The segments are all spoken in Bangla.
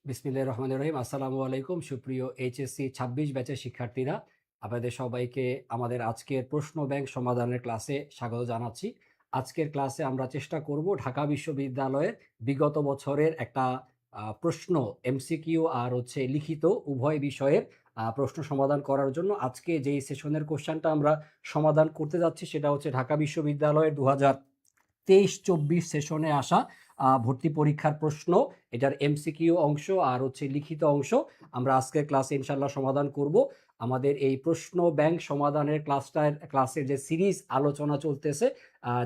বিসমিল্লাহির রহমানির রহিম। আসসালামু আলাইকুম সুপ্রিয় এইচএসসি ২৬ ব্যাচের শিক্ষার্থীরা, আপনাদের সবাইকে আমাদের আজকের প্রশ্ন ব্যাংক সমাধানের ক্লাসে স্বাগত জানাচ্ছি। আজকের ক্লাসে আমরা চেষ্টা করব ঢাকা বিশ্ববিদ্যালয়ের বিগত বছরের একটা প্রশ্ন এমসিকিউ আর হচ্ছে লিখিত উভয় বিষয়ের প্রশ্ন সমাধান করার জন্য আজকে যেই সেশনের কোশ্চেনটা আমরা সমাধান করতে যাচ্ছি সেটা হচ্ছে ঢাকা বিশ্ববিদ্যালয়ের ২০২৩-২৪ সেশনে আসা ভর্তি পরীক্ষার প্রশ্ন। এটার এমসিকিউ অংশ আর হচ্ছে লিখিত অংশ আমরা আজকের ক্লাসে ইনশাল্লাহ সমাধান করব। আমাদের এই প্রশ্ন ব্যাংক সমাধানের ক্লাসের যে সিরিজ আলোচনা চলতেছে,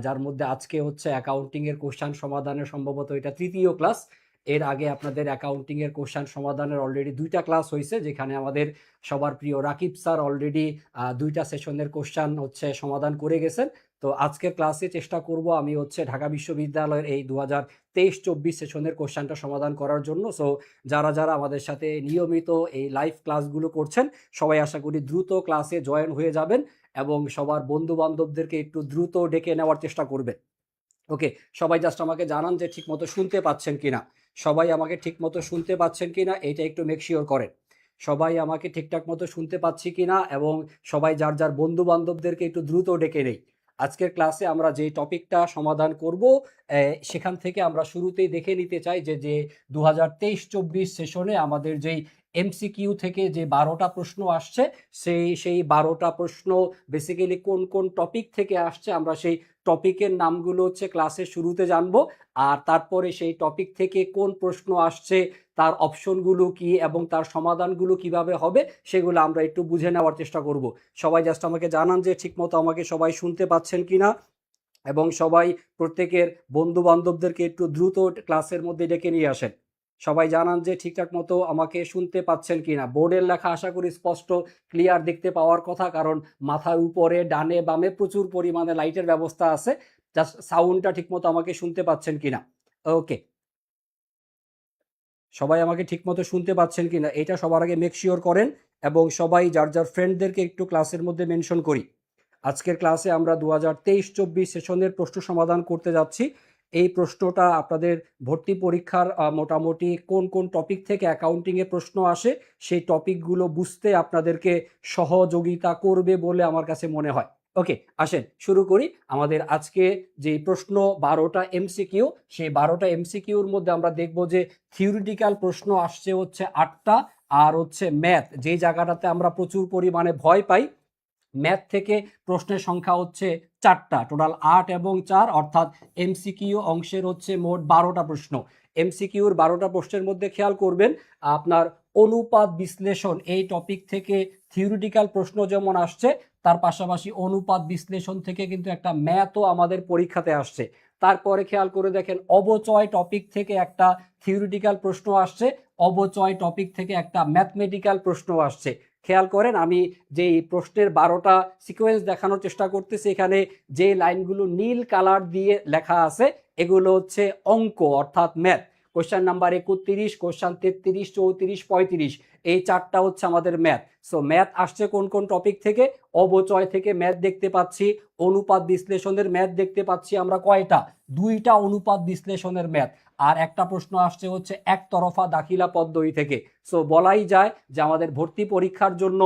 যার মধ্যে আজকে হচ্ছে অ্যাকাউন্টিং এর কোশ্চেন সমাধানের সম্ভবত এটা তৃতীয় ক্লাস। এর আগে আপনাদের অ্যাকাউন্টিং এর কোশ্চেন সমাধানের অলরেডি 2টা ক্লাস হয়েছে, যেখানে আমাদের সবার প্রিয় রাকিব স্যার অলরেডি 2টা সেশনের কোশ্চেন হচ্ছে সমাধান করে গেছেন। তো আজকের ক্লাসে চেষ্টা করব আমি হচ্ছে ঢাকা বিশ্ববিদ্যালয়ের এই 2023-24 সেশনের কোশ্চেনটা সমাধান করার জন্য। সো যারা যারা আমাদের সাথে নিয়মিত এই লাইভ ক্লাসগুলো করছেন, সবাই আশা করি দ্রুত ক্লাসে জয়েন হয়ে যাবেন এবং সবার বন্ধু বান্ধবদেরকে একটু দ্রুত ডেকে নেওয়ার চেষ্টা করবেন। ওকে, সবাই জাস্ট আমাকে জানান যে ঠিকমতো শুনতে পাচ্ছেন কিনা। সবাই আমাকে ঠিকমতো শুনতে পাচ্ছেন কিনা এটা একটু মেক শিওর করেন। সবাই আমাকে ঠিকঠাক মতো শুনতে পাচ্ছি কিনা, এবং সবাই যার যার বন্ধু বান্ধবদেরকে একটু দ্রুত ডেকে নেই। আজকের ক্লাসে আমরা যে টপিকটা সমাধান করব, সেখান থেকে আমরা শুরুতেই দেখে নিতে চাই যে যে 2023-24 সেশনে আমাদের যেই এমসিকিউ থেকে যে 12টা প্রশ্ন আসছে, সেই 12টা প্রশ্ন বেসিক্যালি কোন কোন টপিক থেকে আসছে আমরা সেই টপিকের নামগুলো হচ্ছে ক্লাসের শুরুতে জানবো। আর তারপরে সেই টপিক থেকে কোন প্রশ্ন আসছে, তার অপশনগুলো কি এবং তার সমাধানগুলো কিভাবে হবে, সেগুলো আমরা একটু বুঝে নেওয়ার চেষ্টা করব। সবাই জাস্ট আমাকে জানান যে ঠিকমতো আমাকে সবাই শুনতে পাচ্ছেন কিনা, এবং সবাই প্রত্যেকের বন্ধু বান্ধবদেরকে একটু দ্রুত ক্লাসের মধ্যে ডেকে নিয়ে আসেন। সবাই জানান যে ঠিকঠাক মতো আমাকে শুনতে পাচ্ছেন কিনা। বোর্ডের লেখা আশা করি স্পষ্ট ক্লিয়ার দেখতে পাওয়ার কথা, কারণ মাথার উপরে ডানে বামে প্রচুর পরিমাণে লাইটের ব্যবস্থা আছে। জাস্ট সাউন্ডটা ঠিকমতো আমাকে শুনতে পাচ্ছেন কিনা। ওকে, সবাই আমাকে ঠিকমতো শুনতে পাচ্ছেন কিনা এটা সবার আগে মেক শিওর করেন, এবং সবাই যার যার ফ্রেন্ডদেরকে একটু ক্লাসের মধ্যে মেনশন করি। আজকের ক্লাসে আমরা 2023-24 সেশনের প্রশ্ন সমাধান করতে যাচ্ছি। এই প্রশ্নটা আপনাদের ভর্তি পরীক্ষার মোটামুটি কোন কোন টপিক থেকে অ্যাকাউন্টিংয়ে প্রশ্ন আসে সেই টপিকগুলো বুঝতে আপনাদেরকে সহযোগিতা করবে বলে আমার কাছে মনে হয়। ওকে, আসেন শুরু করি। আমাদের আজকে যে প্রশ্ন 12টা এমসিকিউ, সেই 12টা এমসিকিউর মধ্যে আমরা দেখব যে থিওরিটিক্যাল প্রশ্ন আসছে হচ্ছে 8টা, আর হচ্ছে ম্যাথ যে জায়গাটাতে আমরা প্রচুর পরিমাণে ভয় পাই, ম্যাথ থেকে প্রশ্নের সংখ্যা হচ্ছে 4টা, টোটাল 8 এবং 4, অর্থাৎ এমসিকিউ অংশের হচ্ছে মোট 12টা প্রশ্ন। এমসিকিউর 12টা প্রশ্নের মধ্যে খেয়াল করবেন আপনার অনুপাত বিশ্লেষণ এই টপিক থেকে থিওরিটিক্যাল প্রশ্ন যেমন আসছে, তার পাশাপাশি অনুপাত বিশ্লেষণ থেকে কিন্তু একটা ম্যাথও আমাদের পরীক্ষাতে আসছে। তারপরে খেয়াল করে দেখেন অবচয় টপিক থেকে একটা থিওরিটিক্যাল প্রশ্ন আসছে, অবচয় টপিক থেকে একটা ম্যাথমেটিক্যাল প্রশ্ন আসছে। খেয়াল করেন আমি যে প্রশ্নের 12টা সিকোয়েন্স দেখানোর চেষ্টা করতেছি, এখানে যে লাইনগুলো নীল কালার দিয়ে লেখা আছে এগুলো হচ্ছে অঙ্ক অর্থাৎ ম্যাথ। কোশ্চেন নাম্বার 31, কোশ্চেন 33, 34, 35, এই 4টা হচ্ছে আমাদের ম্যাথ। সো ম্যাথ আসছে কোন কোন টপিক থেকে? অবচয় থেকে ম্যাথ দেখতে পাচ্ছি, অনুপাত বিশ্লেষণের ম্যাথ দেখতে পাচ্ছি আমরা কয়টা? 2টা অনুপাত বিশ্লেষণের ম্যাথ, আর একটা প্রশ্ন আসছে হচ্ছে একতরফা দাখিলা পদ্ধতি থেকে। সো বলাই যায় যে আমাদের ভর্তি পরীক্ষার জন্য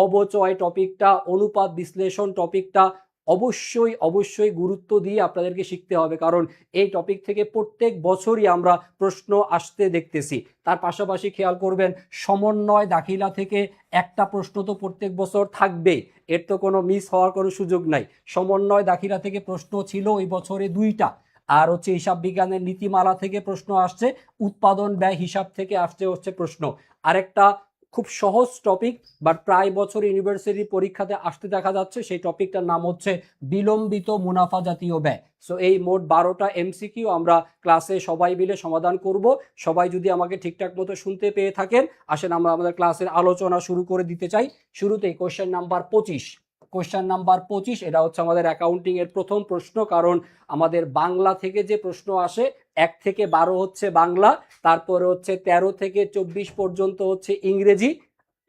অবচয় টপিকটা, অনুপাত বিশ্লেষণ টপিকটা অবশ্যই অবশ্যই গুরুত্ব দিয়ে আপনাদেরকে শিখতে হবে, কারণ এই টপিক থেকে প্রত্যেক বছরই আমরা প্রশ্ন আসতে দেখতেছি। তার পাশাপাশি খেয়াল করবেন সমন্বয় দাখিলা থেকে একটা প্রশ্ন তো প্রত্যেক বছর থাকবে, এর তো কোনো মিস হওয়ার কোনো সুযোগ নাই। সমন্বয় দাখিলা থেকে প্রশ্ন ছিল ওই বছরে 2টা, আর হচ্ছে হিসাব বিজ্ঞানের নীতিমালা থেকে প্রশ্ন আসছে, উৎপাদন ব্যয় হিসাব থেকে আসছে হচ্ছে প্রশ্ন। আরেকটা খুব সহজ টপিক বাট প্রায় বছর ইউনিভার্সিটি পরীক্ষাতে আসতে দেখা যাচ্ছে, সেই টপিকটার নাম হচ্ছে বিলম্বিত মুনাফা জাতীয় ব্যয়। সো এই মোট 12টা এমসিকিউ আমরা ক্লাসে সবাই মিলে সমাধান করব। সবাই যদি আমাকে ঠিকঠাক মতো শুনতে পেয়ে থাকেন, আসেন আমরা আমাদের ক্লাসের আলোচনা শুরু করে দিতে চাই। শুরুতেই কোশ্চেন নাম্বার 25। কোশ্চেন নাম্বার 25 এটা হচ্ছে আমাদের অ্যাকাউন্টিং এর প্রথম প্রশ্ন, কারণ আমাদের বাংলা থেকে যে প্রশ্ন আসে 1 থেকে 12 হচ্ছে বাংলা, তারপরে হচ্ছে 13 থেকে 24 পর্যন্ত হচ্ছে ইংরেজি।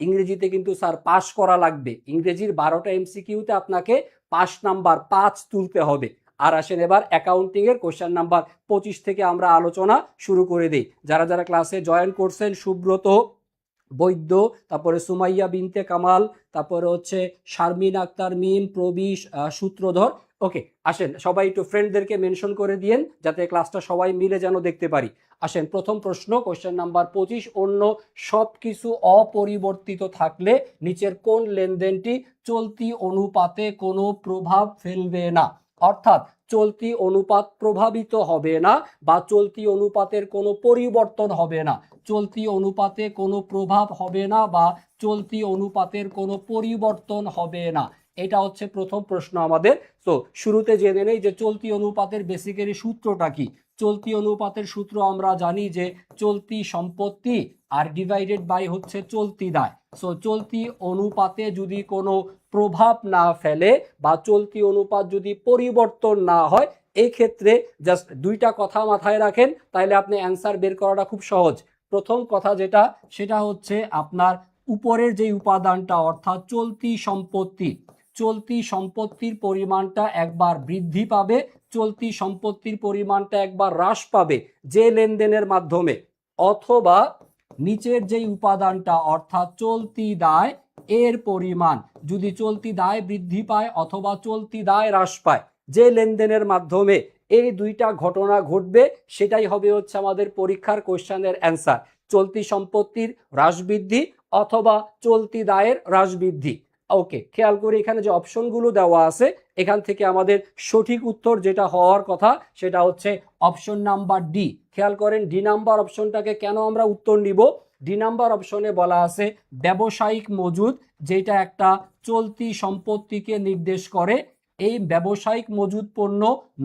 ইংরেজিতে কিন্তু স্যার পাস করা লাগবে, ইংরেজির 12টা এমসিকিউতে আপনাকে পাস নাম্বার 5 তুলতে হবে। আর আসেন এবার অ্যাকাউন্টিং এর কোশ্চেন নাম্বার 25 থেকে আমরা আলোচনা শুরু করে দিই। যারা যারা ক্লাসে জয়েন করছেন, সুব্রত, বৈদ্য, তারপরে সুমাইয়া বিনতে কামাল, তারপরে হচ্ছে শারমিন আক্তার মিম, প্রবিশ, সূত্রধর। ওকে, আসেন সবাই একটু ফ্রেন্ডদেরকে মেনশন করে দিয়েন যাতে ক্লাসটা সবাই মিলে যেন দেখতে পারি। আসেন প্রথম প্রশ্ন, কোশ্চেন নাম্বার 25, অন্য সব কিছু অপরিবর্তিত থাকলে নিচের কোন লেনদেনটি চলতি অনুপাতে কোনো প্রভাব ফেলবে না? অর্থাৎ চলতি অনুপাত প্রভাবিত হবে না বা চলতি অনুপাতের কোনো পরিবর্তন হবে না, চলতি অনুপাতে কোনো প্রভাব হবে না বা চলতি অনুপাতের কোনো পরিবর্তন হবে না। এটা হচ্ছে প্রথম প্রশ্ন আমাদের। তো শুরুতে জেনে নেই যে চলতি অনুপাতের বেসিক্যালি সূত্রটা কি। চলতি অনুপাতের সূত্র আমরা জানি যে চলতি সম্পত্তি আর ডিভাইডেড বাই হচ্ছে চলতি দায়। সো চলতি অনুপাতে যদি কোনো প্রভাব না ফেলে বা চলতি অনুপাত যদি পরিবর্তন না হয়, এই ক্ষেত্রে জাস্ট দুইটা কথা মাথায় রাখেন, তাহলে আপনি অ্যান্সার বের করাটা খুব সহজ। প্রথম কথা যেটা, সেটা হচ্ছে আপনার উপরের যে উপাদানটা অর্থাৎ চলতি সম্পত্তি, চলতি সম্পত্তির পরিমাণটা একবার বৃদ্ধি পাবে, চলতি সম্পত্তির পরিমাণটা একবার হ্রাস পাবে যে লেনদেনের মাধ্যমে, অথবা নিচের যে উপাদানটা অর্থাৎ চলতি দায় এর পরিমাণ যদি চলতি দায় বৃদ্ধি পায় অথবা চলতি দায় হ্রাস পায়, যে লেনদেনের মাধ্যমে এই দুইটা ঘটনা ঘটবে সেটাই হবে হচ্ছে আমাদের পরীক্ষার কোশ্চেনের অ্যান্সার। চলতি সম্পত্তির হ্রাস বৃদ্ধি অথবা চলতি দায়ের হ্রাস বৃদ্ধি। ওকে, খেয়াল করে এখানে যে অপশনগুলো দেওয়া আছে এখান থেকে আমাদের সঠিক উত্তর যেটা হওয়ার কথা সেটা হচ্ছে অপশন নাম্বার ডি। খেয়াল করেন ডি নাম্বার অপশনটাকে কেন আমরা উত্তর নিব। ডি নাম্বার অপশনে বলা আছে ব্যবসায়িক মজুদ, যেটা একটা চলতি সম্পত্তিকে নির্দেশ করে। এই ব্যবসায়িক মজুদ পণ্য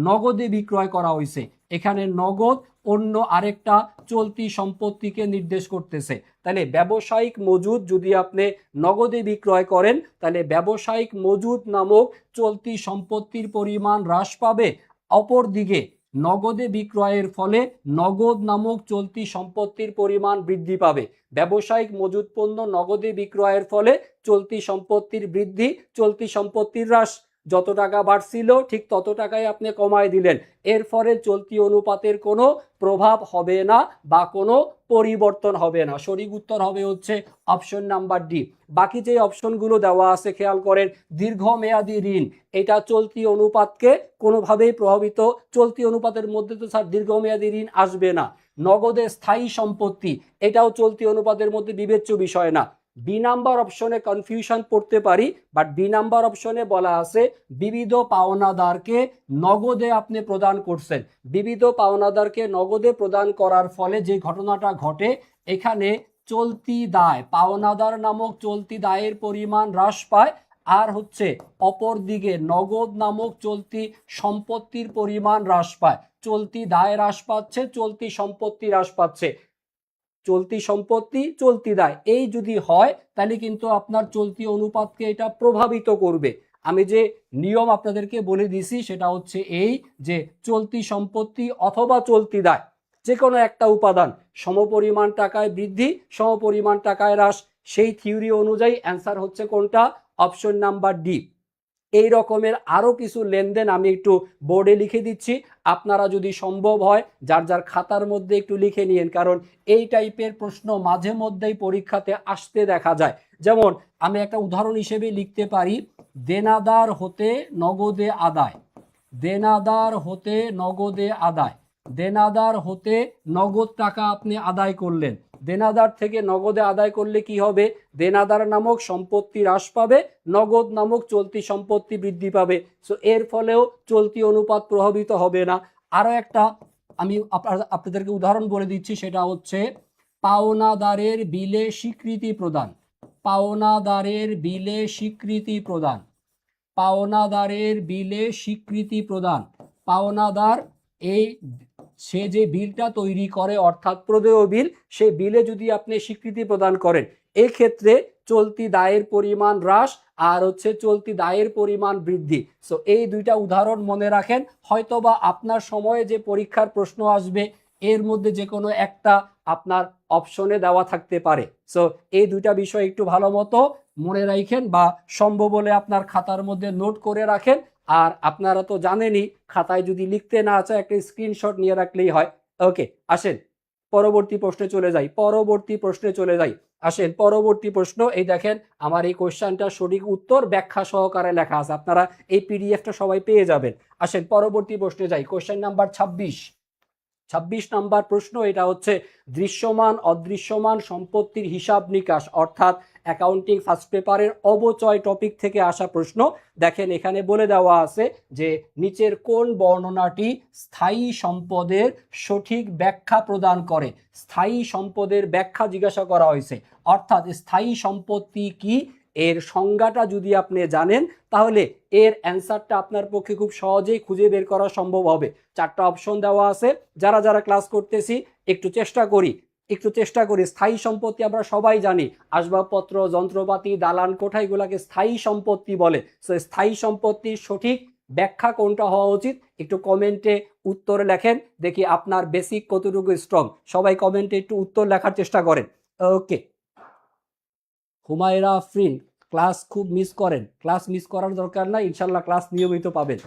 নগদে বিক্রয় করা হয়েছে, এখানে নগদ অন্য আরেকটা চলতি সম্পত্তিকে নির্দেশ করতেছে। তাহলে ব্যবসায়িক মজুদ যদি আপনি নগদে বিক্রয় করেন তাহলে ব্যবসায়িক মজুদ নামক চলতি সম্পত্তির পরিমাণ হ্রাস পাবে, অপরদিকে নগদে বিক্রয়ের ফলে নগদ নামক চলতি সম্পত্তির পরিমাণ বৃদ্ধি পাবে। ব্যবসায়িক মজুদ পণ্য নগদে বিক্রয়ের ফলে চলতি সম্পত্তির বৃদ্ধি, চলতি সম্পত্তির হ্রাস। যত টাকা বাড়ছিল ঠিক তত টাকাই আপনি কমায় দিলেন, এর ফলে চলতি অনুপাতের কোনো প্রভাব হবে না বা কোনো পরিবর্তন হবে না। সঠিক উত্তর হবে হচ্ছে অপশন নাম্বার ডি। বাকি যে অপশনগুলো দেওয়া আছে খেয়াল করেন, দীর্ঘমেয়াদী ঋণ, এটা চলতি অনুপাতকে কোনোভাবেই প্রভাবিত, চলতি অনুপাতের মধ্যে তো স্যার দীর্ঘমেয়াদী ঋণ আসবে না। নগদে স্থায়ী সম্পত্তি, এটাও চলতি অনুপাতের মধ্যে বিবেচ্য বিষয় না। বি নাম্বার অপশনে কনফিউশন পড়তে পারি, বাট বি নাম্বার অপশনে বলা আছে বিবিধ পাওনাদারকে নগদে আপনি প্রদান করছেন, বিবিধ পাওনাদারকে নগদে প্রদান করার ফলে যে ঘটনাটা ঘটে, এখানে চলতি দায়, পাওনাদার নামক চলতি দায়ের পরিমাণ হ্রাস পায়, আর হচ্ছে অপর দিকে নগদ নামক চলতি সম্পত্তির পরিমাণ হ্রাস পায়। চলতি দায় হ্রাস পাচ্ছে, চলতি সম্পত্তি হ্রাস পাচ্ছে। চলতি সম্পত্তি চলতি দায় এই যদি হয় তাহলে কিন্তু আপনার চলতি অনুপাতকে এটা প্রভাবিত করবে। আমি যে নিয়ম আপনাদেরকে বলে দিছি সেটা হচ্ছে এই যে চলতি সম্পত্তি অথবা চলতি দায় যে কোনো একটা উপাদান সমপরিমাণ টাকায় বৃদ্ধি, সমপরিমাণ টাকায় হ্রাস, সেই থিওরি অনুযায়ী অ্যান্সার হচ্ছে কোনটা? Option number D. এই রকমের আরো কিছু লেনদেন আমি একটু বোর্ডে লিখে দিচ্ছি, আপনারা যদি সম্ভব হয় যার যার খাতার মধ্যে একটু লিখে নিন, কারণ এই টাইপের প্রশ্ন মাঝে মধ্যেই পরীক্ষাতে আসতে দেখা যায়। যেমন আমি একটা উদাহরণ হিসেবে লিখতে পারি, দেনাদার হতে নগদে আদায়, দেনাদার হতে নগদে আদায়, দেনাদার হতে নগদ টাকা আপনি আদায় করলেন, দেনাদার থেকে নগদে আদায় করলে কি হবে? দেনাদার নামক সম্পত্তি হ্রাস পাবে, নগদ নামক চলতি সম্পত্তি বৃদ্ধি পাবে। সো এর ফলেও চলতি অনুপাত প্রভাবিত হবে না। আরো একটা আমি আপনাদেরকে উদাহরণ বলে দিচ্ছি, সেটা হচ্ছে পাওনাদারের বিলে স্বীকৃতি প্রদান, পাওনাদারের বিলে স্বীকৃতি প্রদান, পাওনাদারের বিলে স্বীকৃতি প্রদান। পাওনাদার এই সে যে বিলটা তৈরি করে অর্থাৎ প্রদেয় বিল, সেই বিলে যদি আপনি স্বীকৃতি প্রদান করেন, এই ক্ষেত্রে চলতি দায়ের পরিমাণ হ্রাস আর হচ্ছে চলতি দায়ের পরিমাণ বৃদ্ধি। সো এই দুইটা উদাহরণ মনে রাখেন, হয়তোবা আপনার সময়ে যে পরীক্ষার প্রশ্ন আসবে এর মধ্যে যে কোনো একটা আপনার অপশনে দেওয়া থাকতে পারে। সো এই দুইটা বিষয় একটু ভালো মতো মনে রাখেন বা সম্ভব হলে আপনার খাতার মধ্যে নোট করে রাখেন। আর আপনারা তো জানেনই, খাতায় যদি লিখতে না চায় একটা স্ক্রিনশট নিয়ে রাখলেই হয়। ওকে, আসেন পরবর্তী প্রশ্নে চলে যাই। আসেন পরবর্তী প্রশ্ন। এই দেখেন আমার এই কোশ্চেনটার সঠিক উত্তর ব্যাখ্যা সহকারে লেখা আছে, আপনারা এই পিডিএফটা সবাই পেয়ে যাবেন। আসেন পরবর্তী প্রশ্নে যাই। কোশ্চেন নাম্বার 26 নাম্বার প্রশ্ন। এটা হচ্ছে দৃশ্যমান অদৃশ্যমান সম্পত্তির হিসাব নিকাশ, অর্থাৎ অ্যাকাউন্টিং ফার্স্ট পেপারের অবচয় টপিক থেকে আসা প্রশ্ন। দেখেন এখানে বলে দেওয়া আছে যে নিচের কোন বর্ণনাটি স্থায়ী সম্পদের সঠিক ব্যাখ্যা প্রদান করে। স্থায়ী সম্পদের ব্যাখ্যা জিজ্ঞাসা করা হয়েছে, অর্থাৎ স্থায়ী সম্পত্তি কি এর সংজ্ঞাটা যদি আপনি জানেন তাহলে এর অ্যান্সারটা আপনার পক্ষে খুব সহজেই খুঁজে বের করা সম্ভব হবে। 4টা অপশন দেওয়া আছে, যারা যারা ক্লাস করতেছি একটু চেষ্টা করি। স্থায়ী সম্পত্তি আমরা সবাই জানি, আসবাবপত্র, যন্ত্রপাতি, দালান কোঠা, এগুলাকে স্থায়ী সম্পত্তি বলে। সো স্থায়ী সম্পত্তির সঠিক ব্যাখ্যা কোনটা হওয়া উচিত একটু কমেন্টে উত্তরে লেখেন, দেখি আপনার বেসিক কতটুকু স্ট্রং। সবাই কমেন্টে একটু উত্তর লেখার চেষ্টা করেন। ওকে, হুমায়রা আফরিন, ক্লাস খুব মিস করেন। ক্লাস মিস করার দরকার নাই, ইনশাল্লাহ ক্লাস নিয়মিত পাবেন।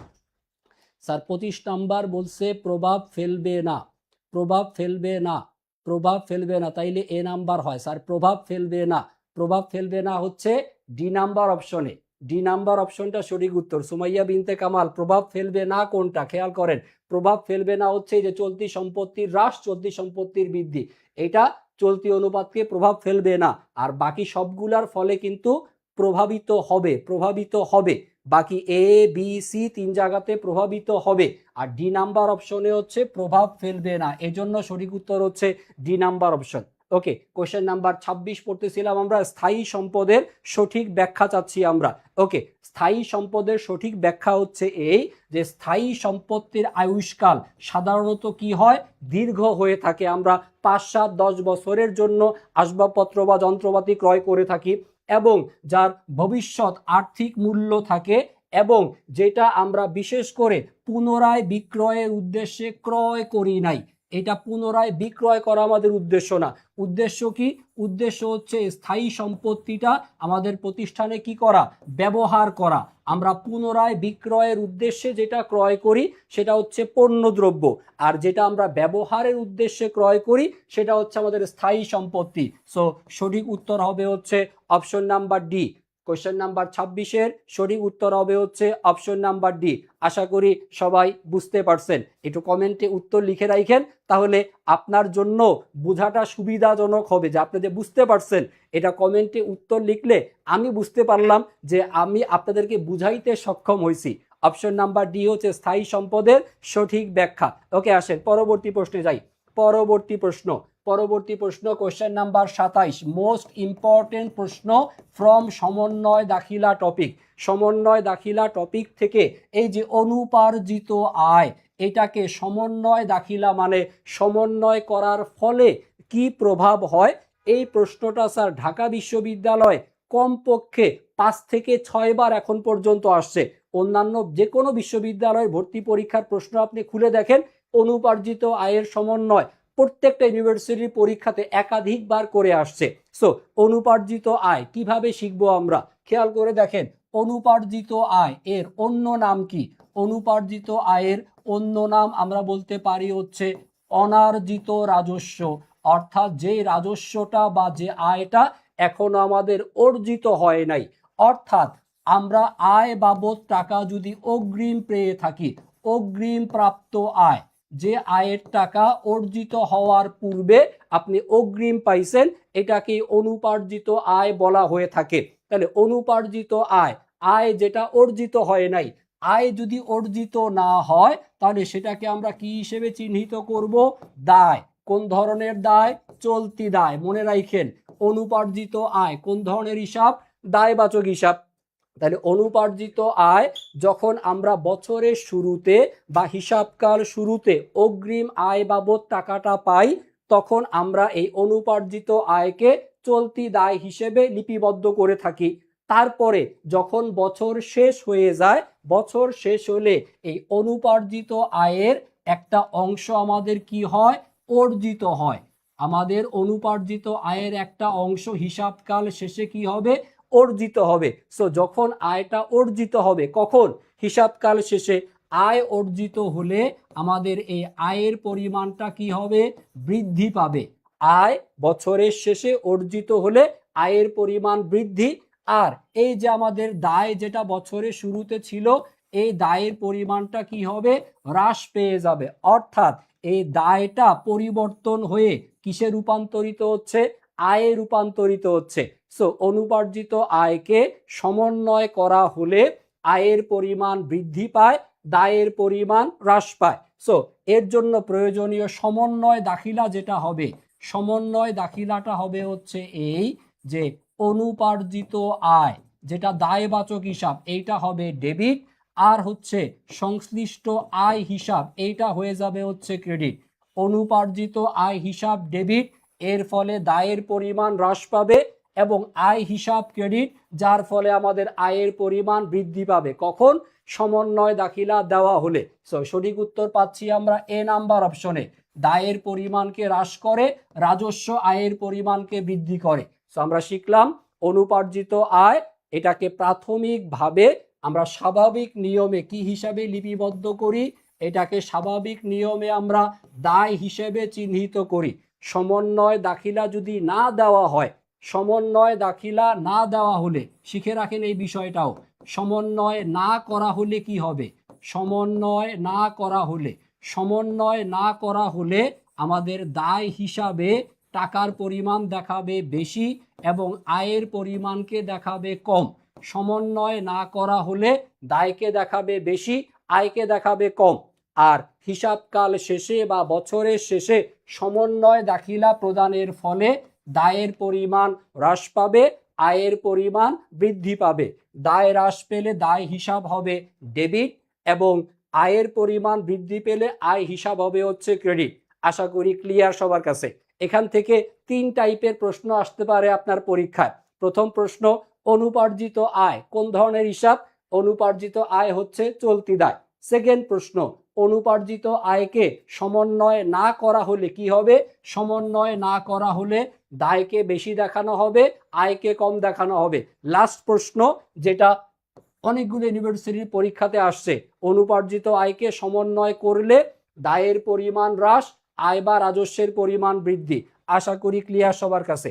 স্যার 25 নাম্বার বলছে প্রভাব ফেলবে না, তাইলে এ নাম্বার হয়। স্যার প্রভাব ফেলবে না হচ্ছে ডি নাম্বার অপশনটা সঠিক উত্তর। সুমাইয়া বিনতে কামাল, প্রভাব ফেলবে না কোনটা খেয়াল করেন। প্রভাব ফেলবে না হচ্ছে যে চলতি সম্পত্তির হ্রাস, চলতি সম্পত্তির বৃদ্ধি, এটা চলতি অনুপাতকে প্রভাব ফেলবে না। আর বাকি সবগুলার ফলে কিন্তু প্রভাবিত হবে। বাকি এ বি সি 3 জায়গাতে প্রভাবিত হবে। আর ডি নাম্বার অপশনে হচ্ছে প্রভাব ফেলবে না, এজন্য সঠিক উত্তর হচ্ছে ডি নাম্বার অপশন। ওকে, কোশ্চেন নাম্বার 26 পড়তেছিলাম আমরা। স্থায়ী সম্পদের সঠিক ব্যাখ্যা চাচ্ছি আমরা। ওকে, স্থায়ী সম্পদের সঠিক ব্যাখ্যা হচ্ছে এই যে স্থায়ী সম্পত্তির আয়ুষ্কাল সাধারণত কি হয়, দীর্ঘ হয়ে থাকে। আমরা 5, 7, 10 বছরের জন্য আসবাবপত্র বা যন্ত্রপাতি ক্রয় করে থাকি, এবং যার ভবিষ্যৎ আর্থিক মূল্য থাকে, এবং যেটা আমরা বিশেষ করে পুনরায় বিক্রয়ের উদ্দেশ্যে ক্রয় করি নাই। এটা পুনরায় বিক্রয় করা আমাদের উদ্দেশ্য না। উদ্দেশ্য কি? উদ্দেশ্য হচ্ছে স্থায়ী সম্পত্তিটা আমাদের প্রতিষ্ঠানে কি করা, ব্যবহার করা। আমরা পুনরায় বিক্রয়ের উদ্দেশ্যে যেটা ক্রয় করি সেটা হচ্ছে পণ্যদ্রব্য, আর যেটা আমরা ব্যবহারের উদ্দেশ্যে ক্রয় করি সেটা হচ্ছে আমাদের স্থায়ী সম্পত্তি। সো সঠিক উত্তর হবে হচ্ছে option number D. Question number 26-এর সঠিক উত্তর হবে হচ্ছে অপশন নাম্বার ডি। আশা করি সবাই বুঝতে পারছেন। একটু কমেন্টে উত্তর লিখে রাখেন, তাহলে আপনার জন্য বোঝাটা সুবিধাজনক হবে যে আপনি যে বুঝতে পারছেন। এটা কমেন্টে উত্তর লিখলে আমি বুঝতে পারলাম যে আমি আপনাদেরকে বুঝাইতে সক্ষম হয়েছি। অপশন নাম্বার ডি হচ্ছে স্থায়ী সম্পদের সঠিক ব্যাখ্যা। ওকে, আসেন পরবর্তী প্রশ্নে যাই। পরবর্তী প্রশ্ন কোশ্চেন নাম্বার 27, মোস্ট ইম্পর্টেন্ট প্রশ্ন ফ্রম সমন্বয় দাখিলা টপিক থেকে। এই যে অনুপার্জিত আয়, এটাকে সমন্বয় দাখিলা মানে সমন্বয় করার ফলে কি প্রভাব হয়, এই প্রশ্নটা স্যার ঢাকা বিশ্ববিদ্যালয় কমপক্ষে 5 থেকে 6 বার এখন পর্যন্ত আসছে। অন্যান্য যে কোনো বিশ্ববিদ্যালয়ের ভর্তি পরীক্ষার প্রশ্ন আপনি খুলে দেখেন, অনুপার্জিত আয়ের সমন্বয় প্রত্যেকটা ইউনিভার্সিটির পরীক্ষাতে একাধিকবার করে আসছে। সো অনুপার্জিত আয় কিভাবে শিখবো আমরা, খেয়াল করে দেখেন। অনুপার্জিত আয় এর অন্য নাম কি? অনুপার্জিত আয়ের অন্য নাম আমরা বলতে পারি হচ্ছে অনার্জিত রাজস্ব, অর্থাৎ যে রাজস্বটা বা যে আয়টা এখনো আমাদের অর্জিত হয় নাই। অর্থাৎ আমরা আয় বাবদ টাকা যদি অগ্রিম পেয়ে থাকি, অগ্রিম প্রাপ্ত আয়, যে আয়ের টাকা অর্জিত হওয়ার পূর্বে আপনি অগ্রিম পাইছেন, এটাকে অনুপার্জিত আয় বলা হয়ে থাকে। তাহলে অনুপার্জিত আয় যেটা অর্জিত হয় নাই, আয় যদি অর্জিত না হয় তাহলে সেটাকে আমরা কি হিসেবে চিহ্নিত করব? দায়। কোন ধরনের দায়? চলতি দায়। মনে রাখেন, অনুপার্জিত আয় কোন ধরনের হিসাব? দায়বাচক হিসাব। তাহলে অনুপার্জিত আয় যখন আমরা বছরের শুরুতে বা হিসাবকাল শুরুতে অগ্রিম আয় বাবদ টাকাটা পাই, তখন আমরা এই অনুপার্জিত আয়কে চলতি দায় হিসেবে লিপিবদ্ধ করে থাকি। তারপরে যখন বছর শেষ হয়ে যায়, বছর শেষ হলে এই অনুপার্জিত আয়ের একটা অংশ আমাদের কি হয়? অর্জিত হয়। আমাদের অনুপার্জিত আয়ের একটা অংশ হিসাবকাল শেষে কি হবে? অর্জিত হবে। সো যখন আয়টা অর্জিত হবে, কখন? হিসাবকাল শেষে। আয় অর্জিত হলে আমাদের এই আয়ের পরিমাণটা কি হবে? বৃদ্ধি পাবে। আয় বছরের শেষে অর্জিত হলে আয়ের পরিমাণ বৃদ্ধি। আর এই যে আমাদের দায় যেটা বছরের শুরুতে ছিল, এই দায়ের পরিমাণটা কি হবে? হ্রাস পেয়ে যাবে। অর্থাৎ এই দায়টা পরিবর্তন হয়ে কিসে রূপান্তরিত হচ্ছে? আয়ে রূপান্তরিত হচ্ছে। সো অনুপার্জিত আয়কে সমন্বয় করা হলে আয়ের পরিমাণ বৃদ্ধি পায়, দায়ের পরিমাণ হ্রাস পায়। সো এর জন্য প্রয়োজনীয় সমন্বয় দাখিলা যেটা হবে, সমন্বয় দাখিলাটা হবে হচ্ছে এই যে অনুপার্জিত আয় যেটা দায়বাচক হিসাব, এইটা হবে ডেবিট, আর হচ্ছে সংশ্লিষ্ট আয় হিসাব এইটা হয়ে যাবে হচ্ছে ক্রেডিট। অনুপার্জিত আয় হিসাব ডেবিট, এর ফলে দায়ের পরিমাণ হ্রাস পাবে, এবং আয় হিসাব ক্রেডিট, যার ফলে আমাদের আয়ের পরিমাণ বৃদ্ধি পাবে। কখন? সমন্বয় দাখিলা দেওয়া হলে। সো সঠিক উত্তর পাচ্ছি আমরা এ নাম্বার অপশনে। দায়ের পরিমাণকে হ্রাস করে, রাজস্ব আয়ের পরিমাণকে বৃদ্ধি করে। সো আমরা শিখলাম অনুপার্জিত আয় এটাকে প্রাথমিকভাবে আমরা স্বাভাবিক নিয়মে কি হিসাবে লিপিবদ্ধ করি? এটাকে স্বাভাবিক নিয়মে আমরা দায় হিসেবে চিহ্নিত করি। সমন্বয় দাখিলা যদি না দেওয়া হয়, সমন্বয় দাখিলা না দেওয়া হলে, শিখে রাখেন এই বিষয়টাও, সমন্বয় না করা হলে কি হবে? সমন্বয় না করা হলে, সমন্বয় না করা হলে আমাদের দায় হিসাবে টাকার পরিমাণ দেখাবে বেশি এবং আয়ের পরিমাণকে দেখাবে কম। সমন্বয় না করা হলে দায়কে দেখাবে বেশি, আয়কে দেখাবে কম। আর হিসাবকাল শেষে বা বছরের শেষে সমন্বয় দাখিলা প্রদানের ফলে দায়ের পরিমাণ হ্রাস পাবে, আয়ের পরিমাণ বৃদ্ধি পাবে। দায় হ্রাস পেলে দায় হিসাব হবে ডেবিট, এবং আয়ের পরিমাণ বৃদ্ধি পেলে আয় হিসাব হবে হচ্ছে ক্রেডিট। আশা করি ক্লিয়ার সবার কাছে। এখান থেকে 3 টাইপের প্রশ্ন আসতে পারে আপনার পরীক্ষায়। প্রথম প্রশ্ন, অনুপার্জিত আয় কোন ধরনের হিসাব? অনুপার্জিত আয় হচ্ছে চলতি দায়। সেকেন্ড প্রশ্ন, অনুপার্জিত আয়কে সমন্বয় না করা হলে কি হবে? সমন্বয় না করা হলে দায়কে বেশি দেখানো হবে, আয়কে কম দেখানো হবে। লাস্ট প্রশ্ন, যেটা অনেকগুলো ইউনিভার্সিটির পরীক্ষাতে আসছে, অনুপার্জিত আয়কে সমন্বয় করলে দায়ের পরিমাণ হ্রাস, আয় বা রাজস্বের পরিমাণ বৃদ্ধি। আশা করি ক্লিয়ার সবার কাছে।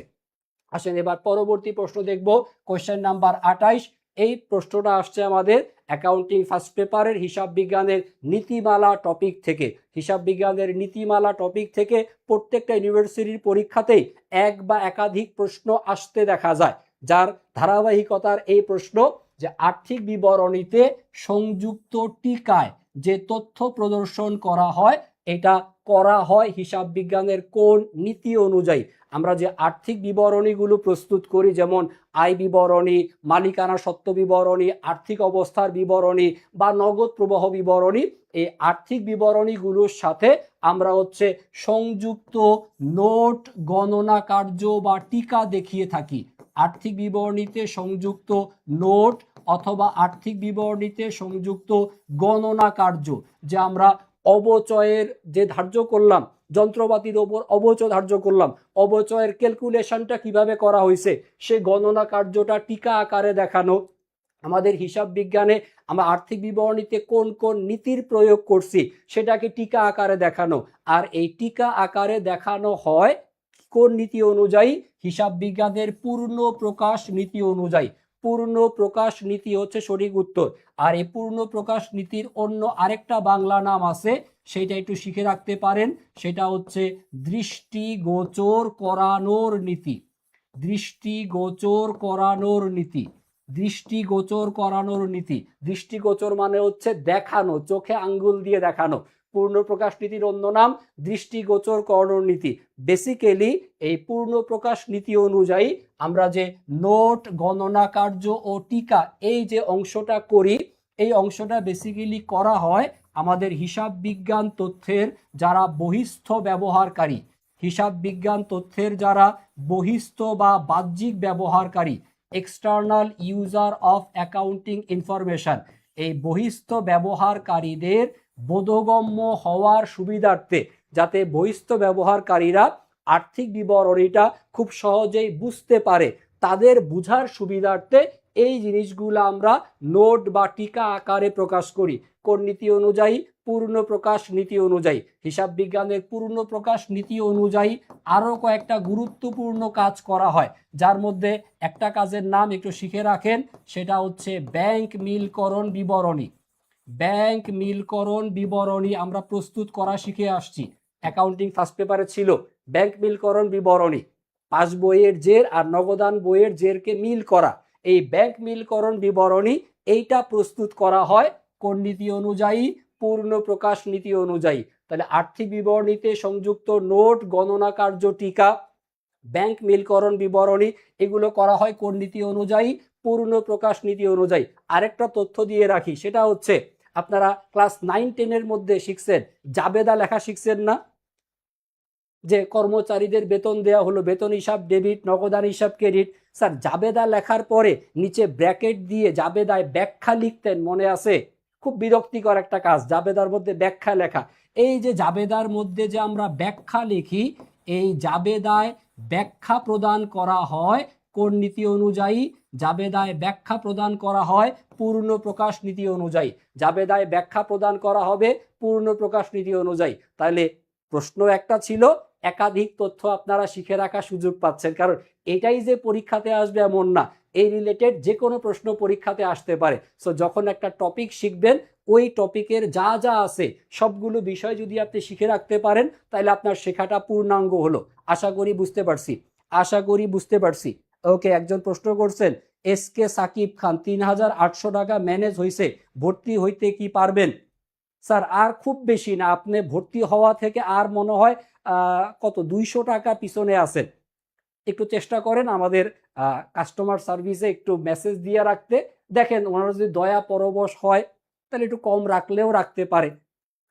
আসেন এবার পরবর্তী প্রশ্ন দেখব, কোশ্চেন নাম্বার 28। এই প্রশ্নটা আসছে আমাদের অ্যাকাউন্টিং ফার্স্ট পেপারের হিসাব বিজ্ঞানের নীতিমালা টপিক থেকে। হিসাব বিজ্ঞানের নীতিমালা টপিক থেকে প্রত্যেকটা ইউনিভার্সিটির পরীক্ষাতেই এক বা একাধিক প্রশ্ন আসতে দেখা যায়, যার ধারাবাহিকতার এই প্রশ্ন যে আর্থিক বিবরণীতে সংযুক্ত টিকায় যে তথ্য প্রদর্শন করা হয়, এটা করা হয় হিসাব বিজ্ঞানের কোন নীতি অনুযায়ী? আমরা যে আর্থিক বিবরণীগুলো প্রস্তুত করি, যেমন আয় বিবরণী, মালিকানা সত্ত্ব বিবরণী, আর্থিক অবস্থার বিবরণী বা নগদ প্রবাহ বিবরণী, এই আর্থিক বিবরণীগুলোর সাথে আমরা হচ্ছে সংযুক্ত নোট, গণনা কার্য বা টিকা দেখিয়ে থাকি। আর্থিক বিবরণীতে সংযুক্ত নোট অথবা আর্থিক বিবরণীতে সংযুক্ত গণনা কার্য, যে আমরা অবচয়ের যে ধার্য করলাম, যন্ত্রপাতির ওপর অবচয় ধার্য করলাম, অবচয়ের ক্যালকুলেশনটা কিভাবে করা হয়েছে সে গণনা কার্যটা টিকা আকারে দেখানো। আমাদের হিসাব বিজ্ঞানে আমরা আর্থিক বিবরণীতে কোন কোন নীতির প্রয়োগ করছি সেটাকে টিকা আকারে দেখানো। আর এই টিকা আকারে দেখানো হয় কোন নীতি অনুযায়ী? হিসাব বিজ্ঞানের পূর্ণ প্রকাশ নীতি অনুযায়ী। পূর্ণ প্রকাশ নীতি হচ্ছে সঠিক উত্তর। আর এই পূর্ণ প্রকাশ নীতির অন্য আরেকটা বাংলা নাম আছে, সেটা একটু শিখে রাখতে পারেন, সেটা হচ্ছে দৃষ্টিগোচর করানোর নীতি। দৃষ্টিগোচর করানোর নীতি, দৃষ্টিগোচর করানোর নীতি। দৃষ্টিগোচর মানে হচ্ছে দেখানো, চোখে আঙ্গুল দিয়ে দেখানো। পূর্ণ প্রকাশ নীতির অন্য নাম দৃষ্টিগোচর করানোর নীতি। বেসিক্যালি এই পূর্ণ প্রকাশ নীতি অনুযায়ী আমরা যে নোট, গণনা কার্য ও টিকা এই যে অংশটা করি, এই অংশটা বেসিক্যালি করা হয় আমাদের হিসাব বিজ্ঞান তথ্যের যারা বহিস্থ ব্যবহারকারী, হিসাব বিজ্ঞান তথ্যের যারা বহিস্থ বা বাহ্যিক ব্যবহারকারী, external user of accounting information, এই বহিস্থ ব্যবহারকারীদের বোধগম্য হওয়ার সুবিধার্থে, যাতে বহিস্থ ব্যবহারকারীরা আর্থিক বিবরণীটা খুব সহজেই বুঝতে পারে, তাদের বুঝার সুবিধার্থে এই জিনিসগুলো আমরা নোট বা টিকা আকারে প্রকাশ করি। কোন নীতি অনুযায়ী? পূর্ণ প্রকাশ নীতি অনুযায়ী। হিসাব বিজ্ঞানের পূর্ণ প্রকাশ নীতি অনুযায়ী আরও কয়েকটা গুরুত্বপূর্ণ কাজ করা হয়, যার মধ্যে একটা কাজের নাম একটু শিখে রাখেন, সেটা হচ্ছে ব্যাংক মিলকরণ বিবরণী। ব্যাংক মিলকরণ বিবরণী আমরা প্রস্তুত করা শিখে আসছি। অ্যাকাউন্টিং ফার্স্ট পেপারে ছিল ব্যাংক মিলকরণ বিবরণী, পাস বইয়ের জের আর নগদান বইয়ের জেরকে মিল করা। এই ব্যাংক মিলকরণ বিবরণী এইটা প্রস্তুত করা হয় কোন নীতি অনুযায়ী? পূর্ণ প্রকাশ নীতি অনুযায়ী। তাহলে আর্থিক বিবরণীতে সংযুক্ত নোট, গণনা কার্য, টিকা, ব্যাংক মিলকরণ বিবরণী এগুলো করা হয় কোন নীতি অনুযায়ী? পূর্ণ প্রকাশ নীতি অনুযায়ী। আরেকটা তথ্য দিয়ে রাখি, সেটা হচ্ছে আপনারা ক্লাস 9-10 মধ্যে শিখছেন, জাবেদা লেখা শিখছেন না? যে কর্মচারীদের বেতন দেওয়া হলো, বেতন হিসাব ডেবিট, নগদান হিসাব ক্রেডিট। স্যার জাবেদা লেখার পরে নিচে ব্র্যাকেট দিয়ে জাবেদায় ব্যাখ্যা লিখতেন, মনে আছে? খুব বিরক্তিকর একটা কাজ জাবেদার মধ্যে ব্যাখ্যা লেখা। এই যে জাবেদার মধ্যে যে আমরা ব্যাখ্যা লিখি, এই জাবেদায় ব্যাখ্যা প্রদান করা হয় কোন নীতি অনুযায়ী? জাবেদায় ব্যাখ্যা প্রদান করা হয় পূর্ণ প্রকাশ নীতি অনুযায়ী। জাবেদায় ব্যাখ্যা প্রদান করা হবে পূর্ণ প্রকাশ নীতি অনুযায়ী। তাহলে প্রশ্ন একটা ছিল, একাধিক তথ্য আপনারা শিখে রাখার সুযোগ পাচ্ছেন, কারণ এটাই যে পরীক্ষাতে আসবে এমন না, এই রিলেটেড যে কোনো প্রশ্ন পরীক্ষাতে আসতে পারে। সো যখন একটা টপিক শিখবেন, ওই টপিকের যা যা আছে সবগুলো বিষয় যদি আপনি শিখে রাখতে পারেন, তাহলে আপনার শেখাটা পূর্ণাঙ্গ হলো। আশা করি বুঝতে পারছি, আশা করি বুঝতে পারছি। ওকে, একজন প্রশ্ন করছেন, এসকে সাকিব খান ৩,৮০০ টাকা ম্যানেজ হয়েছে, ভর্তি হইতে কি পারবেন? স্যার আর খুব বেশি না, আপনি ভর্তি হওয়া থেকে আর মনে হয় কত 200 টাকা পিছনে আছেন। একটু চেষ্টা করেন আমাদের কাস্টমার সার্ভিসে একটু মেসেজ দিয়ে রাখতে, দেখেন ওনারা যদি দয়া পরবশ হয় তাহলে একটু কম রাখলেও রাখতে পারে।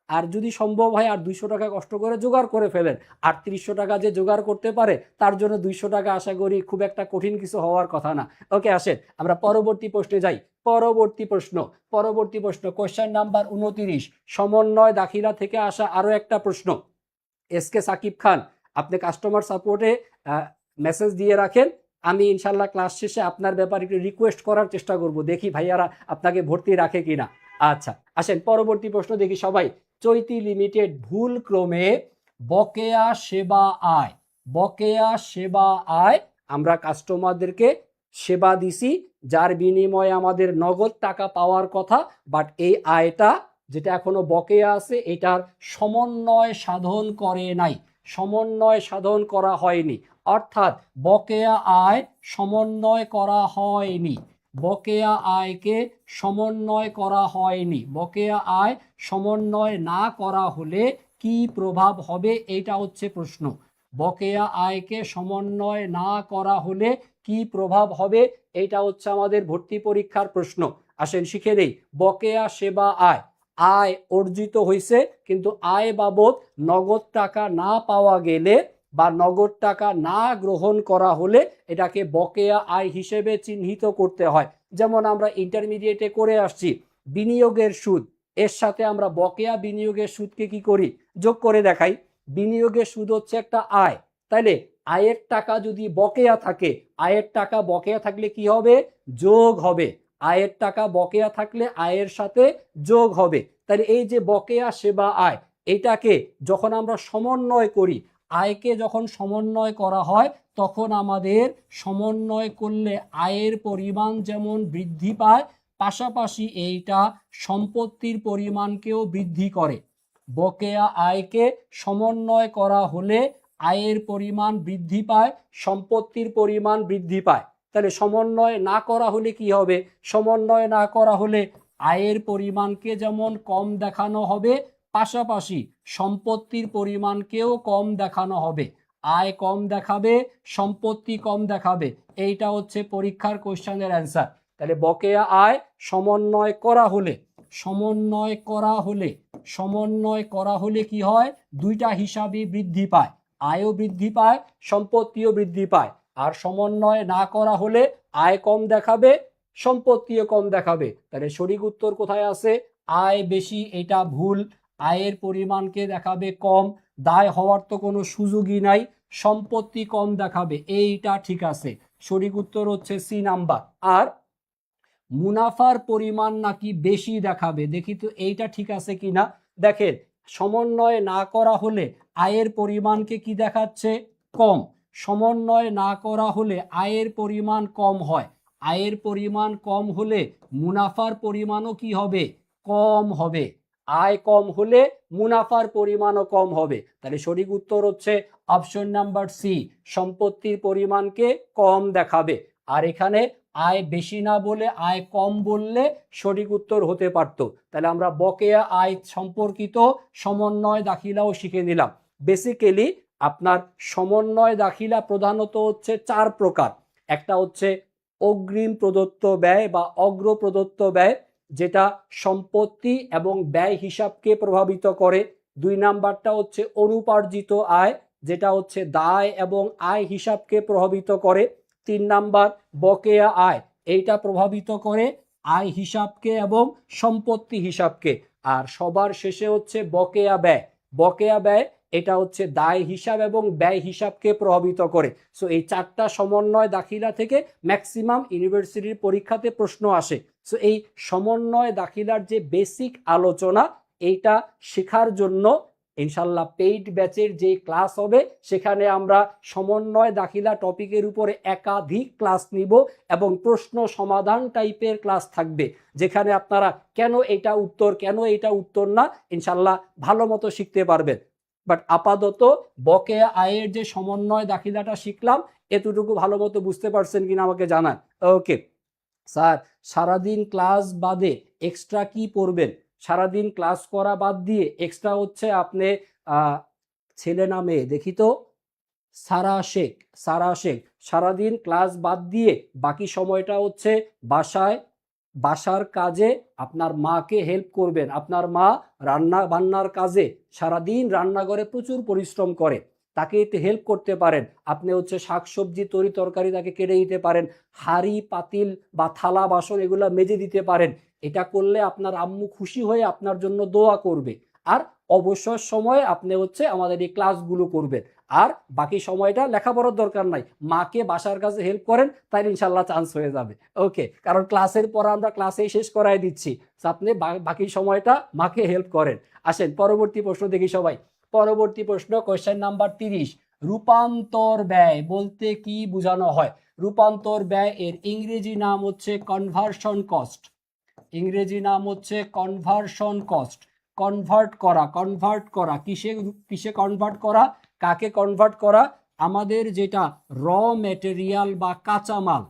আর যদি সম্ভব হয় আর 200 টাকা কষ্ট করে জোগাড় করে ফেলেন। 3800 টাকা যে জোগাড় করতে পারে তার জন্য 200 টাকা আশা করি খুব একটা কঠিন কিছু হওয়ার কথা না। ওকে, আসেন আমরা পরবর্তী প্রশ্নে যাই। পরবর্তী প্রশ্ন কোশ্চেন নাম্বার 29, সমন্বয় দাখিলা থেকে আসা আরো একটা প্রশ্ন। এসকে সাকিব খান, আপনি কাস্টমার সাপোর্টে মেসেজ দিয়ে রাখেন, আমি ইনশাল্লাহ ক্লাস শেষে আপনার ব্যাপারে একটু রিকোয়েস্ট করার চেষ্টা করব, দেখি ভাইয়ারা আপনাকে ভর্তি রাখে কিনা। আচ্ছা আসেন পরবর্তী প্রশ্ন দেখি সবাই। চৈতি লিমিটেড ভুল ক্রমে বকেয়া সেবা আয়, বকেয়া সেবা আয়, আমরা কাস্টমারদেরকে সেবা দিছি যার বিনিময়ে আমাদের নগদ টাকা পাওয়ার কথা, বাট এই আয়টা যেটা এখনো বকেয়া আছে এটার সমন্বয় সাধন করে নাই, সমন্বয় সাধন করা হয়নি, অর্থাৎ বকেয়া আয় সমন্বয় করা হয়নি, বকেয়া আয়কে সমন্বয় করা হয়নি। বকেয়া আয় সমন্বয় না করা হলে কি প্রভাব হবে, এটা হচ্ছে প্রশ্ন। বকেয়া আয়কে সমন্বয় না করা হলে কি প্রভাব হবে, এটা হচ্ছে আমাদের ভর্তি পরীক্ষার প্রশ্ন। আসেন শিখে নেই। বকেয়া সেবা আয়, আয় অর্জিত হয়েছে কিন্তু আয় বাবদ নগদ টাকা না পাওয়া গেলে বা নগদ টাকা না গ্রহণ করা হলে এটাকে বকেয়া আয় হিসেবে চিহ্নিত করতে হয়। যেমন আমরা ইন্টারমিডিয়েটে করে আসছি বিনিয়োগের সুদ, এর সাথে আমরা বকেয়া বিনিয়োগের সুদকে কি করি, যোগ করে দেখাই। বিনিয়োগের সুদ হচ্ছে একটা আয়, তাইলে আয়ের টাকা যদি বকেয়া থাকে, আয়ের টাকা বকেয়া থাকলে কি হবে, যোগ হবে। আয়ের টাকা বকেয়া থাকলে আয়ের সাথে যোগ হবে। তাহলে এই যে বকেয়া সেবা আয়, এটাকে যখন আমরা সমন্বয় করি, আয়কে যখন সমন্বয় করা হয় তখন আমাদের সমন্বয় করলে আয়ের পরিমাণ যেমন বৃদ্ধি পায়, পাশাপাশি এইটা সম্পত্তির পরিমাণকেও বৃদ্ধি করে। বকেয়া আয়কে সমন্বয় করা হলে আয়ের পরিমাণ বৃদ্ধি পায়, সম্পত্তির পরিমাণ বৃদ্ধি পায়। তাহলে সমন্বয় না করা হলে কি হবে, সমন্বয় না করা হলে আয়ের পরিমাণকে যেমন কম দেখানো হবে, পাশাপাশি সম্পত্তির পরিমাণকেও কম দেখানো হবে। আয় কম দেখাবে, সম্পত্তি কম দেখাবে, এইটা হচ্ছে পরীক্ষার কোশ্চেনের অ্যান্সার। তাহলে বকেয়া আয় সমন্বয় করা হলে, সমন্বয় করা হলে, সমন্বয় করা হলে কি হয়, দুইটা হিসাবই বৃদ্ধি পায়, আয়ও বৃদ্ধি পায়, সম্পত্তিও বৃদ্ধি পায়। আর সমন্বয় না করা হলে আয় কম দেখাবে, সম্পত্তিও কম দেখাবে। তাহলে সঠিক উত্তর কোথায় আছে, আয় বেশি, এটা ভুল। আয়ের পরিমাণকে দেখাবে কম, দায় হওয়ার তো কোনো সুযোগই নাই। সম্পত্তি কম দেখাবে, এইটা ঠিক আছে। সঠিক উত্তর হচ্ছে সি নাম্বার। আর মুনাফার পরিমাণ নাকি বেশি দেখাবে, দেখি তো এইটা ঠিক আছে কিনা। দেখেন, সমন্বয় না করা হলে আয়ের পরিমাণকে কি দেখাচ্ছে, কম। সমন্বয় না করা হলে আয়ের পরিমাণ কম হয়, আয়ের পরিমাণ কম হলে মুনাফার পরিমাণও কি হবে, কম হবে। আয় কম হলে মুনাফার পরিমাণও কম হবে। তাহলে সঠিক উত্তর হচ্ছে অপশন নাম্বার সি, সম্পত্তির পরিমাণকে কম দেখাবে। আর এখানে আয় বেশি না বলে আয় কম বললে সঠিক উত্তর হতে পারত। তাহলে আমরা বকেয়া আয় সম্পর্কিত সমন্বয় দাখিলাও শিখে নিলাম। বেসিক্যালি আপনার সমন্বয় দাখিলা প্রধানত হচ্ছে 4 প্রকার। একটা হচ্ছে অগ্রিম প্রদত্ত ব্যয় বা অগ্র প্রদত্ত ব্যয়, যেটা সম্পত্তি এবং ব্যয় হিসাবকে প্রভাবিত করে। 2 নাম্বারটা হচ্ছে অনুপার্জিত আয়, যেটা হচ্ছে দায় এবং আয় হিসাবকে প্রভাবিত করে। 3 নাম্বার বকেয়া আয়, এইটা প্রভাবিত করে আয় হিসাবকে এবং সম্পত্তি হিসাবকে। আর সবার শেষে হচ্ছে বকেয়া ব্যয়। বকেয়া ব্যয় এটা হচ্ছে দায় হিসাব এবং ব্যয় হিসাবকে প্রভাবিত করে। সো এই 4টা সমন্বয় দাখিলা থেকে ম্যাক্সিমাম ইউনিভার্সিটির পরীক্ষাতে প্রশ্ন আসে। সো এই সমন্বয় দাখিলার যে বেসিক আলোচনা, এইটা শেখার জন্য ইনশাল্লাহ পেইড ব্যাচের যে ক্লাস হবে সেখানে আমরা সমন্বয় দাখিলা টপিকের উপরে একাধিক ক্লাস নিব এবং প্রশ্ন সমাধান টাইপের ক্লাস থাকবে, যেখানে আপনারা কেন এটা উত্তর, কেন এটা উত্তর না, ইনশাল্লাহ ভালো মতো শিখতে পারবেন। বাট আপাতত বকেয়া আয়ের যে সমন্বয় দাখিলাটা শিখলাম, এতটুকু ভালো মতো বুঝতে পারছেন কিনা আমাকে জানান। ওকে স্যার, সারাদিন ক্লাস বাদে এক্সট্রা কি পড়বেন? সারাদিন ক্লাস করা বাদ দিয়ে এক্সট্রা হচ্ছে আপনি ছেলে না মেয়ে দেখি তো, সারা শেখ, সারা শেখ সারাদিন ক্লাস বাদ দিয়ে বাকি সময়টা হচ্ছে বাসার কাজে আপনার মাকে হেল্প করবেন। আপনার মা রান্না বান্নার কাজে সারাদিন রান্নাঘরে প্রচুর পরিশ্রম করে, তাকে একটু হেল্প করতে পারেন। আপনি হচ্ছে শাকসবজি তরি তরকারি তাকে কেটে দিতে পারেন, হাঁড়ি পাতিল বা থালা বাসন এগুলো মেজে দিতে পারেন। এটা করলে আপনার আম্মু খুশি হয়ে আপনার জন্য দোয়া করবে। আর অবসর সময় আপনি হচ্ছে আমাদের এই ক্লাসগুলো করবেন। আর বাকি সময়টা লেখাপড়ার দরকার নাই, মাকে বাসার কাছে হেল্প করেন, তাই ইনশাল্লাহ চান্স হয়ে যাবে। ওকে, কারণ ক্লাসের পর আমরা ক্লাসেই শেষ করাই দিচ্ছি, আপনি বাকি সময়টা মাকে হেল্প করেন। আসেন পরবর্তী প্রশ্ন দেখি সবাই। পরবর্তী প্রশ্ন কোয়েশ্চেন নাম্বার 30, রূপান্তর ব্যয় বলতে কি বোঝানো হয়? রূপান্তর ব্যয় এর ইংরেজি নাম হচ্ছে কনভার্সন কস্ট। ইংরেজি নাম হচ্ছে কনভার্সন কস্ট। কনভার্ট করা কিসে কনভার্ট করা, কাকে কনভার্ট করা? আমাদের যেটা র ম্যাটেরিয়াল বা কাঁচামাল,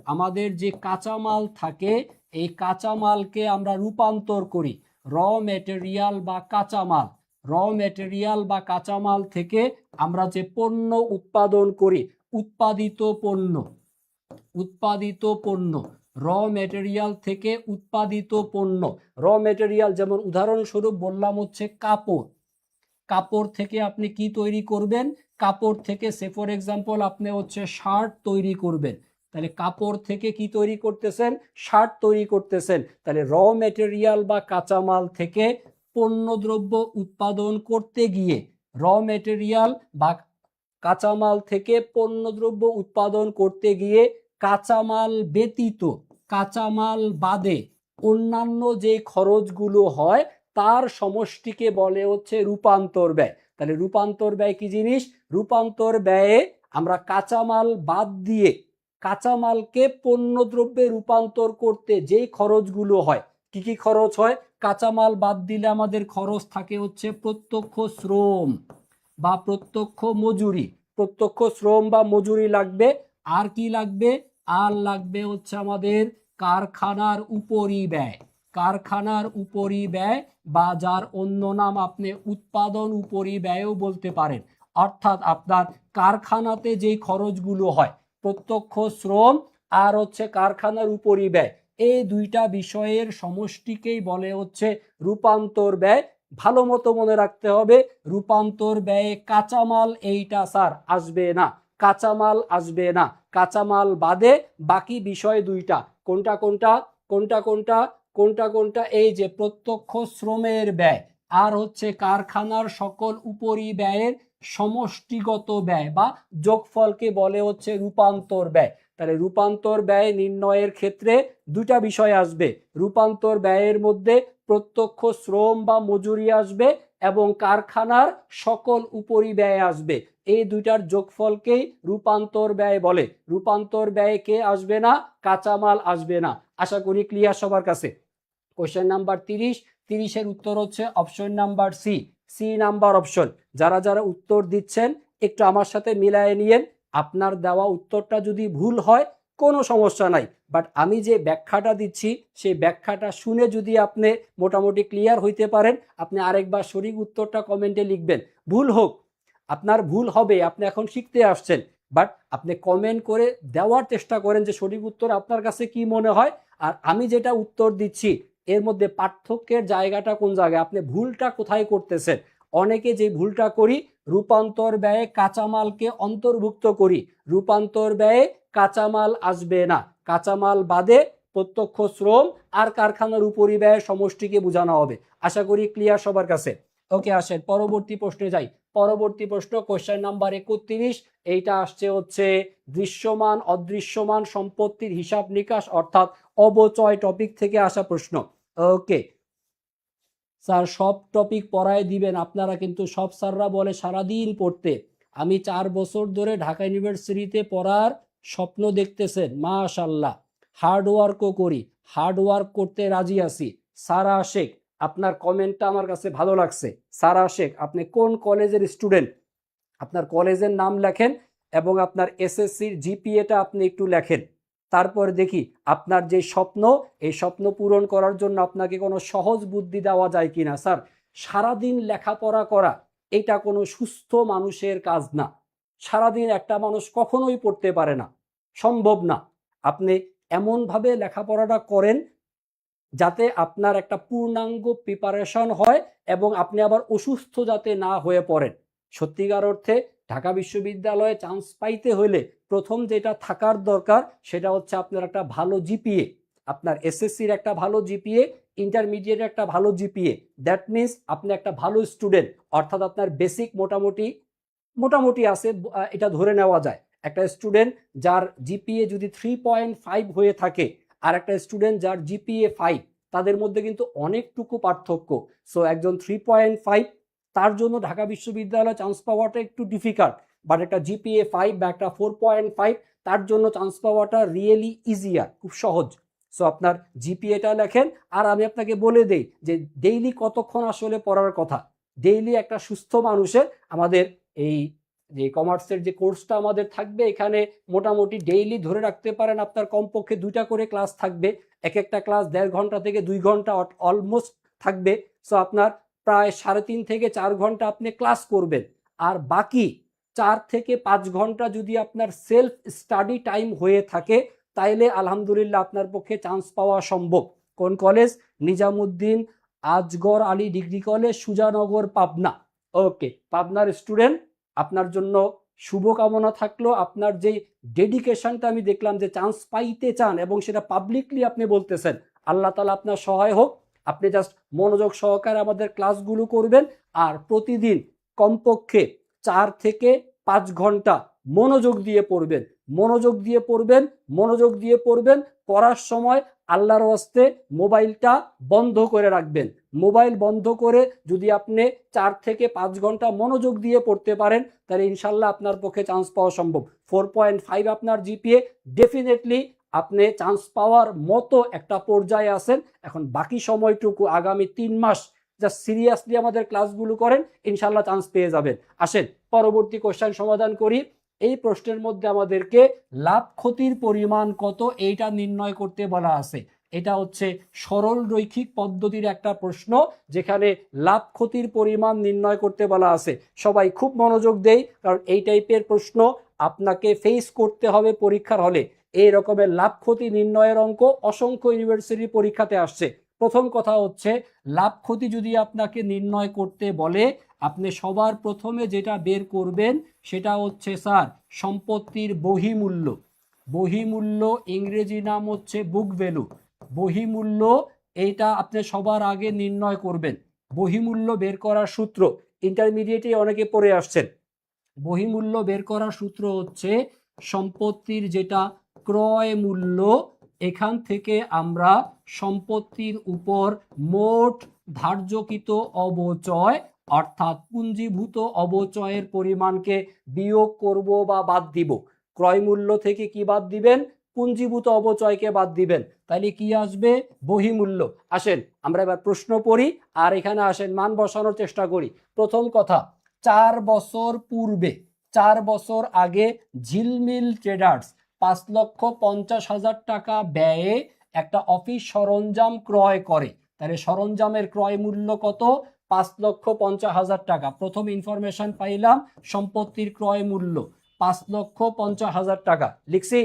আমাদের যে কাঁচামাল থাকে এই কাঁচামালকে আমরা রূপান্তর করি। র ম্যাটেরিয়াল বা কাঁচামাল, র ম্যাটেরিয়াল বা কাঁচামাল থেকে আমরা যে পণ্য উৎপাদন করি, উৎপাদিত পণ্য, উৎপাদিত পণ্য, র ম্যাটেরিয়াল থেকে উৎপাদিত পণ্য। র ম্যাটেরিয়াল যেমন উদাহরণস্বরূপ বললাম হচ্ছে কাপড়, কাপড় থেকে আপনি কি তৈরি করবেন? কাপড় থেকে সে ফর এক্সাম্পল আপনি হচ্ছে শার্ট তৈরি করবেন। তাহলে কাপড় থেকে কি তৈরি করতেছেন? শার্ট তৈরি করতেছেন। তাহলে র ম্যাটেরিয়াল বা কাঁচামাল থেকে পণ্যদ্রব্য উৎপাদন করতে গিয়ে, র ম্যাটেরিয়াল বা কাঁচামাল থেকে পণ্যদ্রব্য উৎপাদন করতে গিয়ে কাঁচামাল ব্যতীত, কাঁচামাল বাদে অন্যান্য যে খরচগুলো হয় তার সমষ্টিকে বলে হচ্ছে রূপান্তর ব্যয়। তাহলে রূপান্তর ব্যয় কি জিনিস? রূপান্তর ব্যয়ে আমরা কাঁচামাল বাদ দিয়ে কাঁচামালকে পণ্যদ্রব্যে রূপান্তর করতে যেই খরচগুলো হয়, কি কি খরচ হয়? কাঁচামাল বাদ দিলে আমাদের খরচ থাকে হচ্ছে প্রত্যক্ষ শ্রম বা প্রত্যক্ষ মজুরি। প্রত্যক্ষ শ্রম বা মজুরি লাগবে। আর কি লাগবে? আর লাগবে হচ্ছে আমাদের কারখানার উপরি ব্যয়। কারখানার উপরি ব্যয় বা যার অন্য নাম আপনি উৎপাদন উপরি ব্যয়ও বলতে পারেন। অর্থাৎ আপনার কারখানাতে যেই খরচগুলো হয়, প্রত্যক্ষ শ্রম আর হচ্ছে কারখানার উপরি ব্যয়, এই দুইটা বিষয়ের সমষ্টিকেই বলে হচ্ছে রূপান্তর ব্যয়। ভালো মতো মনে রাখতে হবে, রূপান্তর ব্যয়ে কাঁচামাল এইটা স্যার আসবে না, কাঁচামাল আসবে না। কাঁচামাল বাদে বাকি বিষয় দুইটা, কোনটা কোনটা কোনটা কোনটা কোনটা কোনটা? এই যে প্রত্যক্ষ শ্রমের ব্যয় আর হচ্ছে কারখানার সকল উপরি ব্যয়ের সমষ্টিগত ব্যয় বা যোগফলকে বলে হচ্ছে রূপান্তর ব্যয়। তাহলে রূপান্তর ব্যয় নির্ণয়ের ক্ষেত্রে দুটা বিষয় আসবে। রূপান্তর ব্যয়ের মধ্যে প্রত্যক্ষ শ্রম বা মজুরি আসবে এবং কারখানার সকল উপরিব্যয় আসবে। এই দুইটার যোগফলকেই রূপান্তর ব্যয় বলে। রূপান্তর ব্যয় কে আসবে না? কাঁচামাল আসবে না। আশা করি ক্লিয়ার সবার কাছে। কোশ্চেন নাম্বার 30 উত্তর হচ্ছে option number C number option. যারা যারা উত্তর দিচ্ছেন একটু আমার সাথে মিলায়ে নিয়েন। আপনার দেওয়া উত্তরটা যদি ভুল হয় কোনো সমস্যা নাই, বাট আমি যে ব্যাখ্যাটা দিচ্ছি সেই ব্যাখ্যাটা শুনে যদি আপনি মোটামুটি ক্লিয়ার হইতে পারেন, আপনি আরেকবার সঠিক উত্তরটা কমেন্টে লিখবেন। ভুল হোক, আপনার ভুল হবে, আপনি এখন শিখতে আসছেন, বাট আপনি কমেন্ট করে দেওয়ার চেষ্টা করেন যে সঠিক উত্তর আপনার কাছে কি মনে হয়, আর আমি যেটা উত্তর দিচ্ছি এর মধ্যে পার্থক্যের জায়গাটা কোন জায়গায়, আপনি ভুলটা কোথায় করতেছেন। অনেকে যে ভুলটা করি, রূপান্তর ব্যয়ে কাঁচামালকে অন্তর্ভুক্ত করি। রূপান্তর ব্যয়ে কাঁচামাল আসবে না, কাঁচামাল বাদে প্রত্যক্ষ শ্রম আর কারখানার উপরিব্যয় সমষ্টিকে বোঝানো হবে। আশা করি ক্লিয়ার সবার কাছে। ওকে, আসেন পরবর্তী প্রশ্নে যাই। পরবর্তী প্রশ্ন কোশ্চেন নাম্বার 31। এইটা আসছে হচ্ছে দৃশ্যমান অদৃশ্যমান সম্পত্তির হিসাব নিকাশ অর্থাৎ অবচয় টপিক থেকে আসা প্রশ্ন। ওকে স্যার, সব টপিক পড়ায় দিবেন আপনারা, কিন্তু সব স্যাররা বলে সারাদিন পড়তে। আমি 4 বছর ধরে ঢাকা ইউনিভার্সিটিতে পড়ার স্বপ্ন দেখতেছেন, মাশাল্লাহ। হার্ডওয়ার্কও করি, হার্ডওয়ার্ক করতে রাজি আছি। সারা শেখ, আপনার কমেন্টটা আমার কাছে ভালো লাগছে। সারা শেখ, আপনি কোন কলেজের স্টুডেন্ট? আপনার কলেজের নাম লেখেন এবং আপনার এসএসসির জিপিএটা আপনি একটু লেখেন। তারপর দেখি আপনার যে স্বপ্ন, এই স্বপ্ন পূরণ করার জন্য আপনাকে কোনো সহজ বুদ্ধি দেওয়া যায় কিনা। স্যার, সারাদিন লেখাপড়া করা এটা কোনো সুস্থ মানুষের কাজ না। সারাদিন একটা মানুষ কখনোই পড়তে পারে না, সম্ভব না। আপনি এমনভাবে লেখাপড়াটা করেন যাতে আপনার একটা পূর্ণাঙ্গ প্রিপারেশন হয় এবং আপনি আবার অসুস্থ যাতে না হয়ে পড়েন। সত্যিকার অর্থে ঢাকা বিশ্ববিদ্যালয়ে চান্স পাইতে হলে প্রথম যেটা থাকার দরকার সেটা হচ্ছে আপনার একটা ভালো জিপিএ। আপনার এসএসসির একটা ভালো জিপিএ, ইন্টারমিডিয়েট একটা ভালো জিপিএ। দ্যাট মিনস আপনি একটা ভালো স্টুডেন্ট, অর্থাৎ আপনার বেসিক মোটামুটি মোটামুটি আছে, এটা ধরে নেওয়া যায়। একটা স্টুডেন্ট যার জিপিএ যদি 3.5 হয়ে থাকে আর একটা স্টুডেন্ট যার জিপিএ 5, তাদের মধ্যে কিন্তু অনেকটুকু পার্থক্য। সো একজন 3.5, তার জন্য ঢাকা বিশ্ববিদ্যালয়ে চান্স পাওয়াটা একটু ডিফিকাল্ট, বাট একটা জিপিএ 5 বা একটা 4.5, তার জন্য চান্স পাওয়াটা রিয়েলি ইজিয়ার, খুব সহজ। সো আপনার জিপিএটা লেখেন। আর আমি আপনাকে বলে দেই যে ডেইলি কতক্ষণ আসলে পড়ার কথা। ডেইলি একটা সুস্থ মানুষের, আমাদের এই যে কমার্সের যে কোর্সটা আমাদের থাকবে, এখানে মোটামুটি ডেইলি ধরে রাখতে পারেন আপনার কমপক্ষে 2টা করে ক্লাস থাকবে। এক একটা ক্লাস 1.5 ঘন্টা থেকে 2 ঘন্টা অলমোস্ট থাকবে। সো আপনার প্রায় 3.5 থেকে 4 ঘন্টা আপনি ক্লাস করবেন, আর বাকি 4 থেকে 5 ঘন্টা যদি আপনার সেলফ স্টাডি টাইম হয়ে থাকে তাইলে আলহামদুলিল্লাহ আপনার পক্ষে চান্স পাওয়া সম্ভব। কোন college? Nizamuddin Azgar Ali degree college, Sujanagar, Pabna. Okay, পাবনার স্টুডেন্ট, আপনার জন্য শুভকামনা থাকলো। আপনার যে ডেডিকেশনটা আমি দেখলাম যে চান্স পাইতে চান এবং সেটা পাবলিকলি আপনি বলতেছেন, আল্লাহ তাআলা আপনার সহায় হোক। আপনি জাস্ট মনোযোগ সহকারে আমাদের ক্লাসগুলো করবেন আর প্রতিদিন কমপক্ষে 4 থেকে 5 ঘন্টা মনোযোগ দিয়ে পড়বেন। মনোযোগ দিয়ে পড়বেন, মনোযোগ দিয়ে পড়বেন। পড়ার সময় আল্লাহর ওয়াস্তে মোবাইলটা বন্ধ করে রাখবেন। মোবাইল বন্ধ করে যদি আপনি 4 থেকে 5 ঘন্টা মনোযোগ দিয়ে পড়তে পারেন তাহলে ইনশাল্লাহ আপনার পক্ষে চান্স পাওয়া সম্ভব। 4.5 আপনার জিপিএ, ডেফিনেটলি আপনি চান্স পাওয়ার মতো একটা পর্যায়ে আছেন। এখন বাকি সময়টুকু আগামী 3 মাস জাস্ট সিরিয়াসলি আমাদের ক্লাসগুলো করেন, ইনশাল্লাহ চান্স পেয়ে যাবেন। আসেন পরবর্তী কোশ্চেন সমাধান করি। এই প্রশ্নের মধ্যে আমাদেরকে লাভ ক্ষতির পরিমাণ কত এইটা নির্ণয় করতে বলা আছে। এটা হচ্ছে সরল রৈখিক পদ্ধতির একটা প্রশ্ন, যেখানে লাভ ক্ষতির পরিমাণ নির্ণয় করতে বলা আছে। সবাই খুব মনোযোগ দেই, কারণ এই টাইপের প্রশ্ন আপনাকে ফেস করতে হবে পরীক্ষার হলে। এই রকমের লাভ ক্ষতি নির্ণয়ের অঙ্ক অসংখ্য ইউনিভার্সিটির পরীক্ষাতে আসছে। প্রথম কথা হচ্ছে, লাভ ক্ষতি যদি আপনাকে নির্ণয় করতে বলে, আপনি সবার প্রথমে যেটা বের করবেন সেটা হচ্ছে স্যার সম্পত্তির বহিমূল্য। বহিমূল্য ইংরেজি নাম হচ্ছে বুক ভ্যালু। বহিমূল্য এইটা আপনি সবার আগে নির্ণয় করবেন। বহিমূল্য বের করার সূত্র ইন্টারমিডিয়েটে অনেকে পড়ে আসছেন। বহিমূল্য বের করার সূত্র হচ্ছে সম্পত্তির যেটা ক্রয় মূল্য, এখান থেকে আমরা সম্পত্তির উপর মোট ধার্যকৃত অবচয় অর্থাৎ পুঞ্জীভূত অবচয়ের পরিমাণকে বিয়োগ করব বা বাদ দিব। ক্রয় মূল্য থেকে কি বাদ দিবেন? পুঞ্জীভূত অবচয়কে বাদ দিবেন। তাহলে কি আসবে? বহিমূল্য। আসেন আমরা এবার প্রশ্ন পড়ি আর এখানে আসেন মান বসানোর চেষ্টা করি। প্রথম কথা, 4 বছর পূর্বে, 4 বছর আগে ঝিলমিল ট্রেডার্স 5,50,000 টাকা ব্যয়ে একটা অফিস সরঞ্জাম ক্রয় করে। তাহলে সরঞ্জামের ক্রয় মূল্য কত? 5,50,000 টাকা। প্রথম ইনফরমেশন পাইলাম সম্পত্তির ক্রয় মূল্য 5,50,000 টাকা। লিখছি?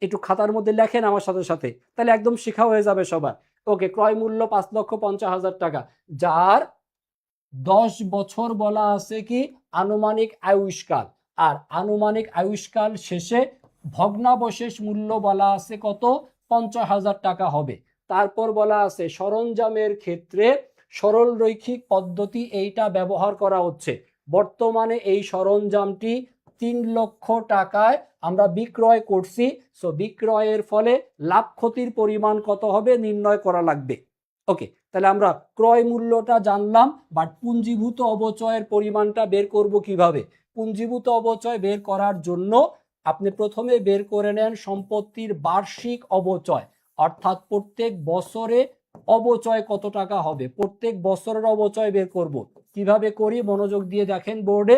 একটু খাতার মধ্যে লেখেন আমার সাথে সাথে, তাহলে একদম শেখা হয়ে যাবে সবার। ওকে, ক্রয় মূল্য 5,50,000 টাকা, যার 10 বছর বলা আছে কি আনুমানিক আয়ুষ্কাল, আর আনুমানিক আয়ুষ্কাল শেষে ভগ্নাবশেষ মূল্য বলা আছে কত? 50,000 টাকা হবে। তারপর বলা আছে সরঞ্জামের ক্ষেত্রে সরল রৈখিক পদ্ধতি এইটা ব্যবহার করা হচ্ছে। বর্তমানে এই সরঞ্জামটি 3 লক্ষ টাকায় আমরা বিক্রয় করছি। সো বিক্রয়ের ফলে লাভ ক্ষতির পরিমাণ কত হবে নির্ণয় করা লাগবে। ওকে, তাহলে আমরা ক্রয় মূল্যটা জানলাম, বাট পুঞ্জীভূত অবচয়ের পরিমাণটা বের করব কিভাবে? পুঞ্জীভূত অবচয় বের করার জন্য আপনি প্রথমে বের করে নেন সম্পত্তির বার্ষিক অবচয়, অর্থাৎ প্রত্যেক বছরে অবচয় কত টাকা হবে, প্রত্যেক বছরের অবচয় বের করব। কিভাবে করি মনোযোগ দিয়ে দেখেন বোর্ডে।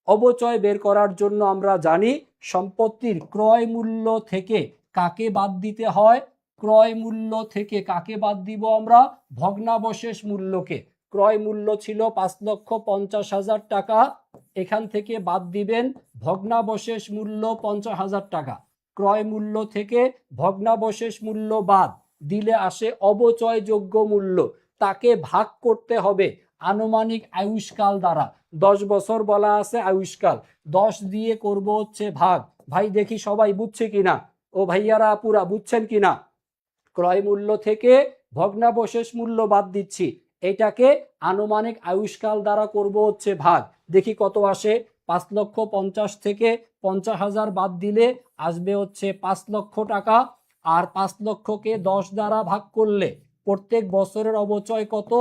অবচয় বের করার জন্য আমরা জানি সম্পত্তির ক্রয় মূল্য থেকে কাকে বাদ দিতে হয়? ক্রয় মূল্য থেকে কাকে বাদ দিব আমরা? ভগ্নাবশেষ মূল্যকে। ক্রয় মূল্য ছিল 5,50,000 টাকা, এখান থেকে বাদ দিবেন ভগ্নাবশেষ মূল্য 50,000 টাকা। ক্রয় মূল্য থেকে ভগ্নাবশেষ মূল্য বাদ দিলে আসে অবচয়যোগ্য মূল্য, তাকে ভাগ করতে হবে আনুমানিক আয়ুষ্কাল দ্বারা। 10 বছর বলা আছে আয়ুষ্কাল, 10 দিয়ে করব হচ্ছে ভাগ। ভাই দেখি সবাই বুঝছে কিনা, ও ভাইয়ারা আপুরা বুঝছেন কিনা? ক্রয় মূল্য থেকে ভগ্নাবশেষ মূল্য বাদ দিচ্ছি, এটাকে আনুমানিক আয়ুষ্কাল দ্বারা করব হচ্ছে ভাগ। দেখি কত আসে। 5,50,000 থেকে 50,000 বাদ দিলে আসবে হচ্ছে 5 লক্ষ টাকা। আর 5 লক্ষকে 10 দ্বারা ভাগ করলে প্রত্যেক বছরের অবচয় কত?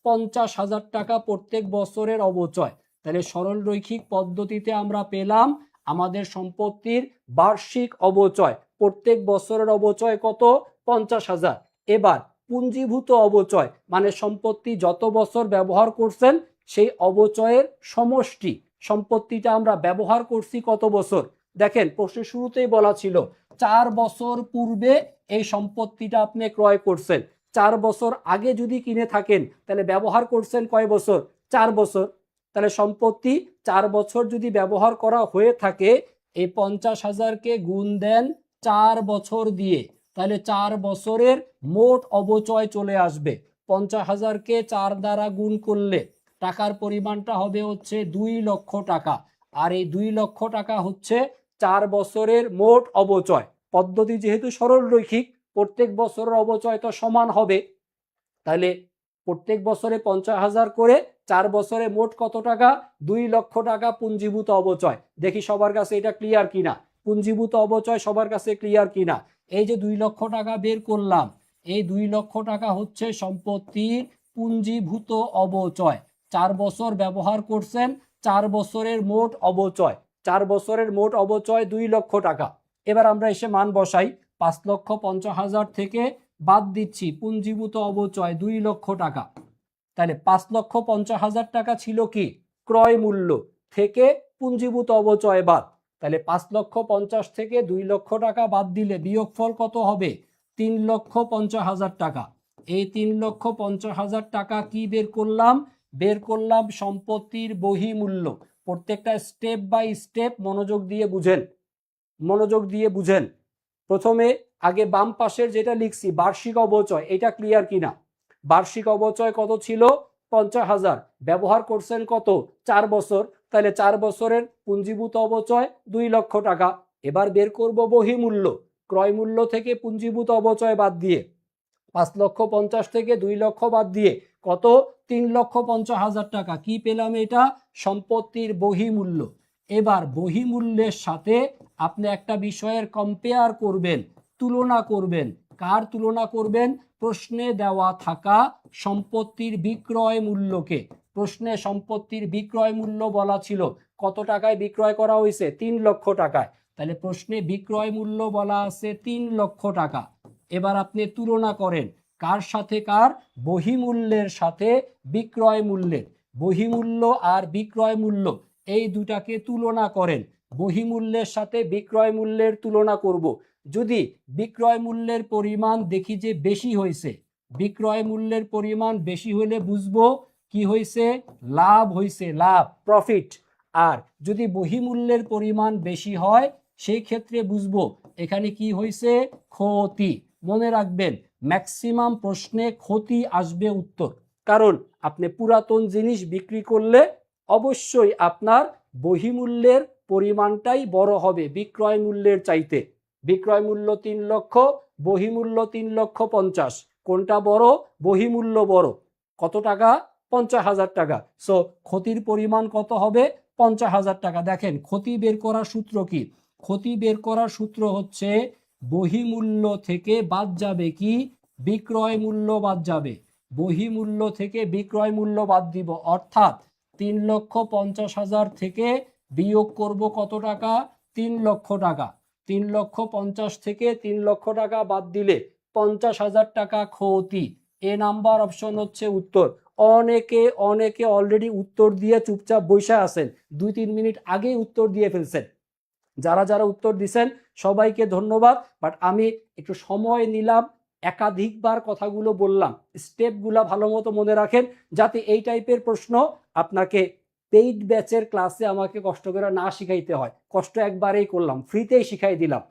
50,000 টাকা প্রত্যেক বছরের অবচয়। তাহলে সরল রৈখিক পদ্ধতিতে আমরা পেলাম আমাদের সম্পত্তির বার্ষিক অবচয়, প্রত্যেক বছরের অবচয় কত? 50,000। এবার পুঞ্জীভূত অবচয় মানে সম্পত্তি যত বছর ব্যবহার করছেন সেই অবচয়ের সমষ্টি। সম্পত্তিটা আমরা ব্যবহার করছি কত বছর? দেখেন প্রশ্নের শুরুতেই বলা ছিল 4 বছর পূর্বে এই সম্পত্তিটা আপনি ক্রয় করছেন। 4 বছর আগে যদি কিনে থাকেন তাহলে ব্যবহার করছেন কয় বছর? 4 বছর। তাহলে সম্পত্তি 4 বছর যদি ব্যবহার করা হয়ে থাকে, এই 50,000কে গুণ দেন 4 বছর দিয়ে, তাহলে 4 বছরের মোট অবচয় চলে আসবে। 50,000কে 4 দ্বারা গুণ করলে টাকার পরিমাণটা হবে হচ্ছে 2 লক্ষ টাকা। আর এই 2 লক্ষ টাকা হচ্ছে 4 বছরের মোট অবচয়। পদ্ধতি যেহেতু সরল রৈখিক, প্রত্যেক বছরের অবচয় তো সমান হবে, তাহলে প্রত্যেক বছরে 50,000 করে, 4 বছরে মোট কত টাকা? 2 লক্ষ টাকা পুঞ্জীভূত অবচয়। দেখি সবার কাছে এটা ক্লিয়ার কিনা, পুঞ্জীভূত অবচয় সবার কাছে ক্লিয়ার কিনা। এই যে 2 লক্ষ টাকা বের করলাম, এই 2 লক্ষ টাকা হচ্ছে সম্পত্তির পুঞ্জীভূত অবচয়। 4 বছর ব্যবহার করছেন, 4 বছরের মোট অবচয়, 4 বছরের মোট অবচয় 2 লক্ষ টাকা। এবার আমরা এসে মান বসাই। 5,50,000 থেকে বাদ দিচ্ছি পুঞ্জীভূত অবচয় 2 লক্ষ টাকা। তাহলে 5,50,000 টাকা ছিল কি ক্রয় মূল্য, থেকে পুঞ্জীভূত অবচয় বাদ। তাহলে 5,50,000 থেকে 2 লক্ষ টাকা বাদ দিলে বিয়োগফল কত হবে? 3,50,000 টাকা। এই 3,50,000 টাকা কি বের করলাম? বের করলাম সম্পত্তির বহিমূল্য। প্রত্যেকটা স্টেপ বাই স্টেপ মনোযোগ দিয়ে বুঝেন, মনোযোগ দিয়ে বুঝেন। প্রথমে আগে বাম পাশের যেটা লিখছি বার্ষিক অবচয়, এটা ক্লিয়ার কিনা? বার্ষিক অবচয় কত ছিল? 50,000। ব্যবহার করছেন কত? 4 বছর। তাহলে 4 বছরের পুঞ্জীভূত অবচয় 2 লক্ষ টাকা। এবার বের করব বহিমূল্য, ক্রয় মূল্য থেকে পুঞ্জীভূত অবচয় বাদ দিয়ে। 5,50,000 থেকে 2 লক্ষ বাদ দিয়ে কত? 3,50,000 টাকা। কি পেলাম? এটা সম্পত্তির বহিমূল্য। এবার বহিমূল্যের সাথে আপনি একটা বিষয়ের কম্পেয়ার করবেন, তুলনা করবেন। কার তুলনা করবেন? প্রশ্নে দেওয়া থাকা সম্পত্তির বিক্রয় মূল্যকে। প্রশ্নে সম্পত্তির বিক্রয় মূল্য বলা ছিল কত টাকায় বিক্রয় করা হয়েছে? 3 লক্ষ টাকায়। তাহলে প্রশ্নে বিক্রয় মূল্য বলা আছে 3 লক্ষ টাকা। এবার আপনি তুলনা করেন কার সাথে কার? বহিমূল্যের সাথে বিক্রয় মূল্যের। বহিমূল্য আর বিক্রয় মূল্য এই দুটাকে তুলনা করেন। বহিমূল্যের সাথে বিক্রয় মূল্যের তুলনা করব। যদি বিক্রয় মূল্যের পরিমাণ দেখি যে বেশি হয়েছে, বিক্রয় মূল্যের পরিমাণ বেশি হলে বুঝবো কি হয়েছে? লাভ হয়েছে, লাভ, প্রফিট। আর যদি বহিমূল্যের পরিমাণ বেশি হয় সেই ক্ষেত্রে বুঝবো এখানে কি হয়েছে? ক্ষতি। মনে রাখবেন ম্যাক্সিমাম প্রশ্নে ক্ষতি আসবে উত্তর। কারণ আপনি পুরাতন জিনিস বিক্রি করলে অবশ্যই আপনার বহিমূল্যের পরিমাণটাই বড় হবে বিক্রয় মূল্যের চাইতে। বিক্রয় মূল্য 3 লক্ষ, বহিমূল্য 3 লক্ষ 50। কোনটা বড়? বহিমূল্য বড়। কত টাকা? 50,000 টাকা। সো ক্ষতির পরিমাণ কত হবে? 50,000 টাকা। দেখেন ক্ষতি বের করার সূত্র কি? ক্ষতি বের করার সূত্র হচ্ছে বহিমূল্য থেকে বাদ যাবে কি? বিক্রয় মূল্য বাদ যাবে। বহিমূল্য থেকে বিক্রয় মূল্য বাদ দিব, অর্থাৎ 3,50,000 থেকে বিয়োগ করব কত টাকা? 3 লক্ষ টাকা। 3,50,000 থেকে 3 লক্ষ টাকা বাদ দিলে 50,000 টাকা ক্ষতি। এ নাম্বার অপশন হচ্ছে উত্তর। অনেকে অনেকে অলরেডি উত্তর দিয়ে চুপচাপ বসে আছেন, 2-3 মিনিট আগেই উত্তর দিয়ে ফেলছেন। যারা যারা উত্তর দিছেন সবাইকে ধন্যবাদ। বাট আমি একটু সময় নিলাম, একাধিকবার কথাগুলো বললাম, স্টেপগুলো ভালো মতো মনে রাখেন যাতে এই টাইপের প্রশ্ন আপনাকে পেইড ব্যাচের ক্লাসে আমাকে কষ্ট করে না শিখাইতে হয়। কষ্ট একবারেই করলাম, ফ্রিতেই শিখাই দিলাম।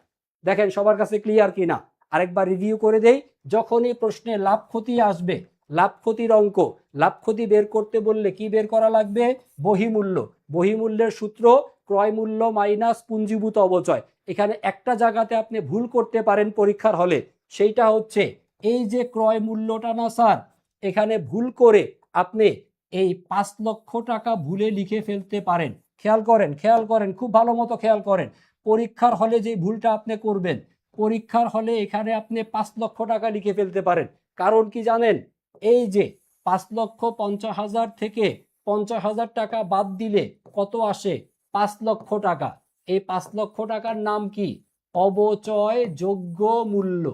দেখেন সবার কাছে ক্লিয়ার কিনা আরেকবার রিভিউ করে দেই। যখনই প্রশ্নে লাভ ক্ষতি আসবে, লাভ ক্ষতির অঙ্ক, লাভ ক্ষতি বের করতে বললে কি বের করা লাগবে? বহিমূল্য। বহিমূল্যের সূত্র ক্রয় মূল্য মাইনাস পুঞ্জীভূত অবচয়। এখানে একটা জায়গাতে আপনি ভুল করতে পারেন পরীক্ষার হলে, সেইটা হচ্ছে এই যে ক্রয় মূল্যটা না স্যার, এখানে ভুল করে আপনি এই 5 লক্ষ টাকা ভুলে লিখে ফেলতে পারেন। খেয়াল করেন, খেয়াল করেন, খুব ভালো মতো খেয়াল করেন। পরীক্ষার হলে যে ভুলটা আপনি করবেন, পরীক্ষার হলে এখানে আপনি 5 লক্ষ টাকা লিখে ফেলতে পারেন। কারণ কি জানেন? এই যে 5,50,000 থেকে 50,000 টাকা বাদ দিলে কত আসে? 5 লক্ষ টাকা। এই 5 লক্ষ টাকার নাম কি? অবচয় যোগ্য মূল্য।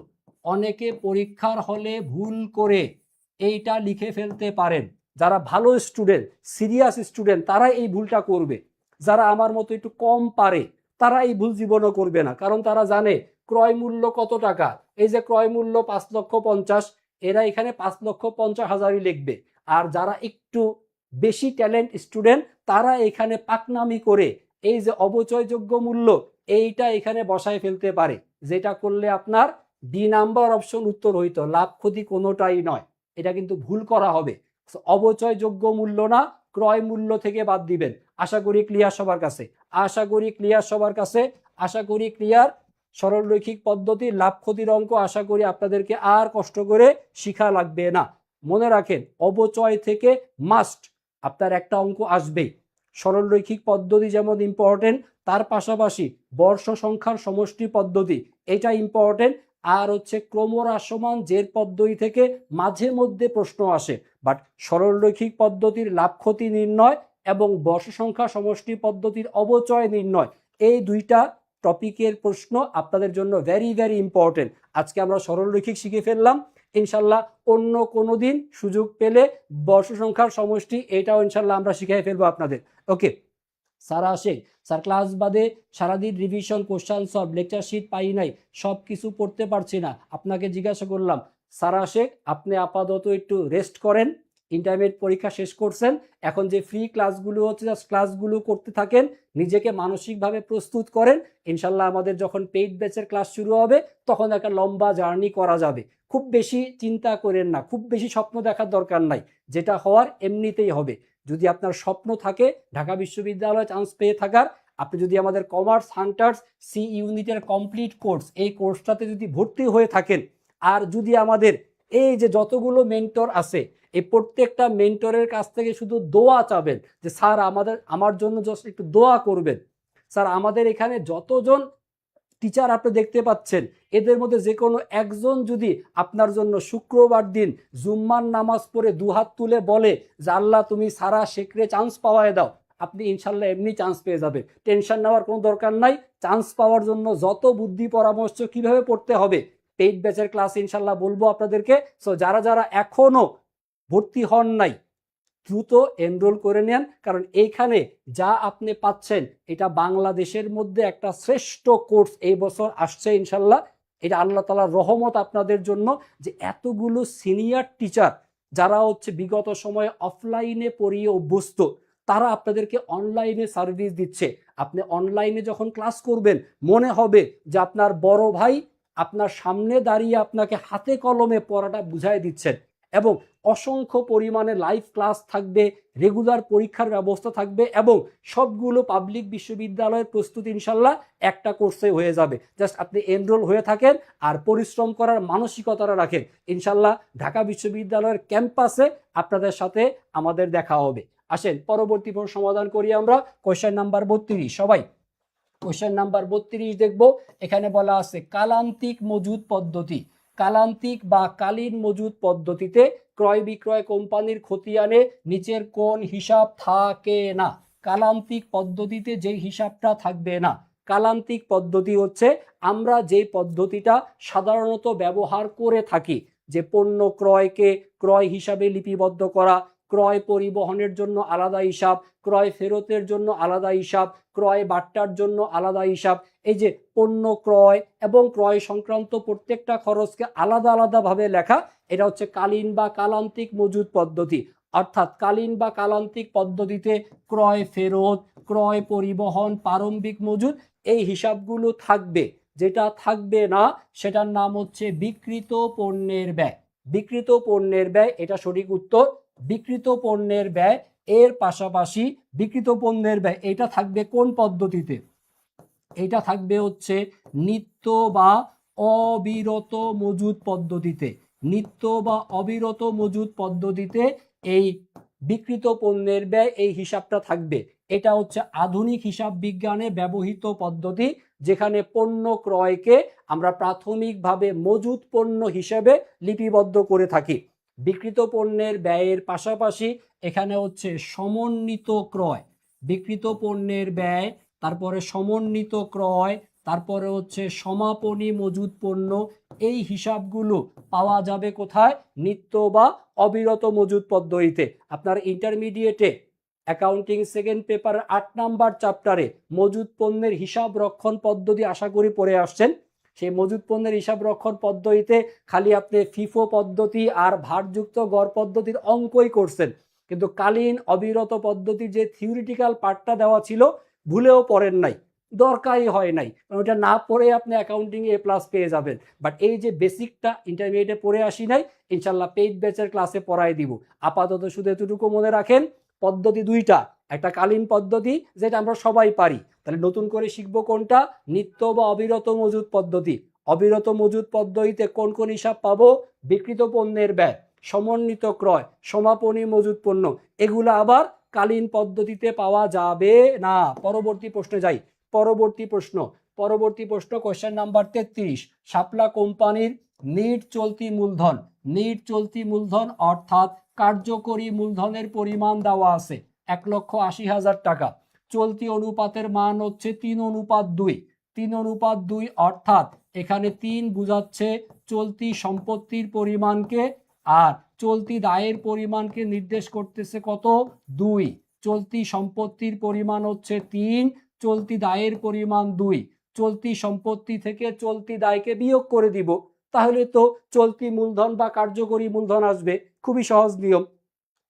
অনেকে পরীক্ষার হলে ভুল করে এইটা লিখে ফেলতে পারেন। যারা ভালো স্টুডেন্ট, সিরিয়াস স্টুডেন্ট, তারা এই ভুলটা করবে। যারা আমার মতো একটু কম পারে তারা এই ভুল জীবনও করবে না, কারণ তারা জানে ক্রয় মূল্য কত টাকা। এই যে ক্রয় মূল্য 5,50,000, এরা এখানে 5,50,000ই লিখবে। আর যারা একটু বেশি ট্যালেন্ট স্টুডেন্ট তারা এখানে পাকনামি করে এই যে অবচয়যোগ্য মূল্য এইটা এখানে বসায় ফেলতে পারে, যেটা করলে আপনার ডি নাম্বার অপশন উত্তর হইতো। লাভ ক্ষতি কোনোটাই নয়, এটা কিন্তু ভুল করা হবে। অবচয়যোগ্য মূল্য না, ক্রয় মূল্য থেকে বাদ দিবেন। আশা করি ক্লিয়ার সবার কাছে, আশা করি ক্লিয়ার সবার কাছে, আশা করি ক্লিয়ার। সরল রৈখিক পদ্ধতি লাভ ক্ষতির অঙ্ক আশা করি আপনাদেরকে আর কষ্ট করে শিখা লাগবে না। মনে রাখেন অবচয় থেকে মাস্ট আপনার একটা অঙ্ক আসবেই। সরল রৈখিক পদ্ধতি যেমন ইম্পর্টেন্ট, তার পাশাপাশি বর্ষ সংখ্যার সমষ্টি পদ্ধতি এটা ইম্পর্টেন্ট। আর হচ্ছে ক্রমহ্রাসমান জের পদ্ধতি থেকে মাঝে মধ্যে প্রশ্ন আসে, বাট সরল রৈখিক পদ্ধতির লাভ ক্ষতি নির্ণয় এবং বর্ষ সংখ্যা সমষ্টি পদ্ধতির অবচয় নির্ণয়, এই দুইটা টপিকের প্রশ্ন আপনাদের জন্য ভেরি ভেরি ইম্পর্টেন্ট। আজকে আমরা সরল রৈখিক শিখে ফেললাম, ইনশাল্লাহ অন্য কোনো দিন সুযোগ পেলে বর্ষ সংখ্যার সমষ্টি এটাও ইনশাল্লাহ আমরা শিখাই ফেলবো আপনাদের। ওকে স্যার আসে, স্যার ক্লাস বাদে সারাদিন revision, question solve, lecture sheet পাই নাই, সব কিছু পড়তে পারছি না, আপনাকে জিজ্ঞাসা করলাম। স্যার আসে আপনি আপাতত একটু রেস্ট করেন, ইন্টারমিডিয়েট পরীক্ষা শেষ করছেন, এখন যে ফ্রি ক্লাসগুলো হচ্ছে জাস্ট ক্লাসগুলো করতে থাকেন, নিজেকে মানসিকভাবে প্রস্তুত করেন। ইনশাল্লাহ আমাদের যখন পেইড ব্যাচের ক্লাস শুরু হবে তখন একটা লম্বা জার্নি করা যাবে। খুব বেশি চিন্তা করেন না, খুব বেশি স্বপ্ন দেখার দরকার নাই, যেটা হওয়ার এমনিতেই হবে। যদি আপনার স্বপ্ন থাকে ঢাকা বিশ্ববিদ্যালয়ে চান্স পেয়ে থাকার, আপনি যদি আমাদের কমার্স হান্টার্স সি ইউনিটের কমপ্লিট কোর্স, এই কোর্সটাতে যদি ভর্তি হয়ে থাকেন, আর যদি আমাদের এই যে যতগুলো মেন্টর আছে এই প্রত্যেকটা মেন্টরের কাছ থেকে শুধু দোয়া চাবেন যে স্যার আমার জন্য জাস্ট একটু দোয়া করবেন, স্যার আমাদের এখানে যতজন টিচার আপনি দেখতে পাচ্ছেন এদের মধ্যে যে কোনো একজন যদি আপনার জন্য শুক্রবার দিন জুম্মার নামাজ পড়ে দুহাত তুলে বলে যে আল্লাহ তুমি সারা শেখরে চান্স পাওয়ায় দাও, আপনি ইনশাল্লাহ এমনি চান্স পেয়ে যাবে। টেনশন নেওয়ার কোনো দরকার নাই। চান্স পাওয়ার জন্য যত বুদ্ধি পরামর্শ কিভাবে পড়তে হবে পেইড ব্যাচের ক্লাস ইনশাল্লাহ বলবো আপনাদেরকে। সো যারা যারা এখনো ভর্তি হন নাই দ্রুত এনরোল করে নেন, কারণ এইখানে যা আপনি পাচ্ছেন এটা বাংলাদেশের মধ্যে একটা শ্রেষ্ঠ কোর্স এই বছর আসছে ইনশাল্লাহ। এটা আল্লাহ তাআলার রহমত আপনাদের জন্য যে এতগুলো সিনিয়র টিচার যারা হচ্ছে বিগত সময়ে অফলাইনে পড়িয়ে অভ্যস্ত তারা আপনাদেরকে অনলাইনে সার্ভিস দিচ্ছে। আপনি অনলাইনে যখন ক্লাস করবেন মনে হবে যে আপনার বড় ভাই আপনার সামনে দাঁড়িয়ে আপনাকে হাতে কলমে পড়াটা বুঝাই দিচ্ছেন, এবং অসংখ্য পরিমাণে লাইভ ক্লাস থাকবে, রেগুলার পরীক্ষার ব্যবস্থা থাকবে, এবং সবগুলো পাবলিক বিশ্ববিদ্যালয়ের প্রস্তুতি ইনশাল্লাহ একটা কোর্সে হয়ে যাবে। জাস্ট আপনি এনরোল হয়ে থাকেন আর পরিশ্রম করার মানসিকতাটা রাখেন, ইনশাল্লাহ ঢাকা বিশ্ববিদ্যালয়ের ক্যাম্পাসে আপনাদের সাথে আমাদের দেখা হবে। আসেন পরবর্তী প্রশ্ন সমাধান করি আমরা। কোয়েশ্চেন নাম্বার 32, সবাই কোয়েশ্চেন নাম্বার 32 দেখব। এখানে বলা আছে কালান্তিক মজুদ পদ্ধতি। কালান্তিক বা কালীন মজুদ পদ্ধতিতে ক্রয় বিক্রয় কোম্পানির খতিয়ানে নিচের কোন হিসাব থাকে না? কালান্তিক পদ্ধতিতে যেই হিসাবটা থাকবে না। কালান্তিক পদ্ধতি হচ্ছে আমরা যে পদ্ধতিটা সাধারণত ব্যবহার করে থাকি, যে পণ্য ক্রয়কে ক্রয় হিসাবে লিপিবদ্ধ করা, ক্রয় পরিবহনের জন্য আলাদা হিসাব, ক্রয় ফেরতের জন্য আলাদা হিসাব, ক্রয় বাট্টার জন্য আলাদা হিসাব, এই যে পণ্য ক্রয় এবং ক্রয় সংক্রান্ত প্রত্যেকটা খরচকে আলাদা আলাদাভাবে লেখা, এটা হচ্ছে কালীন বা কালান্তিক মজুদ পদ্ধতি। অর্থাৎ কালীন বা কালান্তিক পদ্ধতিতে ক্রয় ফেরত, ক্রয় পরিবহন, প্রারম্ভিক মজুদ এই হিসাবগুলো থাকবে। যেটা থাকবে না সেটার নাম হচ্ছে বিক্রিত পণ্যের ব্যয়। বিক্রিত পণ্যের ব্যয় এটা সঠিক উত্তর। বিক্রিত পণ্যের ব্যয় এর পাশাপাশি বিক্রিত পণ্যের ব্যয় এটা থাকবে কোন পদ্ধতিতে? এটা থাকবে হচ্ছে নিত্য বা অবিরত মজুদ পদ্ধতিতে। নিত্য বা অবিরত মজুদ পদ্ধতিতে এই বিক্রিত পণ্যের ব্যয় এই হিসাবটা থাকবে। এটা হচ্ছে আধুনিক হিসাব বিজ্ঞানে ব্যবহৃত পদ্ধতি, যেখানে পণ্য ক্রয়কে আমরা প্রাথমিকভাবে মজুদ পণ্য হিসেবে লিপিবদ্ধ করে থাকি। বিক্রিত পণ্যের ব্যয়ের পাশাপাশি এখানে হচ্ছে সমন্বিত ক্রয়, বিক্রিত পণ্যের ব্যয়, তারপরে সমন্বিত ক্রয়, তারপরে হচ্ছে সমাপনী মজুদ পণ্য, এই হিসাবগুলো পাওয়া যাবে কোথায়? নিত্য বা অবিরত মজুদ পদ্ধতিতে। আপনার ইন্টারমিডিয়েটে অ্যাকাউন্টিং সেকেন্ড পেপার 8 নাম্বার চ্যাপ্টারে মজুদ পণ্যের হিসাব রক্ষণ পদ্ধতি আশা করি পড়ে আসছেন। সেই মজুদ পণ্যের হিসাব রক্ষণ পদ্ধতিতে খালি আপনি ফিফো পদ্ধতি আর ভারযুক্ত গড় পদ্ধতির অঙ্কই করছেন, কিন্তু কালীন অবিরত পদ্ধতির যে থিওরিটিক্যাল পার্টটা দেওয়া ছিল ভুলেও পড়েন নাই, দরকারই হয় নাই, ওটা না পড়ে আপনি অ্যাকাউন্টিং এ প্লাস পেয়ে যাবেন। বাট এই যে বেসিকটা ইন্টারমিডিয়েটে পড়ে আসি নাই, ইনশাল্লাহ পেইড ব্যাচের ক্লাসে পড়াই দিব। আপাতত শুধু এতটুকু মনে রাখেন, পদ্ধতি দুইটা, একটা কালীন পদ্ধতি যেটা আমরা সবাই পারি, তাহলে নতুন করে শিখবো কোনটা? নিত্য বা অবিরত মজুদ পদ্ধতি। অবিরত মজুদ পদ্ধতিতে কোন কোন হিসাব পাবো? বিক্রিত পণ্যের ব্যয়, সমন্বিত ক্রয়, সমাপনী মজুদ পণ্য, এগুলো আবার কালীন পদ্ধতিতে পাওয়া যাবে না। পরবর্তী প্রশ্নে যাই। পরবর্তী প্রশ্ন কোশ্চেন নাম্বার 33। শাপলা কোম্পানির নিট চলতি মূলধন, নিট চলতি মূলধন অর্থাৎ কার্যকরী মূলধনের পরিমাণ দেওয়া আছে 1,80,000 টাকা। চলতি অনুপাতের মান হচ্ছে 3:2। 3:2 অর্থাৎ এখানে 3 বোঝাচ্ছে চলতি সম্পত্তির পরিমাণকে, আর চলতি দায়ের পরিমাণকে নির্দেশ করতেছে কত? 2। চলতি সম্পত্তির পরিমাণ হচ্ছে 3, চলতি দায়ের পরিমাণ 2। চলতি সম্পত্তি থেকে চলতি দায়কে বিয়োগ করে দিব, তাহলে তো চলতি মূলধন বা কার্যকরী মূলধন আসবে। খুবই সহজ নিয়ম।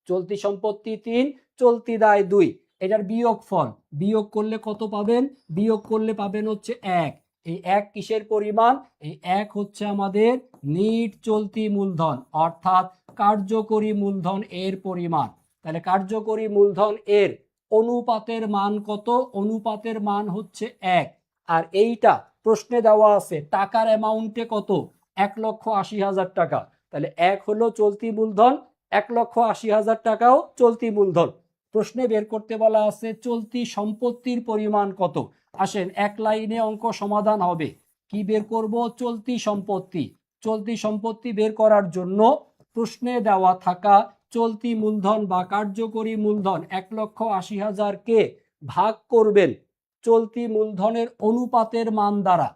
চলতি সম্পত্তি 3, চলতি দায় 2, এটার বিয়োগ ফল, বিয়োগ করলে কত পাবেন? বিয়োগ করলে পাবেন হচ্ছে 1। এই 1 কিসের পরিমাণ? এই 1 হচ্ছে আমাদের নিট চলতি মূলধন অর্থাৎ কার্যকরী মূলধন এর পরিমাণ। তাহলে কার্যকরী মূলধন এর অনুপাতের মান কত? অনুপাতের মান হচ্ছে 1। আর এইটা প্রশ্নে দেওয়া আছে টাকার অ্যামাউন্টে কত? 1,80,000 টাকা। তাহলে 1 হলো চলতি মূলধন, 1,80,000 টাকাও চলতি মূলধন। প্রশ্নে বের করতে বলা আছে চলতি সম্পত্তির পরিমাণ কত। আসেন এক লাইনে অঙ্ক সমাধান হবে। কি বের করব? চলতি সম্পত্তি। চলতি সম্পত্তি বের করার জন্য প্রশ্নে দেওয়া থাকা চলতি মূলধন বা কার্যকরী মূলধন 1,80,000 কে ভাগ করবেন চলতি মূলধনের অনুপাতের মান দ্বারা।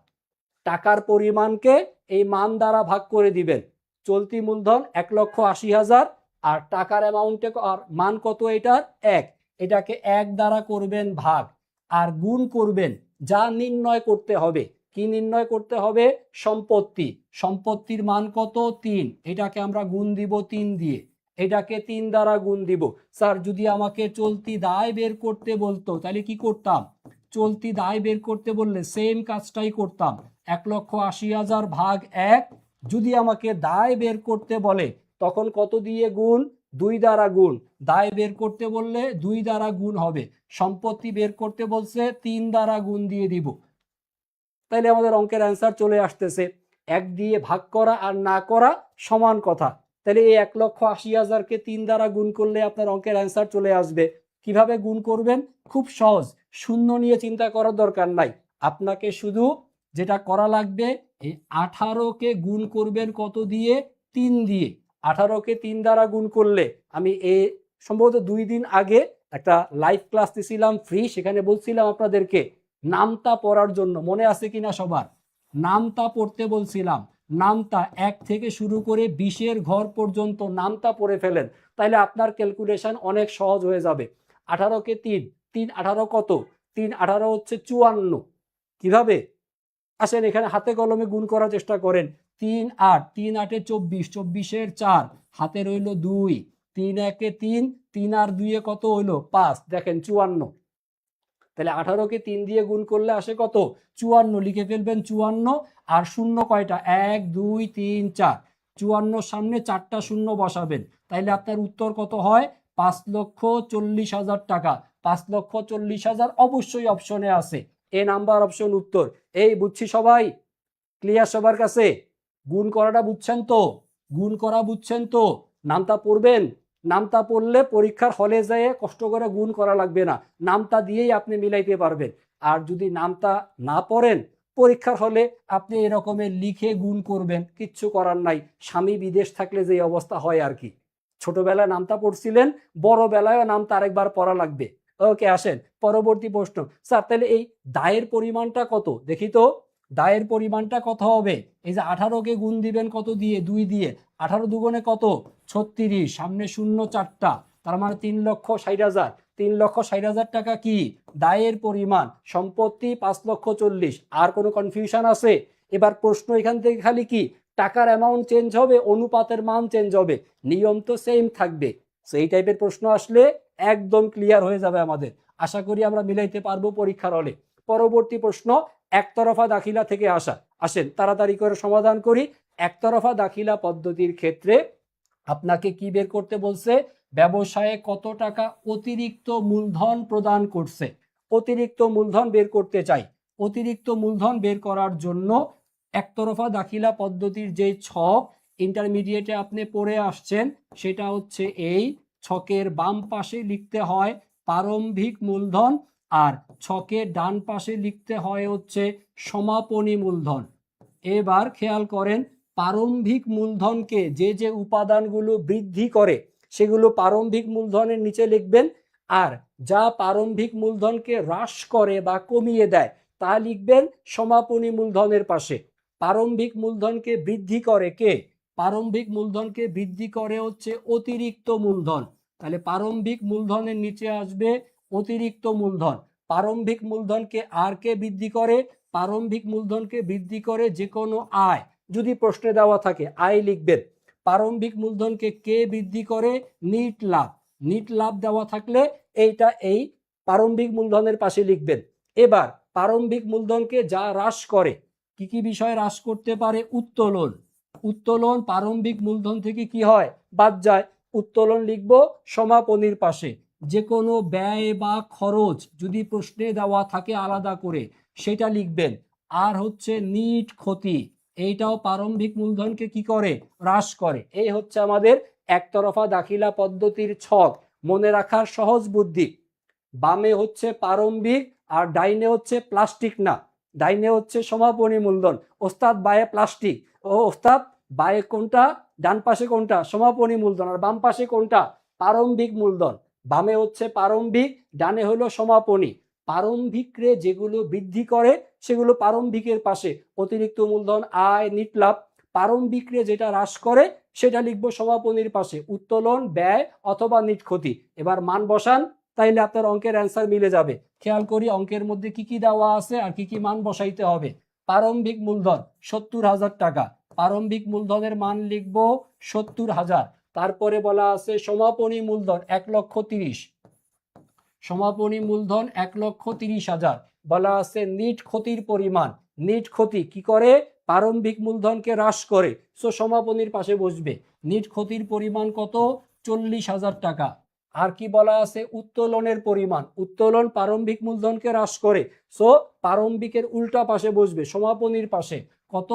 টাকার পরিমাণকে এই মান দ্বারা ভাগ করে দিবেন। চলতি মূলধন 1,80,000 আর টাকার অ্যামাউন্টে আর মান কত এটার 1, এটাকে 1 দ্বারা করবেন ভাগ আর গুণ করবেন যা নির্ণয় করতে হবে। কি নির্ণয় করতে হবে? সম্পত্তি। সম্পত্তির মান কত? 3, এটাকে আমরা গুণ দিব 3 দিয়ে, এটাকে 3 দ্বারা গুণ দিব। স্যার যদি আমাকে চলতি দায় বের করতে বলতো তাহলে কি করতাম? চলতি দায় বের করতে বললে সেম কাজটাই করতাম। 1,80,000 ভাগ 1। যদি আমাকে দায় বের করতে বলে তখন কত দিয়ে গুণ? 2 দ্বারা গুণ। দায় বের করতে বললে 2 দ্বারা গুণ হবে। সম্পত্তি বের করতে বলছে 3 দ্বারা গুণ দিয়ে দিব। তাইলে আমাদের অঙ্কের অ্যান্সার চলে আসতেছে। 1 দিয়ে ভাগ করা আর না করা সমান কথা। তাহলে এই 1,80,000-কে 3 দ্বারা গুণ করলে আপনার অঙ্কের অ্যান্সার চলে আসবে। কিভাবে গুণ করবেন? খুব সহজ, শূন্য নিয়ে চিন্তা করার দরকার নাই। আপনাকে শুধু যেটা করা লাগবে, এই 18-কে গুণ করবেন কত দিয়ে? 3 দিয়ে। 18-কে 3 দ্বারা গুণ করলে, আমি সম্ভবত 2 দিন আগে একটা লাইভ ক্লাস দিছিলাম ফ্রি, সেখানে বলছিলাম আপনাদেরকে নামতা পড়ার জন্য, মনে আছে কিনা সবার? নামতা পড়তে বলছিলাম। নামতা 1 থেকে শুরু করে 20-এর ঘর পর্যন্ত নামতা পড়ে ফেলেন, তাইলে আপনার ক্যালকুলেশন অনেক সহজ হয়ে যাবে। 18-কে 3, 3 18 কত? 3 18 হচ্ছে 54। কিভাবে? আসেন এখানে হাতে কলমে গুণ করার চেষ্টা করেন। 3 8, 3 8 24, 24-এর 4, হাতে রইল 2, 3 1 3, 3 আর 2 কত হইল? 5। দেখেন 54। তাহলে 18-কে 3 দিয়ে গুণ করলে আসে কত? 54। লিখে ফেলবেন 54। আর শূন্য কয়টা? 1 2 3 4। 54-র সামনে 4টা শূন্য বসাবেন, তাইলে আপনার উত্তর কত হয়? 5,40,000 টাকা। 5,40,000 অবশ্যই অপশনে আছে, এ নাম্বার অপশন উত্তর। এই বুঝছি সবাই? ক্লিয়ার সবার কাছে? গুণ করাটা বুঝছেন তো? গুণ করা বুঝছেন তো? নামতা পড়বেন। নামতা পড়লে পরীক্ষার হলে যেয়ে কষ্ট করে গুণ করা লাগবে না, নামতা দিয়েই আপনি মিলাইতে পারবেন। আর যদি নামতা না পড়েন, পরীক্ষার হলে আপনি এরকমের লিখে গুণ করবেন, কিচ্ছু করার নাই। স্বামী বিদেশ থাকলে যে অবস্থা হয় আর কি। ছোটবেলায় নামতা পড়ছিলেন, বড় বেলায়ও নামতা আরেকবার পড়া লাগবে। ওকে, আসেন পরবর্তী প্রশ্ন। স্যার তাহলে এই দায়ের পরিমাণটা কত দেখি তো? দায়ের পরিমাণটা কত হবে? এই যে 18-কে গুণ দিবেন কত দিয়ে? 2 দিয়ে। 18 দুগুণে কত? 36, সামনে শূন্য 4টা, তার মানে 3,60,000। 3,60,000 টাকা কি দায়ের পরিমাণ? সম্পত্তি 5,40,000। আর কোনো কনফিউশন আছে? এবার প্রশ্ন এখান থেকে খালি কি টাকার অ্যামাউন্ট চেঞ্জ হবে, অনুপাতের মান চেঞ্জ হবে, নিয়ম তো সেম থাকবে। সেই টাইপের প্রশ্ন আসলে একদম ক্লিয়ার হয়ে যাবে আমাদের। আশা করি আমরা মিলাইতে পারবো পরীক্ষার হলে। পরবর্তী প্রশ্ন একতরফা দাখিলা থেকে আসা। আসেন তাড়াতাড়ি করে সমাধান করি। একতরফা দাখিলা পদ্ধতির ক্ষেত্রে আপনাকে কি বের করতে বলছে? ব্যবসায়ে কত টাকা অতিরিক্ত মূলধন প্রদান করছে। অতিরিক্ত মূলধন বের করতে চাই। অতিরিক্ত মূলধন বের করার জন্য একতরফা দাখিলা পদ্ধতির যে ছক ইন্টারমিডিয়েটে আপনি পড়ে আসছেন, সেটা হচ্ছে এই ছকের বাম পাশে লিখতে হয় প্রারম্ভিক মূলধন, আর ছকের ডান পাশে লিখতে হয় হচ্ছে সমাপনী মূলধন। এবার খেয়াল করেন, প্রারম্ভিক মূলধনকে যে যে উপাদানগুলো বৃদ্ধি করে সেগুলো প্রারম্ভিক মূলধনের নিচে লিখবেন, আর যা প্রারম্ভিক মূলধনকে হ্রাস করে বা কমিয়ে দেয় তা লিখবেন সমাপনী মূলধনের পাশে। প্রারম্ভিক মূলধনকে বৃদ্ধি করে কে? প্রারম্ভিক মূলধনকে বৃদ্ধি করে হচ্ছে অতিরিক্ত মূলধন। তাহলে প্রারম্ভিক মূলধনের নিচে আসবে অতিরিক্ত মূলধন। প্রারম্ভিক মূলধনকে আর কে বৃদ্ধি করে? প্রারম্ভিক মূলধনকে বৃদ্ধি করে যে কোনো আয়। যদি প্রশ্নে দেওয়া থাকে আয় লিখবেন। প্রারম্ভিক মূলধনকে কে বৃদ্ধি করে? নিট লাভ। নিট লাভ দেওয়া থাকলে এইটা এই প্রারম্ভিক মূলধনের পাশে লিখবেন। এবার প্রারম্ভিক মূলধনকে যা হ্রাস করে, কি কি বিষয় হ্রাস করতে পারে? উত্তোলন। উত্তোলন প্রারম্ভিক মূলধন থেকে কি হয়? বাদ যায়। উত্তোলন লিখব সমাপনীর পাশে। যে কোনো ব্যয় বা খরচ যদি প্রশ্নে দেওয়া থাকে আলাদা করে সেটা লিখবেন। আর হচ্ছে নিট ক্ষতি, এইটাও প্রারম্ভিক মূলধনকে কি করে? হ্রাস করে। এই হচ্ছে আমাদের একতরফা দাখিলা পদ্ধতির ছক। মনে রাখার সহজ বুদ্ধি, বামে হচ্ছে প্রারম্ভিক আর ডাইনে হচ্ছে প্লাস্টিক না, ডাইনে হচ্ছে সমাপনী মূলধন। ওস্তাদ বায়ে প্লাস্টিক, ও ওস্তাদ বায়ে কোনটা, ডান পাশে কোনটা, সমাপনী মূলধন, আর বাম পাশে কোনটা, প্রারম্ভিক মূলধন। বামে হচ্ছে প্রারম্ভিক, ডানে হলো সমাপনী। প্রারম্ভিকরে যেগুলো বৃদ্ধি করে সেগুলো প্রারম্ভিকের পাশে, অতিরিক্ত মূলধন, আয়, নিট লাভ। প্রারম্ভিকরে যেটা হ্রাস করে সেটা লিখবো সমাপনীর পাশে, উত্তোলন, ব্যয় অথবা নিট ক্ষতি। এবার মান বসান, তাইলে আপনার অঙ্কের অ্যান্সার মিলে যাবে। খেয়াল করি অঙ্কের মধ্যে কি কি দেওয়া আছে আর কি কি মান বসাইতে হবে। প্রারম্ভিক মূলধন 70,000 টাকা, প্রারম্ভিক মূলধনের মান লিখবো 70,000। তারপরে বলা আছে সমাপনী মূলধন 1,30,000, সমাপনী মূলধন 1,30,000। বলা আছে নিট ক্ষতির পরিমাণ, নিট ক্ষতি কি করে, প্রারম্ভিক মূলধনকে হ্রাস করে, সো সমাপনীর পাশে বসবে। নিট ক্ষতির পরিমাণ কত, 40,000 টাকা। আর কি বলা আছে, উত্তোলনের পরিমাণ, উত্তোলন প্রারম্ভিক মূলধনকে হ্রাস করে, সো প্রারম্ভিকের উল্টা পাশে বসবে, সমাপনীর পাশে। কত,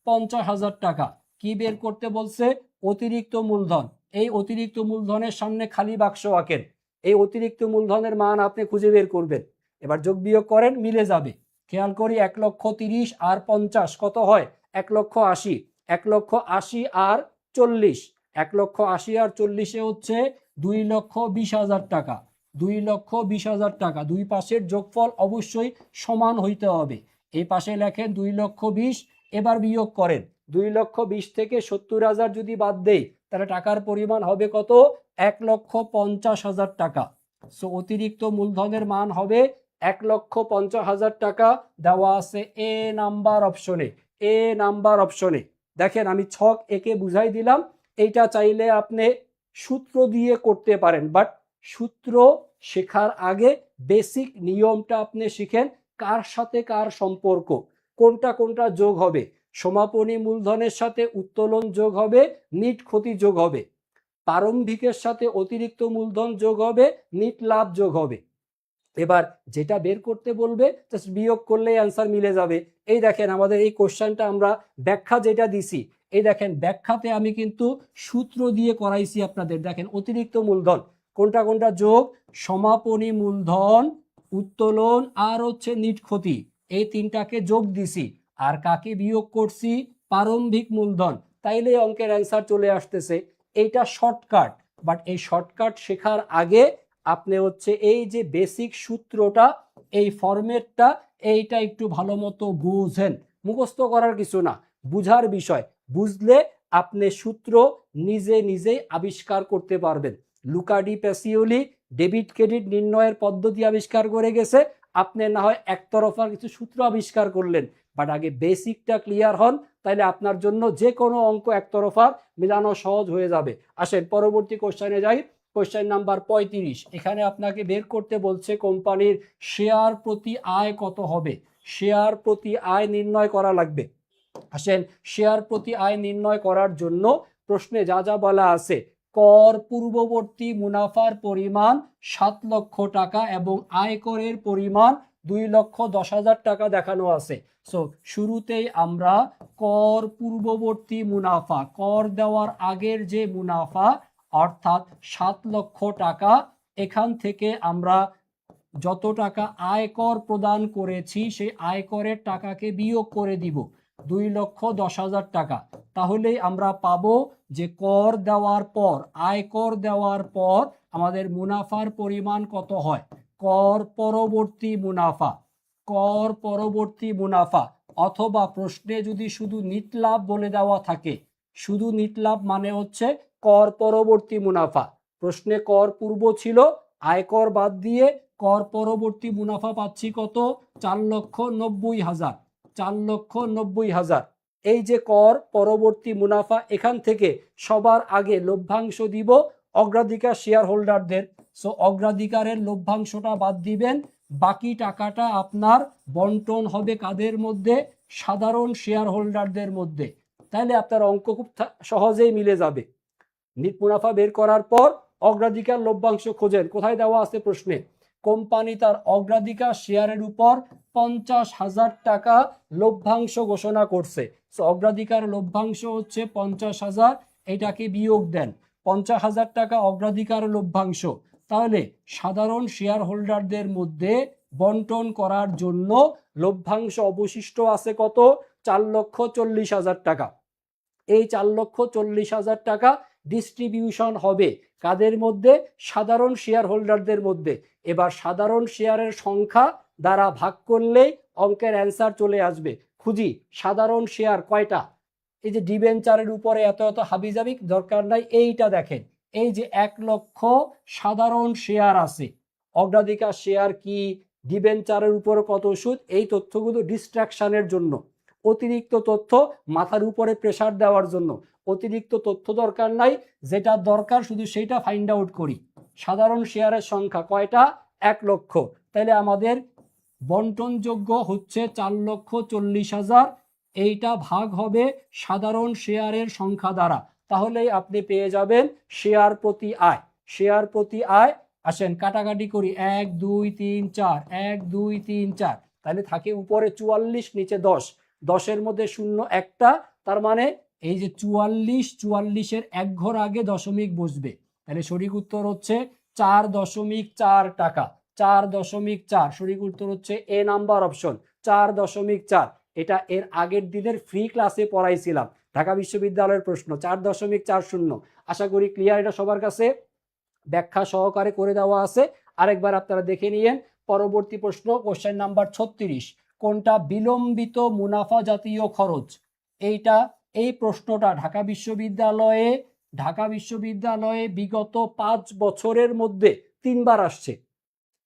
50,000 টাকা। কি বের করতে বলছে, অতিরিক্ত মূলধন। এই অতিরিক্ত মূলধনের সামনে খালি বাক্স আঁকেন, এই অতিরিক্ত মূলধনের মান আপনি খুঁজে বের করবেন। এবার যোগ বিয়োগ করেন, মিলে যাবে। খেয়াল করি 1,30,000 আর 50 কত হয়, 1,80,000। 1,80,000 আর 40, 1,80,000 আর 40 হচ্ছে 2,20,000 টাকা, 2,20,000 টাকা। দুই পাশের যোগফল অবশ্যই সমান হইতে হবে। এই পাশে লেখেন 2,20,000, এবার বিয়োগ করেন। 2,20,000 থেকে 70,000 যদি বাদ দেই তাহলে টাকার পরিমাণ হবে কত, 1,50,000 টাকা। সো অতিরিক্ত মূলধনের মান হবে 1,50,000 টাকা। দেওয়া আছে এ নাম্বার অপশনে, এ নাম্বার অপশনে। দেখেন আমি ছক একে বুঝাই দিলাম, এইটা চাইলে আপনি সূত্র দিয়ে করতে পারেন, বাট সূত্র শেখার আগে বেসিক নিয়মটা আপনি শিখেন, কার সাথে কার সম্পর্ক, কোনটা কোনটা যোগ হবে। সমাপনী মূলধনের সাথে উত্তোলন যোগ হবে, নিট ক্ষতি যোগ হবে। প্রারম্ভিকের সাথে অতিরিক্ত মূলধন যোগ হবে, নিট লাভ যোগ হবে। এবার যেটা বের করতে বলবে জাস্ট বিয়োগ করলেই অ্যান্সার মিলে যাবে। এই দেখেন আমাদের এই কোশ্চেনটা আমরা ব্যাখ্যা যেটা দিছি, এই দেখেন ব্যাখ্যাতে আমি কিন্তু সূত্র দিয়ে করাইছি আপনাদের। দেখেন অতিরিক্ত মূলধন কোনটা কোনটা যোগ, সমাপনী মূলধন, উত্তোলন আর হচ্ছে নিট ক্ষতি, এই তিনটাকে যোগ দিছি। আর কাকে বিয়োগ করছি, প্রারম্ভিক মূলধন। তাইলে অঙ্কের অ্যান্সার চলে আসতেছে। এইটা শর্টকাট, বাট এই শর্টকাট শেখার আগে আপনি হচ্ছে এই যে বেসিক সূত্রটা, এই ফরম্যাটটা, এইটা একটু ভালো মতো বুঝেন। মুখস্থ করার কিছু না, বুঝার বিষয়। বুঝলে আপনি সূত্র নিজে নিজেই আবিষ্কার করতে পারবেন। Luca de Pacioli debit credit নির্ণয়ের পদ্ধতি আবিষ্কার করে গেছে, আপনি না হয় একতরফা কিছু সূত্র আবিষ্কার করলেন, বাট আগে বেসিকটা ক্লিয়ার হন, তাহলে আপনার জন্য যে কোনো অঙ্ক একতরফা মেলানো সহজ হয়ে যাবে। আসেন পরবর্তী কোশ্চেনে যাই। কোশ্চেন নাম্বার 35, এখানে আপনাকে বের করতে বলছে কোম্পানির শেয়ার প্রতি আয় কত হবে। শেয়ার প্রতি আয় নির্ণয় করা লাগবে। আসেন শেয়ার প্রতি আয় নির্ণয় করার জন্য প্রশ্নে যা যা বলা আছে, কর পূর্ববর্তী মুনাফার পরিমাণ 7 লক্ষ টাকা এবং আয়করের পরিমাণ 2,10,000 টাকা দেখানো আছে। সো শুরুতেই আমরা কর পূর্ববর্তী মুনাফা, কর দেওয়ার আগের যে মুনাফা অর্থাৎ 7 লক্ষ টাকা, এখান থেকে আমরা যত টাকা আয়কর প্রদান করেছি সেই আয়করের টাকাকে বিয়োগ করে দিব, 2,10,000 টাকা। তাহলেই আমরা পাবো যে কর দেওয়ার পর, আয়কর দেওয়ার পর আমাদের মুনাফার পরিমাণ কত হয়। কর পরবর্তী মুনাফা, কর পরবর্তী মুনাফা, অথবা প্রশ্নে যদি শুধু নিট লাভ বলে দেওয়া থাকে, শুধু নিট লাভ মানে হচ্ছে কর পরবর্তী মুনাফা। প্রশ্নে কর পূর্ব ছিল, আয়কর বাদ দিয়ে কর পরবর্তী মুনাফা পাচ্ছি কত, 4,90,000, 4,90,000। এই যে কর পরবর্তী মুনাফা, এখান থেকে সবার আগে লভ্যাংশ দিব অগ্রাধিকার শেয়ার হোল্ডারদের। সো অগ্রাধিকারের লভ্যাংশটা বাদ দিবেন, বাকি টাকাটা আপনার বন্টন হবে কাদের মধ্যে, সাধারণ শেয়ার হোল্ডারদের মধ্যে। তাহলে আপনার অঙ্ক খুব সহজেই মিলে যাবে। নিট মুনাফা বের করার পর অগ্রাধিকার লভ্যাংশ খোঁজেন, কোথায় দেওয়া আছে প্রশ্নে, কোম্পানি তার অগ্রাধিকার শেয়ারের উপর 50,000 টাকা লভ্যাংশ ঘোষণা করছে। সো অগ্রাধিকার লভ্যাংশ হচ্ছে 50,000, এটাকে বিয়োগ দেন। 50,000 টাকা অগ্রাধিকার লভ্যাংশ, তাহলে সাধারণ শেয়ার হোল্ডারদের মধ্যে বন্টন করার জন্য লভ্যাংশ অবশিষ্ট আছে কত? 4,40,000 টাকা। এই 4,40,000 টাকা ডিস্ট্রিবিউশন হবে কাদের মধ্যে? সাধারণ শেয়ার হোল্ডারদের মধ্যে। এবার সাধারণ শেয়ারের সংখ্যা দ্বারা ভাগ করলেই অঙ্কের অ্যান্সার চলে আসবে। খুঁজি সাধারণ শেয়ার কয়টা? এই যে ডিবেঞ্চারের উপরে এত এত হাবিজাবি দরকার নাই, এইটা দেখেন, এই যে 1 লক্ষ সাধারণ শেয়ার আছে। অগ্রাধিকার শেয়ার কি, ডিবেঞ্চারের উপর কত সুদ, এই তথ্যগুলো ডিস্ট্রাকশনের জন্য, অতিরিক্ত তথ্য মাথার উপরে প্রেসার দেওয়ার জন্য। অতিরিক্ত তথ্য দরকার নাই, যেটা দরকার শুধু সেইটা ফাইন্ড আউট করি। সাধারণ শেয়ারের সংখ্যা কয়টা? 1 লক্ষ। তাহলে আমাদের বন্টনযোগ্য হচ্ছে 4,40,000। এইটা ভাগ হবে সাধারণ শেয়ারের সংখ্যা দ্বারা, তাহলেই আপনি পেয়ে যাবেন শেয়ার প্রতি আয়। শেয়ার প্রতি আয়, আসেন কাটাকাটি করি, 1 2 3 4, 1 2 3 4, তাহলে থাকে উপরে 44, নিচে 10, 10-এর মধ্যে শূন্য একটা, তার মানে এই যে 44, 44-এর এক ঘর আগে দশমিক বসবে। তাহলে সঠিক উত্তর হচ্ছে 4.4 টাকা। 4.4 সঠিক উত্তর হচ্ছে এ নাম্বার অপশন, 4.4। এটা এর আগের দিনের ফ্রি ক্লাসে পড়াইছিলাম, ঢাকা বিশ্ববিদ্যালয়ের প্রশ্ন, 4.40। আশা করি ক্লিয়ার, এটা সবার কাছে ব্যাখ্যা সহকারে করে দেওয়া আছে। আরেকবার আপনারা দেখে নিয়েন। পরবর্তী প্রশ্ন, কোশ্চেন নাম্বার 36, কোনটা বিলম্বিত মুনাফা জাতীয় খরচ? এই প্রশ্নটা ঢাকা বিশ্ববিদ্যালয়ে বিগত 5 বছরের মধ্যে 3বার আসছে।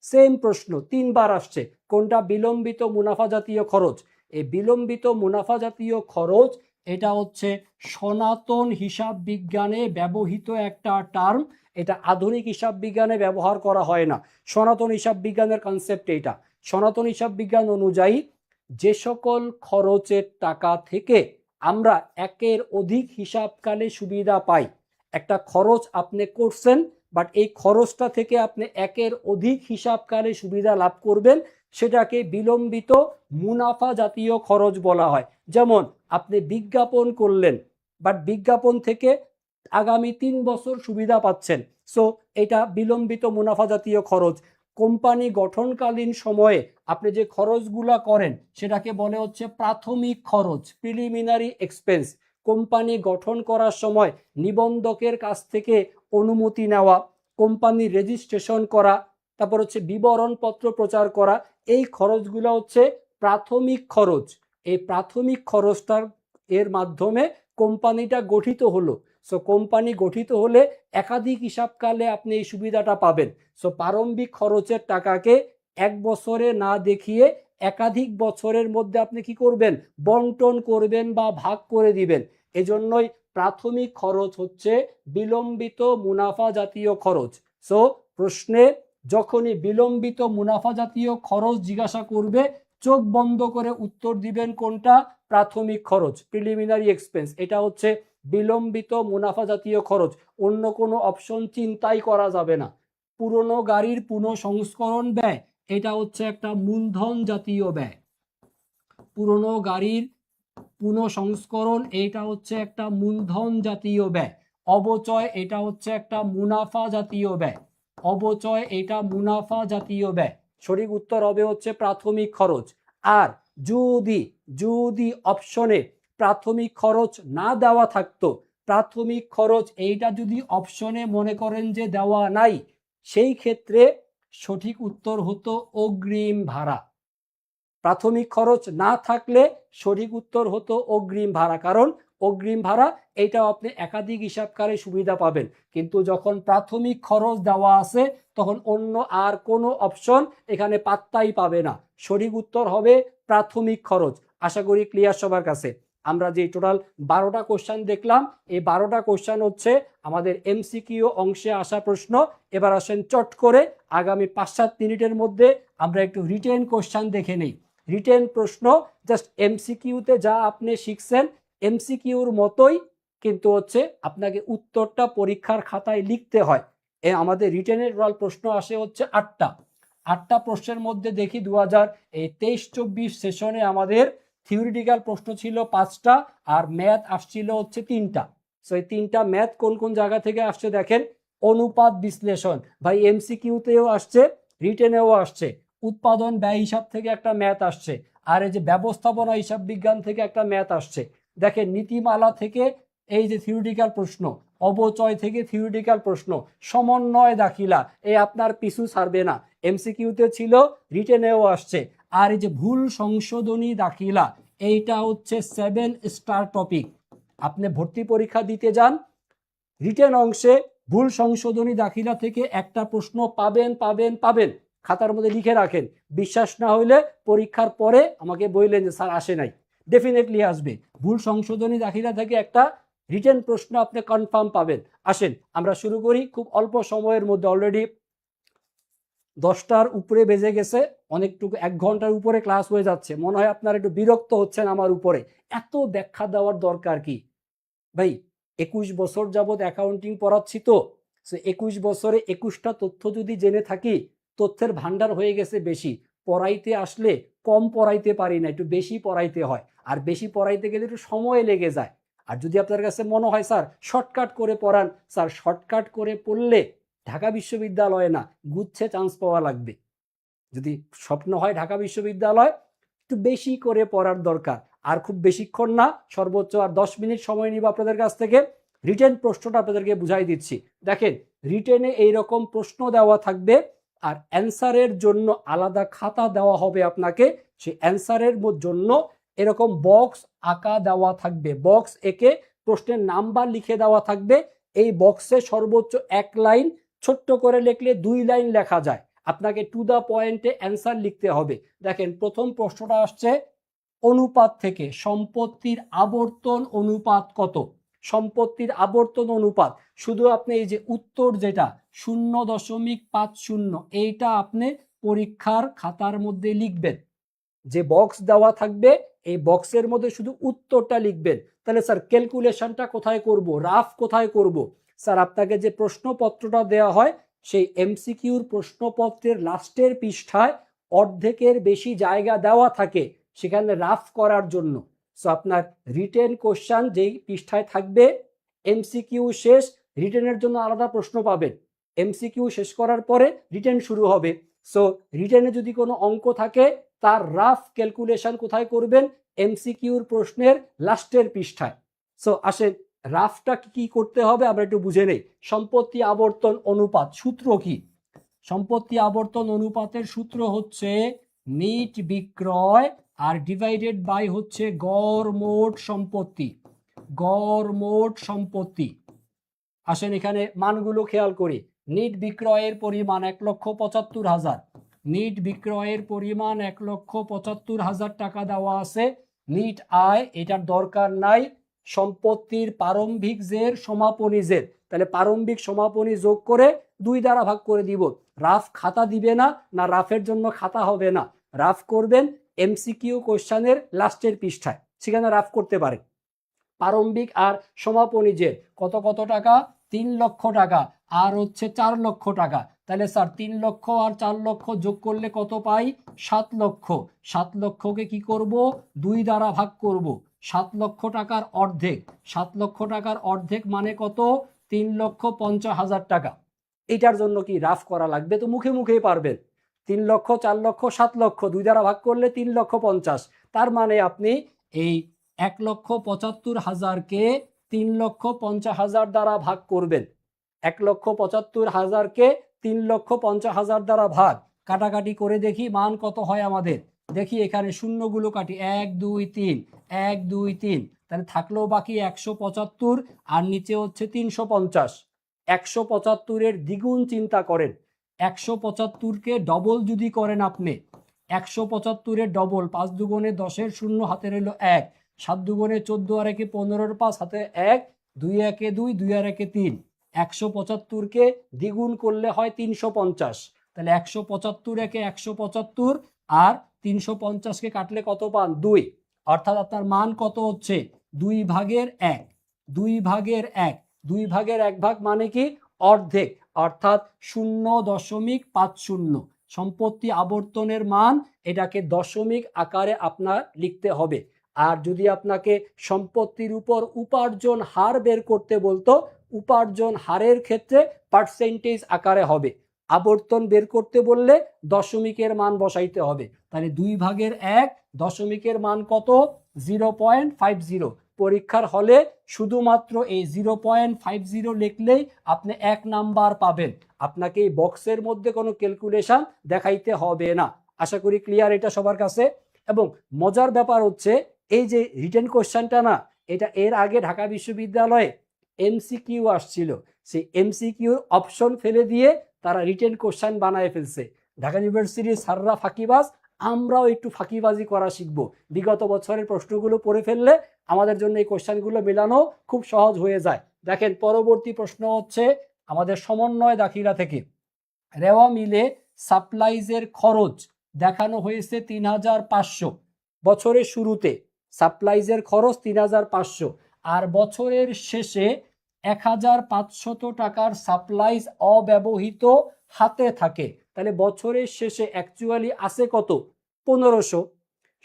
সেম প্রশ্ন 3বার আসছে, কোনটা বিলম্বিত মুনাফা জাতীয় খরচ? এই বিলম্বিত মুনাফা জাতীয় খরচ এটা হচ্ছে সনাতন হিসাব বিজ্ঞানে ব্যবহৃত একটা টার্ম। এটা আধুনিক হিসাব বিজ্ঞানে ব্যবহার করা হয় না। সনাতন হিসাব বিজ্ঞানের কনসেপ্ট এইটা। সনাতন হিসাব বিজ্ঞান অনুযায়ী যে সকল খরচের টাকা থেকে আমরা একের অধিক হিসাবকালে সুবিধা পাই, একটা খরচ আপনি করছেন, বাট এই খরচটা থেকে আপনি একের অধিক হিসাবকালে সুবিধা লাভ করবেন, সেটাকে বিলম্বিত মুনাফা জাতীয় খরচ বলা হয়। যেমন আপনি বিজ্ঞাপন করলেন, বাট বিজ্ঞাপন থেকে আগামী 3 বছর সুবিধা পাচ্ছেন, সো এটা বিলম্বিত মুনাফা জাতীয় খরচ। কোম্পানি গঠনকালীন সময়ে আপনি যে খরচগুলা করেন সেটাকে বলে হচ্ছে প্রাথমিক খরচ, প্রিলিমিনারি এক্সপেন্স। কোম্পানি গঠন করার সময় নিবন্ধকের কাছ থেকে অনুমতি নেওয়া, কোম্পানি রেজিস্ট্রেশন করা, তারপর হচ্ছে বিবরণপত্র প্রচার করা, এই খরচগুলো হচ্ছে প্রাথমিক খরচ। এই প্রাথমিক খরচটার এর মাধ্যমে কোম্পানিটা গঠিত হলো। সো কোম্পানি গঠিত হলে একাধিক হিসাবকালে আপনি এই সুবিধাটা পাবেন। সো প্রারম্ভিক খরচের টাকাকে 1 বছরে না দেখিয়ে একাধিক বছরের মধ্যে আপনি কি করবেন? বন্টন করবেন বা ভাগ করে দিবেন। এজন্যই প্রাথমিক খরচ হচ্ছে বিলম্বিত মুনাফা জাতীয় খরচ। সো প্রশ্নে যখনই বিলম্বিত মুনাফা জাতীয় খরচ জিজ্ঞাসা করবে, চোখ বন্ধ করে উত্তর দিবেন কোনটা? প্রাথমিক খরচ, প্রিলিমিনারি এক্সপেন্স। এটা হচ্ছে বিলম্বিত মুনাফা জাতীয় খরচ। অন্য কোনো অপশন চিন্তাই করা যাবে না। পুরনো গাড়ির পুনঃসংস্করণ ব্যয়, এটা হচ্ছে একটা মূলধন জাতীয় ব্যয়। পুরনো গাড়ির পুনঃসংস্করণ, এটা হচ্ছে একটা মূলধন জাতীয় ব্যয়। অবচয়, এটা হচ্ছে একটা মুনাফা জাতীয় ব্যয়। অবচয়, এটা মুনাফা জাতীয় ব্যয়। সঠিক উত্তর হবে হচ্ছে প্রাথমিক খরচ। আর যদি অপশনে প্রাথমিক খরচ না দেওয়া থাকতো, প্রাথমিক খরচ এইটা যদি অপশনে মনে করেন যে দেওয়া নাই, সেই ক্ষেত্রে সঠিক উত্তর হতো অগ্রিম ভাড়া। প্রাথমিক খরচ না থাকলে সঠিক উত্তর হতো অগ্রিম ভাড়া, কারণ অগ্রিম ভাড়া এইটাও আপনি একাধিক হিসাবকালে সুবিধা পাবেন। কিন্তু যখন প্রাথমিক খরচ দেওয়া আছে তখন অন্য আর কোনো অপশন এখানে পাত্তাই পাবে না। সঠিক উত্তর হবে প্রাথমিক খরচ। আশা করি ক্লিয়ার সবার কাছে। আমরা যে টোটাল 12টা কোশ্চেন দেখলাম, এই 12টা কোশ্চেন হচ্ছে আমাদের এমসিকিউ অংশে আসা প্রশ্ন। এবার আসেন চট করে আগামী 5-7 মিনিটের মধ্যে আমরা একটু রিটেন কোশ্চেন দেখে নেই। রিটেন প্রশ্ন জাস্ট এমসিকিউতে যা আপনি শিখছেন এমসিকিউর মতোই, কিন্তু হচ্ছে আপনাকে উত্তরটা পরীক্ষার খাতায় লিখতে হয়। আমাদের রিটেনের প্রশ্ন আসে হচ্ছে 8টা প্রশ্নের মধ্যে দেখি 2023-24 সেশনে আমাদের থিওরিটিক্যাল প্রশ্ন ছিল 5টা, আর ম্যাথ আসছিল হচ্ছে 3টা। সো এই 3টা ম্যাথ কোন কোন জায়গা থেকে আসছে দেখেন। অনুপাত বিশ্লেষণ। ভাই এমসিকিউতেও আসছে, রিটেনেও আসছে। উৎপাদন ব্যয় হিসাব থেকে একটা ম্যাথ আসছে, আর এই যে ব্যবস্থাপনা হিসাব বিজ্ঞান থেকে একটা ম্যাথ আসছে। দেখেন নীতিমালা থেকে এই যে থিওরিটিক্যাল প্রশ্ন, অবচয় থেকে থিওরিটিক্যাল প্রশ্ন, সমন্বয় দাখিলা, এই আপনার পিছু ছাড়বে না। এমসিকিউতে ছিল, রিটেনেও আসছে। আর এই যে ভুল সংশোধনী দাখিলা, এইটা হচ্ছে 7 স্টার টপিক। আপনি ভর্তি পরীক্ষা দিতে যান, রিটেন অংশে ভুল সংশোধনী দাখিলা থেকে একটা প্রশ্ন পাবেন পাবেন পাবেন। খাতার মধ্যে লিখে রাখেন। বিশ্বাস না হইলে পরীক্ষার পরে আমাকে বললেন যে স্যার আসে নাই, ডেফিনেটলি আসবে। ভুল সংশোধনী দাখিলা থেকে একটা রিটেন প্রশ্ন আপনি কনফার্ম পাবেন। আসেন আমরা শুরু করি খুব অল্প সময়ের মধ্যে। অলরেডি 10টার উপরে বেজে গেছে, অনেকটুকু 1 ঘন্টার উপরে ক্লাস হয়ে যাচ্ছে। মনে হয় আপনারা একটু বিরক্ত হচ্ছেন আমার উপরে। এত ব্যাখ্যা দেওয়ার দরকার কি ভাই? 21 বছর যাবৎ অ্যাকাউন্টিং পড়াচ্ছি, তো 21 বছরে 21টা তথ্য যদি জেনে থাকি, তথ্যের ভান্ডার হয়ে গেছে বেশি। পড়াইতে আসলে কম পড়াইতে পারি না, একটু বেশি পড়াইতে হয়। আর বেশি পড়াইতে গেলে একটু সময় লেগে যায়। আর যদি আপনার কাছে মনে হয় স্যার শর্টকাট করে পড়ান, স্যার শর্টকাট করে পড়লে ঢাকা বিশ্ববিদ্যালয়ে না, গুচ্ছে চান্স পাওয়া লাগবে। যদি স্বপ্ন হয় ঢাকা বিশ্ববিদ্যালয়, একটু বেশি করে পড়ার দরকার। আর খুব বেশিক্ষণ না, সর্বোচ্চ আর 10 মিনিট সময় নিব আপনাদের কাছ থেকে। রিটেন প্রশ্নটা আপনাদেরকে বুঝাই দিচ্ছি। দেখেন রিটেনে এইরকম প্রশ্ন দেওয়া থাকবে, আর অ্যান্সারের জন্য আলাদা খাতা দেওয়া হবে আপনাকে। সেই অ্যান্সারের জন্য এরকম বক্স আঁকা দেওয়া থাকবে, বক্স এঁকে প্রশ্নের নাম্বার লিখে দেওয়া থাকবে। এই বক্সে সর্বোচ্চ 1 লাইন, ছোট্ট করে লিখলে 2 লাইন লেখা যায়। আপনাকে টু দা পয়েন্টে অ্যান্সার লিখতে হবে। দেখেন প্রথম প্রশ্নটা আসছে অনুপাত থেকে, সম্পত্তির আবর্তন অনুপাত কত? সম্পত্তির আবর্তন অনুপাত, শুধু আপনি এই যে উত্তর যেটা 0.50, এইটা আপনি পরীক্ষার খাতার মধ্যে লিখবেন। যে বক্স দেওয়া থাকবে এই বক্সের মধ্যে শুধু উত্তরটা লিখবেন। তাহলে স্যার ক্যালকুলেশনটা কোথায় করব, রাফ কোথায় করব? স্যার আপনাকে যে প্রশ্নপত্রটা দেওয়া হয়, সেই এমসিকিউর প্রশ্নপত্রের লাস্টের পৃষ্ঠায় অর্ধেকের বেশি জায়গা দেওয়া থাকে সেখানে রাফ করার জন্য। সো আপনার রিটেন কোশ্চান যেই পৃষ্ঠায় থাকবে, এমসিকিউ শেষ, রিটেনের জন্য আলাদা প্রশ্ন পাবেন। এমসিকিউ শেষ করার পরে রিটেন শুরু হবে। সো রিটেনে যদি কোনো অঙ্ক থাকে তার রাফ ক্যালকুলেশন কোথায় করবেন? এমসিকিউর প্রশ্নের লাস্টের পৃষ্ঠায়। সো আসেন রাফটা কি করতে হবে আমরা একটু বুঝে নেই। সম্পত্তি আবর্তন অনুপাত সূত্র কি? সম্পত্তি আবর্তন অনুপাতের সূত্র হচ্ছে নিট বিক্রয় আর ডিভাইডেড বাই হচ্ছে গড় মোট সম্পত্তি। গড় মোট সম্পত্তি। আসেন এখানে মানগুলো খেয়াল করি। নিট বিক্রয়ের পরিমাণ 1,75,000। নিট বিক্রয়ের পরিমাণ 1,75,000 টাকা দেওয়া আছে। নিট আয় এটার দরকার নাই। সম্পত্তির প্রারম্ভিক জের সমাপনী জের, তাহলে প্রারম্ভিক সমাপনী যোগ করে 2 দ্বারা ভাগ করে দিব। রাফ খাতা দিবে না, না রাফের জন্য খাতা হবে না। রাফ করবেন এমসিকিউ কোশ্চেনের লাস্টের পৃষ্ঠায়, সেখানে রাফ করতে পারে। প্রারম্ভিক আর সমাপনী জের কত কত টাকা? 3 লক্ষ টাকা আর হচ্ছে 4 লক্ষ টাকা। তাহলে স্যার 3 লক্ষ আর 4 লক্ষ যোগ করলে কত পাই? 7 লক্ষ। 7 লক্ষকে কি করব? 2 দ্বারা ভাগ করব। 7 লক্ষ টাকার অর্ধেক, 7 লক্ষ টাকার অর্ধেক মানে কত? 3,50,000 টাকা। এটার জন্য কি রাফ করা লাগবে? তো মুখে মুখেই পারবেন। 3 লক্ষ, 4 লক্ষ, 7 লক্ষ 2 দ্বারা ভাগ করলে 3,50,000। তার মানে আপনি এই 1,75,000কে 3,50,000 দ্বারা ভাগ করবেন। 1,75,000কে 3,50,000 দ্বারা ভাগ, কাটাকাটি করে দেখি মান কত হয় আমাদের। দেখি এখানে শূন্যগুলো কাটি, 1 2 3, 1 2 3, তাহলে থাকলো বাকি 175 আর নিচে হচ্ছে 350। 175-এর দ্বিগুণ চিন্তা করেন। 175কে ডবল যদি করেন আপনি, 175-এর ডবল, 5 দুগুণে 10-এর শূন্য, হাতে রইল 1, 7 দুগুণে 14 আর 1 15-এর 5, হাতে 1, 2 1 2, 2 আর 1 3। 175কে দ্বিগুণ করলে হয় 350। তাহলে 175 একে 175 আর 350কে কাটলে কত পান? 2। অর্থাৎ আপনার মান কত হচ্ছে? 2 ভাগের 1। 2 ভাগের 1, 2 ভাগের 1 ভাগ মানে কি? অর্ধেক, অর্থাৎ 0.50। সম্পত্তি আবর্তনের মান এটাকে দশমিক আকারে আপনার লিখতে হবে। আর যদি আপনাকে সম্পত্তির উপর উপার্জন হার বের করতে বলতো, উপার্জন হারের ক্ষেত্রে পার্সেন্টেজ আকারে হবে। আবর্তন বের করতে বললে দশমিকের মান বসাইতে হবে। তাহলে 2/1, দশমিকের মান কত? 0.50। পরীক্ষার হলে শুধুমাত্র এই 0.50 লিখলেই আপনি 1 নাম্বার পাবেন। আপনাকে এই বক্সের মধ্যে কোনো ক্যালকুলেশন দেখাইতে হবে না। আশা করি ক্লিয়ার এটা সবার কাছে। এবং মজার ব্যাপার হচ্ছে এই যে রিটেন কোশ্চেনটা না, এটা এর আগে ঢাকা বিশ্ববিদ্যালয়ে এমসিকিউ আসছিল, সেই এমসিকিউ অপশন ফেলে দিয়ে তারা রিটেন কোশ্চেন বানায় ফেলছে। ঢাকা ইউনিভার্সিটির স্যাররা ফাঁকিবাজ, আমরাও একটু ফাঁকিবাজি করা শিখব। বিগত বছরের প্রশ্নগুলো পড়ে ফেললে আমাদের জন্য এই কোশ্চেনগুলো মেলানো খুব সহজ হয়ে যায়। দেখেন পরবর্তী প্রশ্ন হচ্ছে আমাদের সমন্বয় দাখিলা থেকে। রেওয়া মিলে সাপ্লাইজের খরচ দেখানো হয়েছে 3,500। বছরের শুরুতে সাপ্লাইজের খরচ 3,500, আর বছরের শেষে 1,500 টাকার সাপ্লাইজ অব্যবহৃত হাতে থাকে। তাহলে বছরের শেষে অ্যাকচুয়ালি আছে কত? 1,500।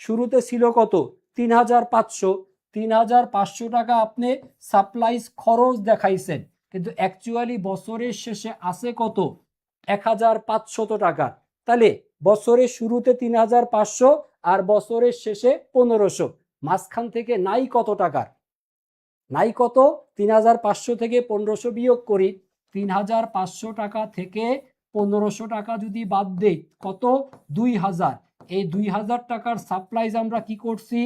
শুরুতে ছিল কত? 3,500। 3,500 টাকা আপনি সাপ্লাইজ খরচ দেখাইছেন, কিন্তু অ্যাকচুয়ালি বছরের শেষে আছে কত? 1,500 টাকা। তাহলে বছরের শুরুতে 3,500 আর বছরের শেষে 1,500, মাঝখান থেকে নাই কত টাকার? নাই কত? 3,500 থেকে 1,500 বিয়োগ করি। 3,500 টাকা থেকে 1,500 টাকা যদি বাদ দেই কত? 2,000। এই 2,000 টাকার সাপ্লাইজ আমরা কি করছি?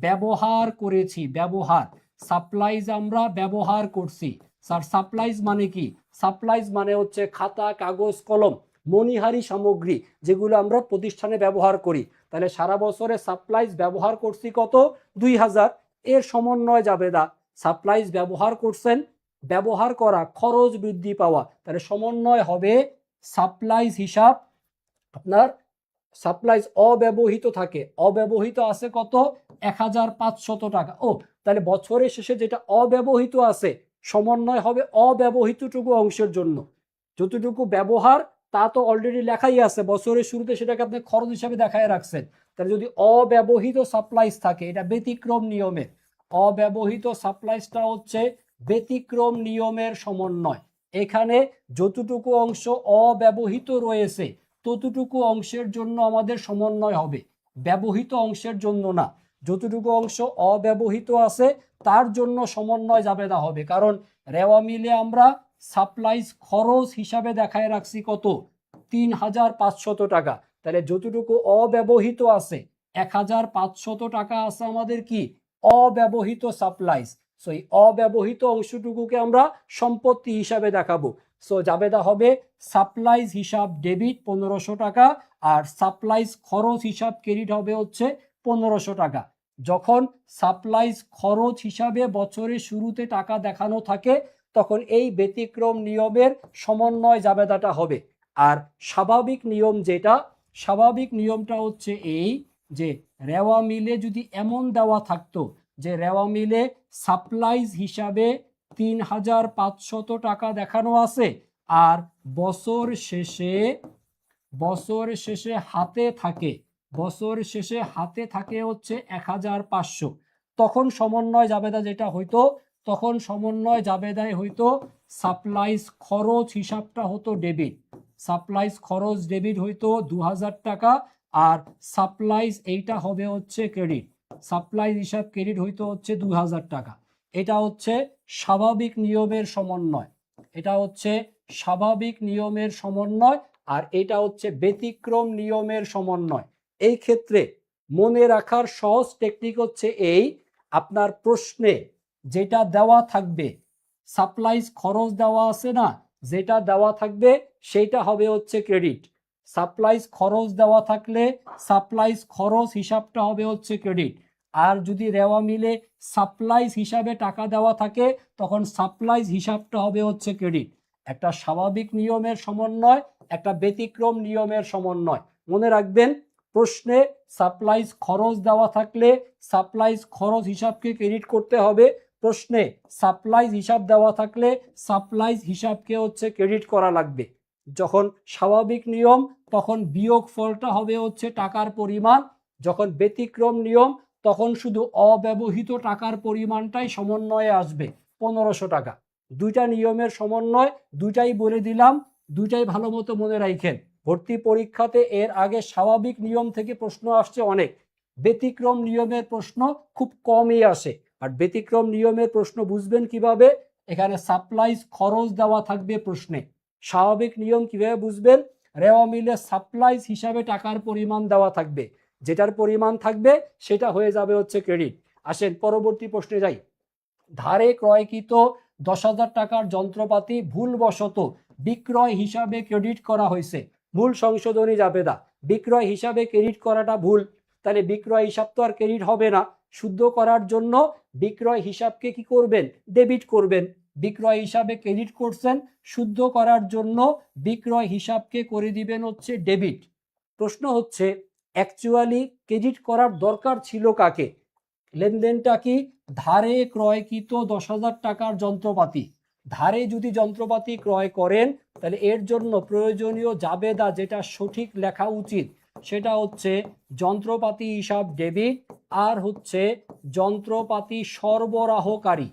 ব্যবহার করেছি। ব্যবহার, সাপ্লাইজ আমরা ব্যবহার করছি। স্যার সাপ্লাইজ মানে কি? সাপ্লাইজ মানে হচ্ছে খাতা, কাগজ, কলম, মণিহারি সামগ্রী যেগুলো আমরা প্রতিষ্ঠানে ব্যবহার করি। তাহলে সারা বছরে সাপ্লাইজ ব্যবহার করছি কত? 2,000। এর সমন্বয় জাবেদা। সাপ্লাইজ ব্যবহার করছেন, ব্যবহার করা, খরচ বৃদ্ধি পাওয়া, তাহলে সমন্বয় হবে সাপ্লাইজ হিসাব। আপনার সাপ্লাইজ অব্যবহৃত থাকে, অব্যবহৃত আছে কত? 1,500 টাকা। ও তাহলে বছরের শেষে যেটা অব্যবহৃত আছে সমন্বয় হবে অব্যবহৃতটুকু অংশের জন্য। যতটুকু ব্যবহার তা তো অলরেডি লেখাই আছে, বছরের শুরুতে সেটাকে আপনি খরচ হিসাবে দেখায় রাখছেন। তাহলে যদি অব্যবহৃত সাপ্লাইজ থাকে, এটা ব্যতিক্রম নিয়মে, অব্যবহৃত সাপ্লাইজটা হচ্ছে ব্যতিক্রম নিয়মের সমন্বয়। এখানে যতটুকু অংশ অব্যবহৃত রয়েছে ততটুকু অংশের জন্য আমাদের সমন্বয় হবে, ব্যবহৃত অংশের জন্য না। যতটুকু অংশ অব্যবহৃত আছে তার জন্য সমন্বয় জাবেদা হবে। কারণ রেওয়া মিলে আমরা সাপ্লাইজ খরচ হিসাবে দেখায় রাখছি কত? 3,500 টাকা। তাহলে যতটুকু অব্যবহৃত আছে 1,500 টাকা আছে আমাদের কি? অব্যবহৃত সাপ্লাইজ। সো এই অব্যবহৃত অংশটুকুকে আমরা সম্পত্তি হিসাবে দেখাবো। সো জাবেদা হবে সাপ্লাইজ হিসাব ডেবিট 1,500 টাকা, আর সাপ্লাইজ খরচ হিসাব ক্রেডিট হবে হচ্ছে 1,500 টাকা। যখন সাপ্লাইজ খরচ হিসাবে বছরের শুরুতে টাকা দেখানো থাকে তখন এই ব্যতিক্রম নিয়মের সমন্বয় জাবেদাটা হবে। আর স্বাভাবিক নিয়ম যেটা, স্বাভাবিক নিয়মটা হচ্ছে এই যে রেওয়া মিলে যদি এমন দেওয়া থাকতো যে রেওয়া মিলে সাপ্লাইজ হিসাবে 3,500 টাকা দেখানো আছে, আর বছর শেষে হাতে থাকে, বছর শেষে হাতে থাকে হচ্ছে 1,500, তখন সমন্বয় জাবেদা যেটা হইতো, তখন সমন্বয় জাবেদায় হইতো সাপ্লাইজ খরচ হিসাবটা হতো ডেবিট, সাপ্লাইজ খরচ ডেবিট হইতো 2,000 টাকা, আর সাপ্লাইজ এইটা হবে হচ্ছে ক্রেডিট, সাপ্লাইজ হিসাব ক্রেডিট হইতো হচ্ছে 2,000 টাকা। এটা হচ্ছে স্বাভাবিক নিয়মের সমন্বয়, এটা হচ্ছে স্বাভাবিক নিয়মের সমন্বয়, আর এটা হচ্ছে ব্যতিক্রম নিয়মের সমন্বয়। এই ক্ষেত্রে মনে রাখার সহজ টেকনিক হচ্ছে এই, আপনার প্রশ্নে যেটা দেওয়া থাকবে সাপ্লাইজ খরচ দেওয়া আছে না, যেটা দেওয়া থাকবে সেইটা হবে হচ্ছে ক্রেডিট। সাপ্লাইজ খরচ দেওয়া থাকলে সাপ্লাইজ খরচ হিসাবটা হবে হচ্ছে ক্রেডিট। আর যদি রেওয়া মিলে সাপ্লাইজ হিসাবে টাকা দেওয়া থাকে তখন সাপ্লাইজ হিসাবটা হবে হচ্ছে ক্রেডিট। একটা স্বাভাবিক নিয়মের সমন্বয়, একটা ব্যতিক্রম নিয়মের সমন্বয়। মনে রাখবেন প্রশ্নে সাপ্লাইজ খরচ দেওয়া থাকলে সাপ্লাইজ খরচ হিসাবকে ক্রেডিট করতে হবে, প্রশ্নে সাপ্লাইজ হিসাব দেওয়া থাকলে সাপ্লাইজ হিসাবকে হচ্ছে ক্রেডিট করা লাগবে। যখন স্বাভাবিক নিয়ম তখন বিয়োগ ফলটা হবে হচ্ছে টাকার পরিমাণ, যখন ব্যতিক্রম নিয়ম তখন শুধু অব্যবহৃত টাকার পরিমাণটাই সমন্বয়ে আসবে 1,500 টাকা। দুইটা নিয়মের সমন্বয়, দুইটাই বলে দিলাম, দুইটাই ভালো মতো মনে রাখেন। ভর্তি পরীক্ষাতে এর আগে স্বাভাবিক নিয়ম থেকে প্রশ্ন আসছে অনেক, ব্যতিক্রম নিয়মের প্রশ্ন খুব কমই আসে। আর ব্যতিক্রম নিয়মের প্রশ্ন বুঝবেন কিভাবে? এখানে সাপ্লাইজ খরচ দেওয়া থাকবে প্রশ্নে। স্বাভাবিক নিয়ম কিভাবে বুঝবেন? রেওয়া মিলে সাপ্লাইজ হিসাবে টাকার পরিমাণ দেওয়া থাকবে, যেটার পরিমাণ থাকবে সেটা হয়ে যাবে হচ্ছে ক্রেডিট। আসেন পরবর্তী প্রশ্নে যাই। ধারে ক্রয়কৃত 10,000 টাকার যন্ত্রপাতি ভুলবশত বিক্রয় হিসাবে ক্রেডিট করা হয়েছে। ভুল সংশোধনী জাবেদা। বিক্রয় হিসাবে ক্রেডিট করাটা ভুল, তাহলে বিক্রয় হিসাব তো আর ক্রেডিট হবে না। শুদ্ধ করার জন্য বিক্রয় হিসাবকে কি করবেন? ডেবিট করবেন। বিক্রয় হিসাবে ক্রেডিট করছেন, শুদ্ধ করার জন্য বিক্রয় হিসাবকে করে দিবেন হচ্ছে ডেবিট। প্রশ্ন হচ্ছে অ্যাকচুয়ালি ক্রেডিট করার দরকার ছিল কাকে? লেনদেনটা কি? ধারে ক্রয়কৃত 10,000 টাকার যন্ত্রপাতি। ধারে যদি যন্ত্রপাতি ক্রয় করেন তাহলে এর জন্য প্রয়োজনীয় জাবেদা যেটা সঠিক লেখা উচিত সেটা হচ্ছে যন্ত্রপাতি হিসাব ডেবিট, আর হচ্ছে যন্ত্রপাতি সরবরাহকারী।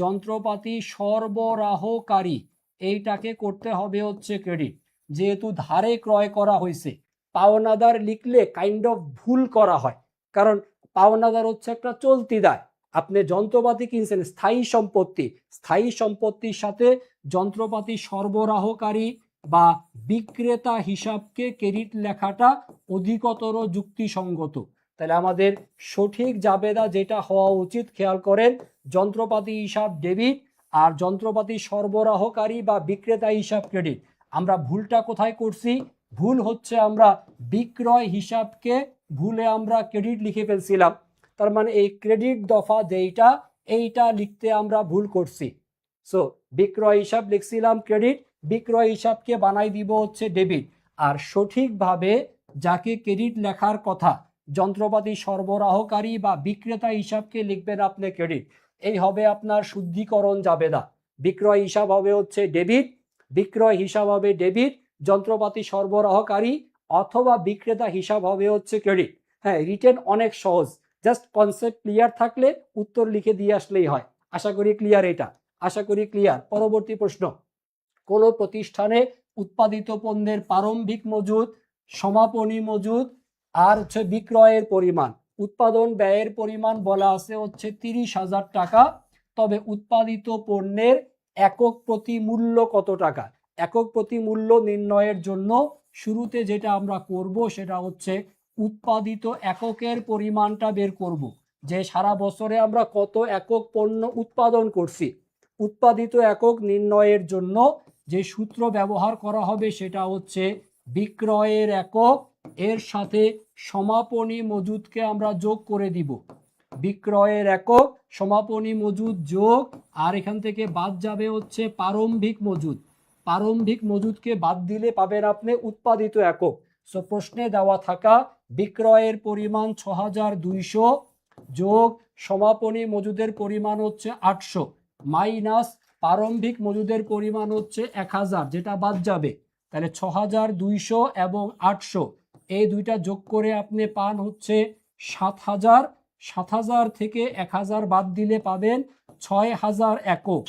যন্ত্রপাতি সরবরাহকারী এইটাকে করতে হবে হচ্ছে ক্রেডিট, যেহেতু ধারে ক্রয় করা হয়েছে। পাওনাদার লিখলে কাইন্ড অফ ভুল করা হয়, কারণ পাওনাদার হচ্ছে একটা চলতি দায়। আপনি যন্ত্রপাতি কিনছেন, স্থায়ী সম্পত্তি, স্থায়ী সম্পত্তির সাথে যন্ত্রপাতি সরবরাহকারী বা বিক্রেতা হিসাবকে ক্রেডিট লেখাটা অধিকতর যুক্তিসঙ্গত। তাহলে আমাদের সঠিক জাবেদা যেটা হওয়া উচিত, খেয়াল করেন, যন্ত্রপাতি হিসাব ডেবিট আর যন্ত্রপাতি সরবরাহকারী বা বিক্রেতা হিসাব ক্রেডিট। আমরা ভুলটা কোথায় করছি? ভুল হচ্ছে আমরা বিক্রয় হিসাবকে ভুলে আমরা ক্রেডিট লিখে ফেলছিলাম। তার মানে এই ক্রেডিট দফা যেইটা, এইটা লিখতে আমরা ভুল করছি। সো বিক্রয় হিসাব লিখছিলাম ক্রেডিট, বিক্রয় হিসাবকে বানাই দিব হচ্ছে ডেবিট। আর সঠিকভাবে যাকে ক্রেডিট লেখার কথা, যন্ত্রপাতি সরবরাহকারী বা বিক্রেতা হিসাবকে লিখবেন আপনি ক্রেডিট। এই হবে আপনার শুদ্ধিকরণ জাবেদা। বিক্রয় হিসাব হবে হচ্ছে ডেবিট, বিক্রয় হিসাব হবে ডেবিট, যন্ত্রপাতি সরবরাহকারী অথবা বিক্রেতা হিসাব হবে হচ্ছে ক্রেডিট। হ্যাঁ, রিটেন অনেক সহজ, জাস্ট কনসেপ্ট ক্লিয়ার থাকলে উত্তর লিখে দিয়ে আসলেই হয়। আশা করি ক্লিয়ার এটা, আশা করি ক্লিয়ার। পরবর্তী প্রশ্ন, কোন প্রতিষ্ঠানে উৎপাদিত পণ্যের প্রারম্ভিক মজুদ, সমাপনী মজুদ আর হচ্ছে বিক্রয়ের পরিমাণ, উৎপাদন ব্যয়ের পরিমাণ বলা আছে হচ্ছে 30,000 টাকা। তবে উৎপাদিত পণ্যের একক প্রতি মূল্য কত টাকা? একক প্রতি মূল্য নির্ণয়ের জন্য শুরুতে যেটা আমরা করব সেটা হচ্ছে উৎপাদিত এককের পরিমাণটা বের করব, যে সারা বছরে আমরা কত একক পণ্য উৎপাদন করছি। উৎপাদিত একক নির্ণয়ের জন্য যে সূত্র ব্যবহার করা হবে সেটা হচ্ছে বিক্রয়ের একক এর সাথে সমাপনী মজুদকে আমরা যোগ করে দিব। বিক্রয়ের একক, সমাপনী মজুদ যোগ, আর এখান থেকে বাদ যাবে হচ্ছে প্রারম্ভিক মজুদ। প্রারম্ভিক মজুদকে বাদ দিলে পাবেন আপনি উৎপাদিত একক। সো প্রশ্নে দেওয়া থাকা বিক্রয়ের পরিমাণ 6,200 যোগ সমাপনী মজুদের পরিমাণ হচ্ছে 800 মাইনাস প্রারম্ভিক মজুদের পরিমাণ হচ্ছে 1000, যেটা বাদ যাবে। তাহলে 6,200 এবং 800 এই দুইটা যোগ করে আপনি পান হচ্ছে 7,000। 7,000 থেকে 1,000 বাদ দিলে পাবেন 6,000 একক।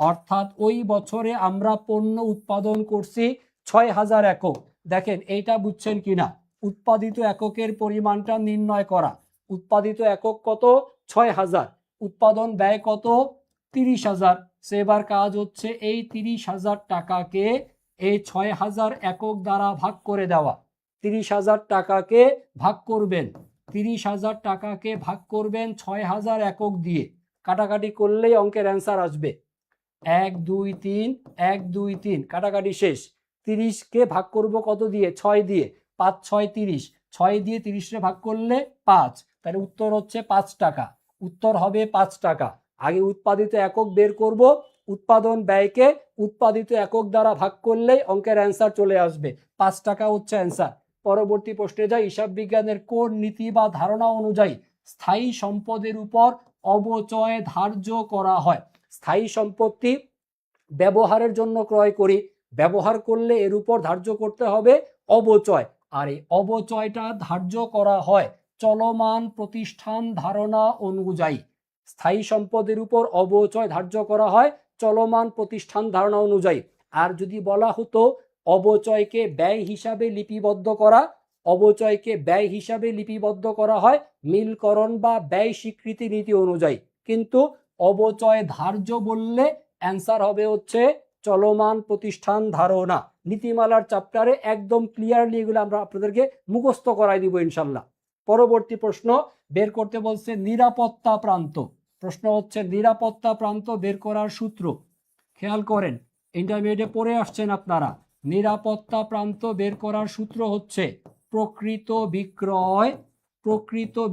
অর্থাৎ ওই বছরে আমরা পণ্য উৎপাদন করছি 6,000 একক। দেখেন এইটা বুঝছেন কিনা? উৎপাদিত এককের পরিমাণটা নির্ণয় করা। উৎপাদিত একক কত? 6,000। উৎপাদন ব্যয় কত? 30,000। সেবার কাজ হচ্ছে এই 30,000 টাকাকে এই 6,000 একক দ্বারা ভাগ করে দেওয়া। 30,000 টাকাকে ভাগ করবেন, 30,000 টাকাকে ভাগ করবেন 6,000 একক দিয়ে। কাটাকাটি করলেই অঙ্কের অ্যান্সার আসবে। 1 2 3 1 2 3 কাটাকাটি শেষ। 30কে ভাগ করব কত দিয়ে? 6 দিয়ে। 5 6 30, 6 দিয়ে 30 ভাগ করলে 5, তাহলে উত্তর হচ্ছে 5 টাকা। উত্তর হবে 5 টাকা। আগে উৎপাদিত একক বের করব, উৎপাদন ব্যয়কে উৎপাদিত একক দ্বারা ভাগ করলেই অঙ্কের অ্যান্সার চলে আসবে। 5 টাকা হচ্ছে অ্যান্সার। পরবর্তী প্রশ্নে যাই। হিসাব বিজ্ঞানের কোন নীতি বা ধারণা অনুযায়ী স্থায়ী সম্পদের উপর অবচয় ধার্য করা হয়? স্থায়ী সম্পত্তি ব্যবহারের জন্য ক্রয় করি, ব্যবহার করলে এর উপর ধার্য করতে হবে অবচয়। আর এই অবচয়টা ধার্য করা হয় চলমান প্রতিষ্ঠান ধারণা অনুযায়ী। স্থায়ী সম্পদের উপর অবচয় ধার্য করা হয় চলমান প্রতিষ্ঠান ধারণা অনুযায়ী। আর যদি বলা হতো অবচয়কে ব্যয় হিসাবে লিপিবদ্ধ করা, অবচয়কে ব্যয় হিসাবে লিপিবদ্ধ করা হয় মিলকরণ বা ব্যয় স্বীকৃতি নীতি অনুযায়ী, কিন্তু অবচয় ধার্য বললে অ্যান্সার হবে হচ্ছে চলমান প্রতিষ্ঠান ধারণা। নীতিমালার চ্যাপ্টারে একদম ক্লিয়ারলি এগুলো আমরা আপনাদেরকে মুখস্থ করাই দিব ইনশাল্লাহ। পরবর্তী প্রশ্ন বের করতে বলছে নিরাপত্তা প্রান্ত। প্রশ্ন হচ্ছে নিরাপত্তা প্রান্ত বের করার সূত্র। খেয়াল করেন, ইন্টারমিডিয়েটে পড়ে আসছেন আপনারা। নিরাপত্তা প্রান্ত বের করার সূত্র হচ্ছে প্রকৃত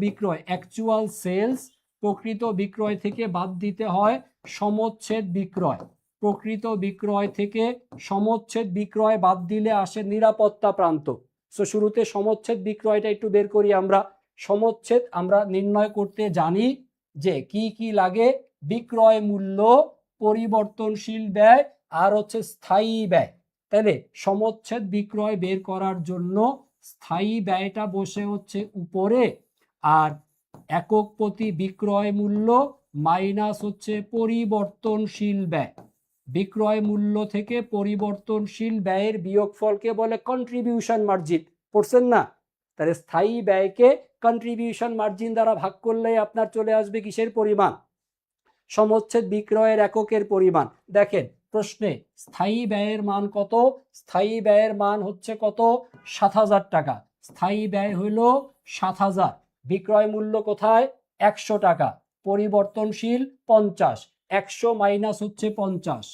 বিক্রয় অ্যাকচুয়াল সেলস, প্রকৃত বিক্রয় থেকে বাদ দিতে হয় সমচ্ছেদ বিক্রয়, প্রকৃত বিক্রয় থেকে সমচ্ছেদ বিক্রয় বাদ দিলে আসে নিরাপত্তা প্রান্ত। সো শুরুতে সমচ্ছেদ বিক্রয়টা একটু বের করি আমরা। সমচ্ছেদ আমরা নির্ণয় করতে জানি যে কি কি লাগে, বিক্রয় মূল্য, পরিবর্তনশীল ব্যয় আর হচ্ছে স্থায়ী ব্যয়। তাহলে সমচ্ছেদ বিক্রয় বের করার জন্য স্থায়ী ব্যয়টা বসে হচ্ছে উপরে, আর একক প্রতি বিক্রয় মূল্য মাইনাস হচ্ছে পরিবর্তনশীল ব্যয়। বিক্রয় মূল্য থেকে পরিবর্তনশীল ব্যয়ের বিয়োগফলকে বলে কন্ট্রিবিউশন মার্জিন। পড়ছেন না? তাহলে স্থায়ী ব্যয়কে কন্ট্রিবিউশন মার্জিন দ্বারা ভাগ করলে আপনার চলে আসবে কিসের পরিমাণ? সমচ্ছেদ বিক্রয়ের এককের পরিমাণ। দেখেন প্রশ্নে স্থায়ী ব্যয়ের মান কত? স্থায়ী ব্যয়ের মান হচ্ছে কত? ৭০০০ টাকা। স্থায়ী ব্যয় হইল ৭০০০। বিক্রয় মূল্য কোথায়? ১০০ টাকা। পরিবর্তনশীল ৫০। ১০০ মাইনাস হচ্ছে ৫০।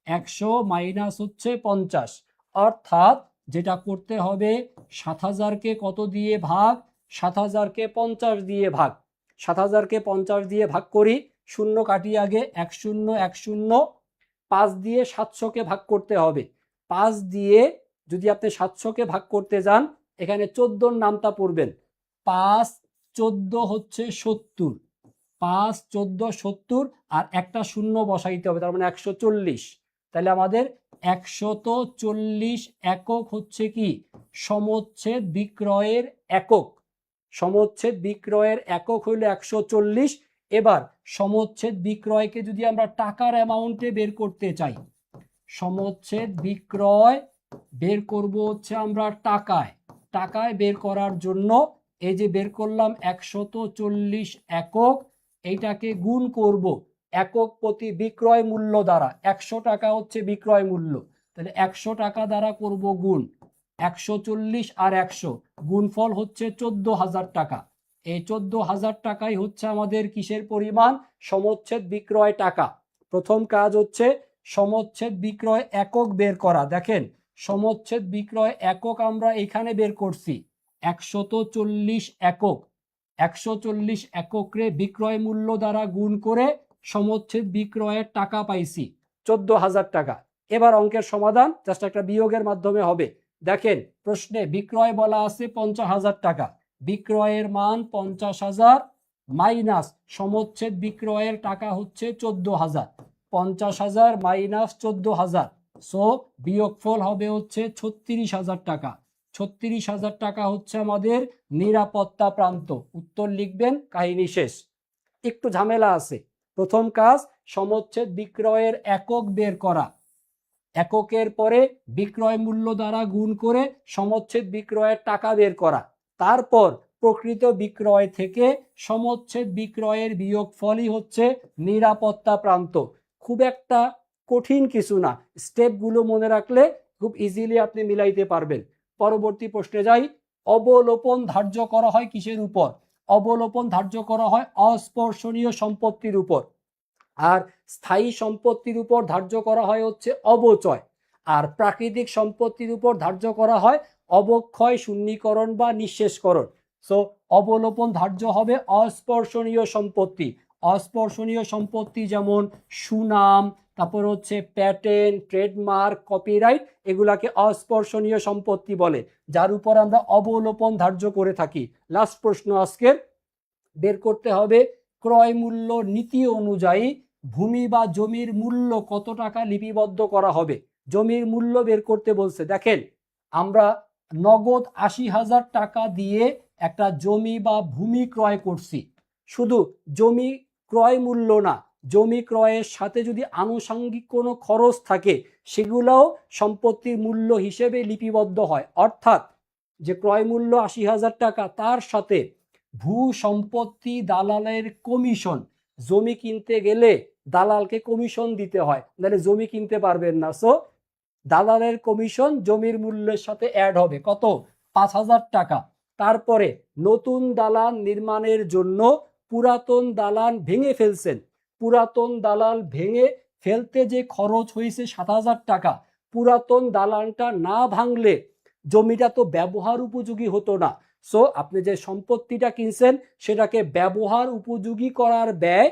১০০ মাইনাস হচ্ছে ৫০। অর্থাৎ যেটা করতে হবে, ৭০০০কে কত দিয়ে ভাগ? ৭০০০কে ৫০ দিয়ে ভাগ। ৭০০০কে ৫০ দিয়ে ভাগ করি, শূন্য কাটি আগে, ১০ ১০, ৫ দিয়ে ৭০০কে ভাগ করতে হবে। ৫ দিয়ে যদি আপনি ৭০০কে ভাগ করতে যান, এখানে ১৪র নামটা পড়বেন। ৫ ১৪ হচ্ছে ৭০। ৫ ১৪ ৭০, আর একটা শূন্য বসাইতে হবে, তার মানে ১৪০। তাহলে আমাদের ১৪০ একক হচ্ছে কি? সমচ্ছেদ বিক্রয়ের একক। সমচ্ছেদ বিক্রয়ের একক হইল ১৪০। এবার সমচ্ছেদ বিক্রয়কে যদি আমরা টাকার অ্যামাউন্টে বের করতে চাই, সমচ্ছেদ বিক্রয় বের করব হচ্ছে আমরা টাকায়। টাকায় বের করার জন্য এই যে বের করলাম ১৪০ একক, এইটাকে গুণ করব একক প্রতি বিক্রয় মূল্য দ্বারা। ১০০ টাকা হচ্ছে বিক্রয় মূল্য, তাহলে ১০০ টাকা দ্বারা করব গুণ। ১৪০ আর ১০০ গুণফল হচ্ছে ১৪০০০ টাকা। এই ১৪০০০ টাকাই হচ্ছে আমাদের কিসের পরিমাণ? সমচ্ছেদ বিক্রয় টাকা। প্রথম কাজ হচ্ছে সমচ্ছেদ বিক্রয় একক বের করা। দেখেন সমচ্ছেদ বিক্রয় একক আমরা এখানে বের করছি ১৪০ একক। ১৪০ এককে বিক্রয় মূল্য দ্বারা গুণ করে সমচ্ছেদ বিক্রয়ের টাকা পাইছি ১৪০০০ টাকা। এবার অঙ্কের সমাধান জাস্ট একটা বিয়োগের মাধ্যমে হবে। দেখেন প্রশ্নে বিক্রয় বলা আছে ৫০০০০ টাকা, বিক্রয়ের মান ৫০০০০ মাইনাস সমচ্ছেদ বিক্রয়ের টাকা হচ্ছে ১৪০০০। ৫০০০০ মাইনাস ১৪০০০, সো বিয়োগফল হবে হচ্ছে ৩৬০০০ টাকা। ৩৬০০০ টাকা হচ্ছে আমাদের নিরাপত্তা প্রান্ত। উত্তর লিখবেন, কাহিনী শেষ। একটু ঝামেলা আছে। প্রথম কাজ সমচ্ছেদ বিক্রয়ের একক বের করা, এককের পরে বিক্রয় মূল্য দ্বারা গুণ করে সমচ্ছেদ বিক্রয়ের টাকা বের করা, তারপর প্রকৃত বিক্রয় থেকে সমচ্ছেদ বিক্রয়ের বিয়োগফলই হচ্ছে নিরাপত্তা প্রান্ত। খুব একটা কঠিন কিছু না, স্টেপগুলো মনে রাখলে খুব ইজিলি আপনি মিলাইতে পারবেন। পরবর্তী প্রশ্নে যাই। অবলোপন ধার্য করা হয় কিসের উপর? অবলোপন ধার্য করা হয় অস্পর্শনীয় সম্পত্তির উপর, আর স্থায়ী সম্পত্তির উপর ধার্য করা হয় হচ্ছে অবচয়, আর প্রাকৃতিক সম্পত্তির উপর ধার্য করা হয় অবক্ষয়, শূন্যীকরণ বা নিঃশেষকরণ। সো অবলোপন ধার্য হবে অস্পর্শনীয় সম্পত্তি। অস্পর্শনীয় সম্পত্তি যেমন সুনাম, তারপর হচ্ছে প্যাটেন্ট, ট্রেডমার্ক, কপিরাইট, এগুলাকে অস্পর্শনীয় সম্পত্তি বলে, যার উপর আমরা অবলোপন ধার্য করে থাকি। লাস্ট প্রশ্ন আজকের, বের করতে হবে ক্রয় মূল্য নীতি অনুযায়ী ভূমি বা জমির মূল্য কত টাকা লিপিবদ্ধ করা হবে। জমির মূল্য বের করতে বলছে। দেখেন আমরা নগদ ৮০,০০০ টাকা দিয়ে একটা জমি বা ভূমি ক্রয় করছি। শুধু জমি ক্রয় মূল্য না, জমি ক্রয়ের সাথে যদি আনুষঙ্গিক কোনো খরচ থাকে সেগুলোও সম্পত্তির মূল্য হিসেবে লিপিবদ্ধ হয়। অর্থাৎ যে ক্রয় মূল্য ৮০,০০০ টাকা, তার সাথে ভূ সম্পত্তি দালালের কমিশন, জমি কিনতে গেলে দালালকে কমিশন দিতে হয়, নাহলে জমি কিনতে পারবেন না। সো দালালের কমিশন জমির মূল্যের সাথে অ্যাড হবে, কত? ৫,০০০ টাকা। তারপরে নতুন দালান নির্মাণের জন্য পুরাতন দালান ভেঙে ফেলছেন, পুরাতন দালান ভেঙে ফেলতে যে খরচ হয়েছে ৭,০০০ টাকা, পুরাতন দালানটা না ভাঙলে জমিটা তো ব্যবহার উপযোগী হতো না। সো আপনি যে সম্পত্তিটা কিনছেন সেটাকে ব্যবহার উপযোগী করার ব্যয়,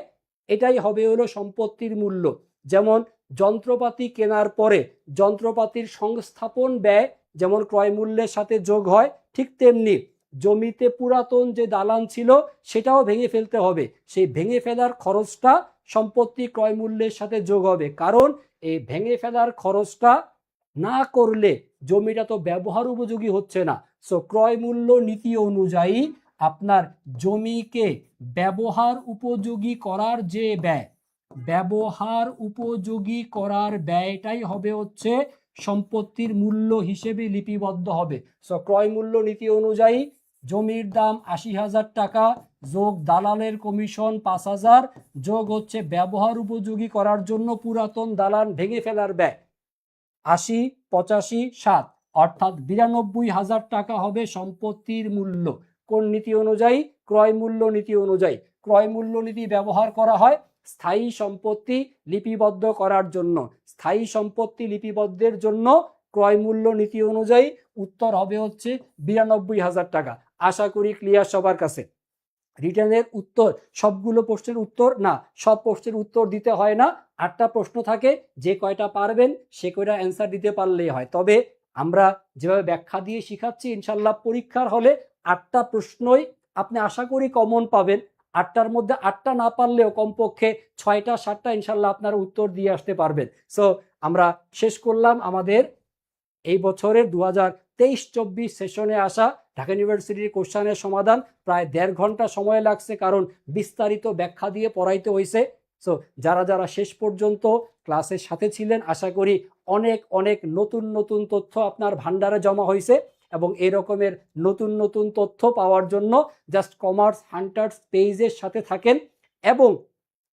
এটাই হবে হলো সম্পত্তির মূল্য। যেমন যন্ত্রপাতি কেনার পরে যন্ত্রপাতির সংস্থাপন ব্যয় যেমন ক্রয় মূল্যের সাথে যোগ হয়, ঠিক তেমনি জমিতে পুরাতন যে দালান ছিল সেটাও ভেঙে ফেলতে হবে, সেই ভেঙে ফেলার খরচটা সম্পত্তি ক্রয় মূল্যের সাথে যোগ হবে। কারণ এই ভেঙে ফেলার খরচটা না করলে জমিটা তো ব্যবহার উপযোগী হচ্ছে না। সো ক্রয় মূল্য নীতি অনুযায়ী আপনার জমিকে ব্যবহার উপযোগী করার যে ব্যয়, ব্যবহার উপযোগী করার ব্যয়টাই হবে হচ্ছে সম্পত্তির মূল্য হিসেবে লিপিবদ্ধ হবে। সো ক্রয় মূল্য নীতি অনুযায়ী জমির দাম ৮০,০০০ টাকা যোগ দালালের কমিশন ৫,০০০ যোগ হচ্ছে ব্যবহার উপযোগী করার জন্য পুরাতন দালান ভেঙে ফেলার ব্যয় ৮০, ৮৫, ৭ অর্থাৎ ৯২,০০০ টাকা হবে সম্পত্তির মূল্য। কোন নীতি অনুযায়ী? ক্রয় মূল্য নীতি অনুযায়ী। ক্রয় মূল্য নীতি ব্যবহার করা হয় স্থায়ী সম্পত্তি লিপিবদ্ধ করার জন্য। স্থায়ী সম্পত্তি লিপিবদ্ধের জন্য ক্রয় মূল্য নীতি অনুযায়ী উত্তর হবে হচ্ছে ৯২,০০০ টাকা। আশা করি ক্লিয়ার সবার কাছে। রিটেনের উত্তর সবগুলো প্রশ্নের উত্তর না, সব প্রশ্নের উত্তর দিতে হয় না, ৮টা প্রশ্ন থাকে, যে কয়টা পারবেন সে কয়টা অ্যান্সার দিতে পারলেই হয়। তবে আমরা যেভাবে ব্যাখ্যা দিয়ে শিখাচ্ছি ইনশাল্লাহ পরীক্ষার হলে ৮টা প্রশ্নই আপনি আশা করি কমন পাবেন। ৮টার মধ্যে ৮টা না পারলেও কমপক্ষে ৬টা ৭টা ইনশাল্লাহ আপনারা উত্তর দিয়ে আসতে পারবেন। সো আমরা শেষ করলাম আমাদের এই বছরের 2023-24 সেশনে আসা ঢাকা ইউনিভার্সিটির কোশ্চেনের সমাধান। প্রায় ১.৫ ঘন্টা সময় লাগছে, কারণ বিস্তারিত ব্যাখ্যা দিয়ে পড়াইতে হয়েছে। সো যারা যারা শেষ পর্যন্ত ক্লাসের সাথে ছিলেন আশা করি অনেক অনেক নতুন নতুন তথ্য আপনার ভান্ডারে জমা হয়েছে, এবং এই রকমের নতুন নতুন তথ্য পাওয়ার জন্য জাস্ট কমার্স হান্টার্স পেজের সাথে থাকেন। এবং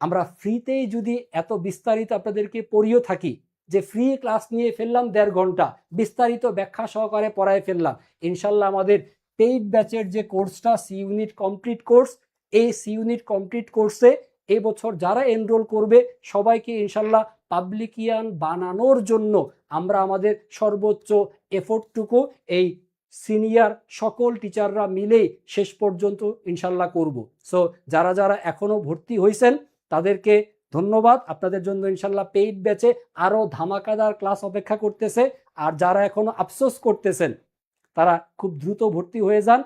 আমরা ফ্রিতেই যদি এত বিস্তারিত আপনাদেরকে পড়িয়ে থাকি, যে ফ্রি ক্লাস নিয়ে ফেললাম ১.৫ ঘন্টা, বিস্তারিত ব্যাখ্যা সহকারে পড়ায় ফেললাম, ইনশাল্লাহ আমাদের পেইড ব্যাচের যে কোর্সটা সি ইউনিট কমপ্লিট কোর্স, এই সি ইউনিট কমপ্লিট কোর্সে এই বছর যারা এনরোল করবে সবাইকে ইনশাল্লাহ পাবলিকিয়ান বানানোর জন্য আমরা আমাদের সর্বোচ্চ এফোর্টটুকু এই সিনিয়র সকল টিচাররা মিলেই শেষ পর্যন্ত ইনশাল্লাহ করব। সো যারা যারা এখনো ভর্তি হয়েছেন তাদেরকে ধন্যবাদ। আপনাদের জন্য ইনশাল্লাহ পেইড ব্যাচে আরো ধামাকাদার ক্লাস অপেক্ষা করতেছে। আর যারা এখনো আফসোস করতেছেন তারা খুব দ্রুত ভর্তি হয়ে যান,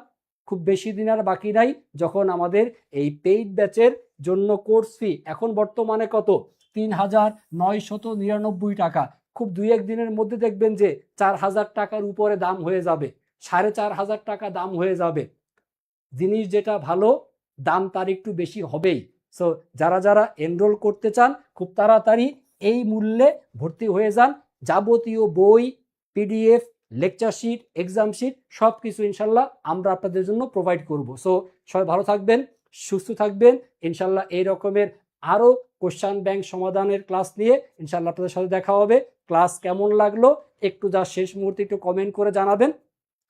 খুব বেশি দিন আর বাকি নাই, যখন আমাদের এই পেইড ব্যাচের জন্য কোর্স ফি এখন বর্তমানে কত? ৩,৯৯৯ টাকা। খুব ২-১ দিনের মধ্যে দেখবেন যে ৪,০০০ টাকার উপরে দাম হয়ে যাবে, ৪,৫০০ টাকা দাম হয়ে যাবে। জিনিস যেটা ভালো দাম তার একটু বেশি হবেই। সো যারা যারা এনরোল করতে চান খুব তাড়াতাড়ি এই মূল্যে ভর্তি হয়ে যান। যাবতীয় বই, PDF, lecture sheet, exam sheet সব কিছু ইনশাল্লাহ আমরা আপনাদের জন্য প্রোভাইড করব। সো সবাই ভালো থাকবেন, সুস্থ থাকবেন। ইনশাল্লাহ এই রকমের আরও কোশ্চেন ব্যাংক সমাধানের ক্লাস নিয়ে ইনশাল্লাহ আপনাদের সাথে দেখা হবে। ক্লাস কেমন লাগলো একটু যা শেষ মুহূর্তে একটু কমেন্ট করে জানাবেন,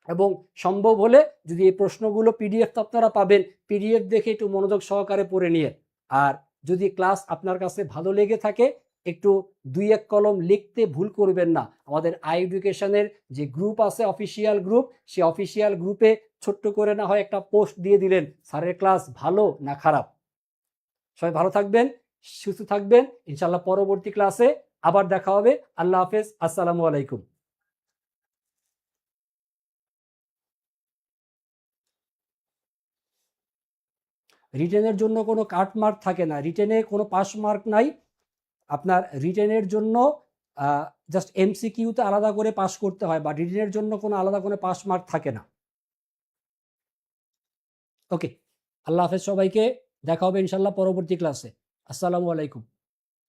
এবং সম্ভব হলে যদি এই প্রশ্নগুলো পিডিএফ তো আপনারা পাবেন, পিডিএফ দেখে একটু মনোযোগ সহকারে পড়ে নিয়ে, আর যদি ক্লাস আপনার কাছে ভালো লেগে থাকে একটু ২-১ কলম লিখতে ভুল করবেন না। আমাদের আই এডুকেশনের যে গ্রুপ আছে অফিসিয়াল গ্রুপ, সেই অফিসিয়াল গ্রুপে ছোট্ট করে না হয় একটা পোস্ট দিয়ে দিলেন স্যারের ক্লাস ভালো না খারাপ। সবাই ভালো থাকবেন, সুস্থ থাকবেন। ইনশাল্লাহ পরবর্তী ক্লাসে আবার দেখা হবে। আল্লাহ হাফেজ, আসসালামু আলাইকুম। রিটেনের জন্য কোনো কাট মার্ক থাকে না, রিটেনে কোনো পাস মার্ক নাই। আপনার রিটেনের জন্য জাস্ট এমসিকিউতে আলাদা করে পাস করতে হয়, বা রিটেনের জন্য কোনো আলাদা কোনো পাস মার্ক থাকে না। ওকে, আল্লাহ হাফেজ সবাইকে, দেখা হবে ইনশাল্লাহ পরবর্তী ক্লাসে। আসসালামু আলাইকুম।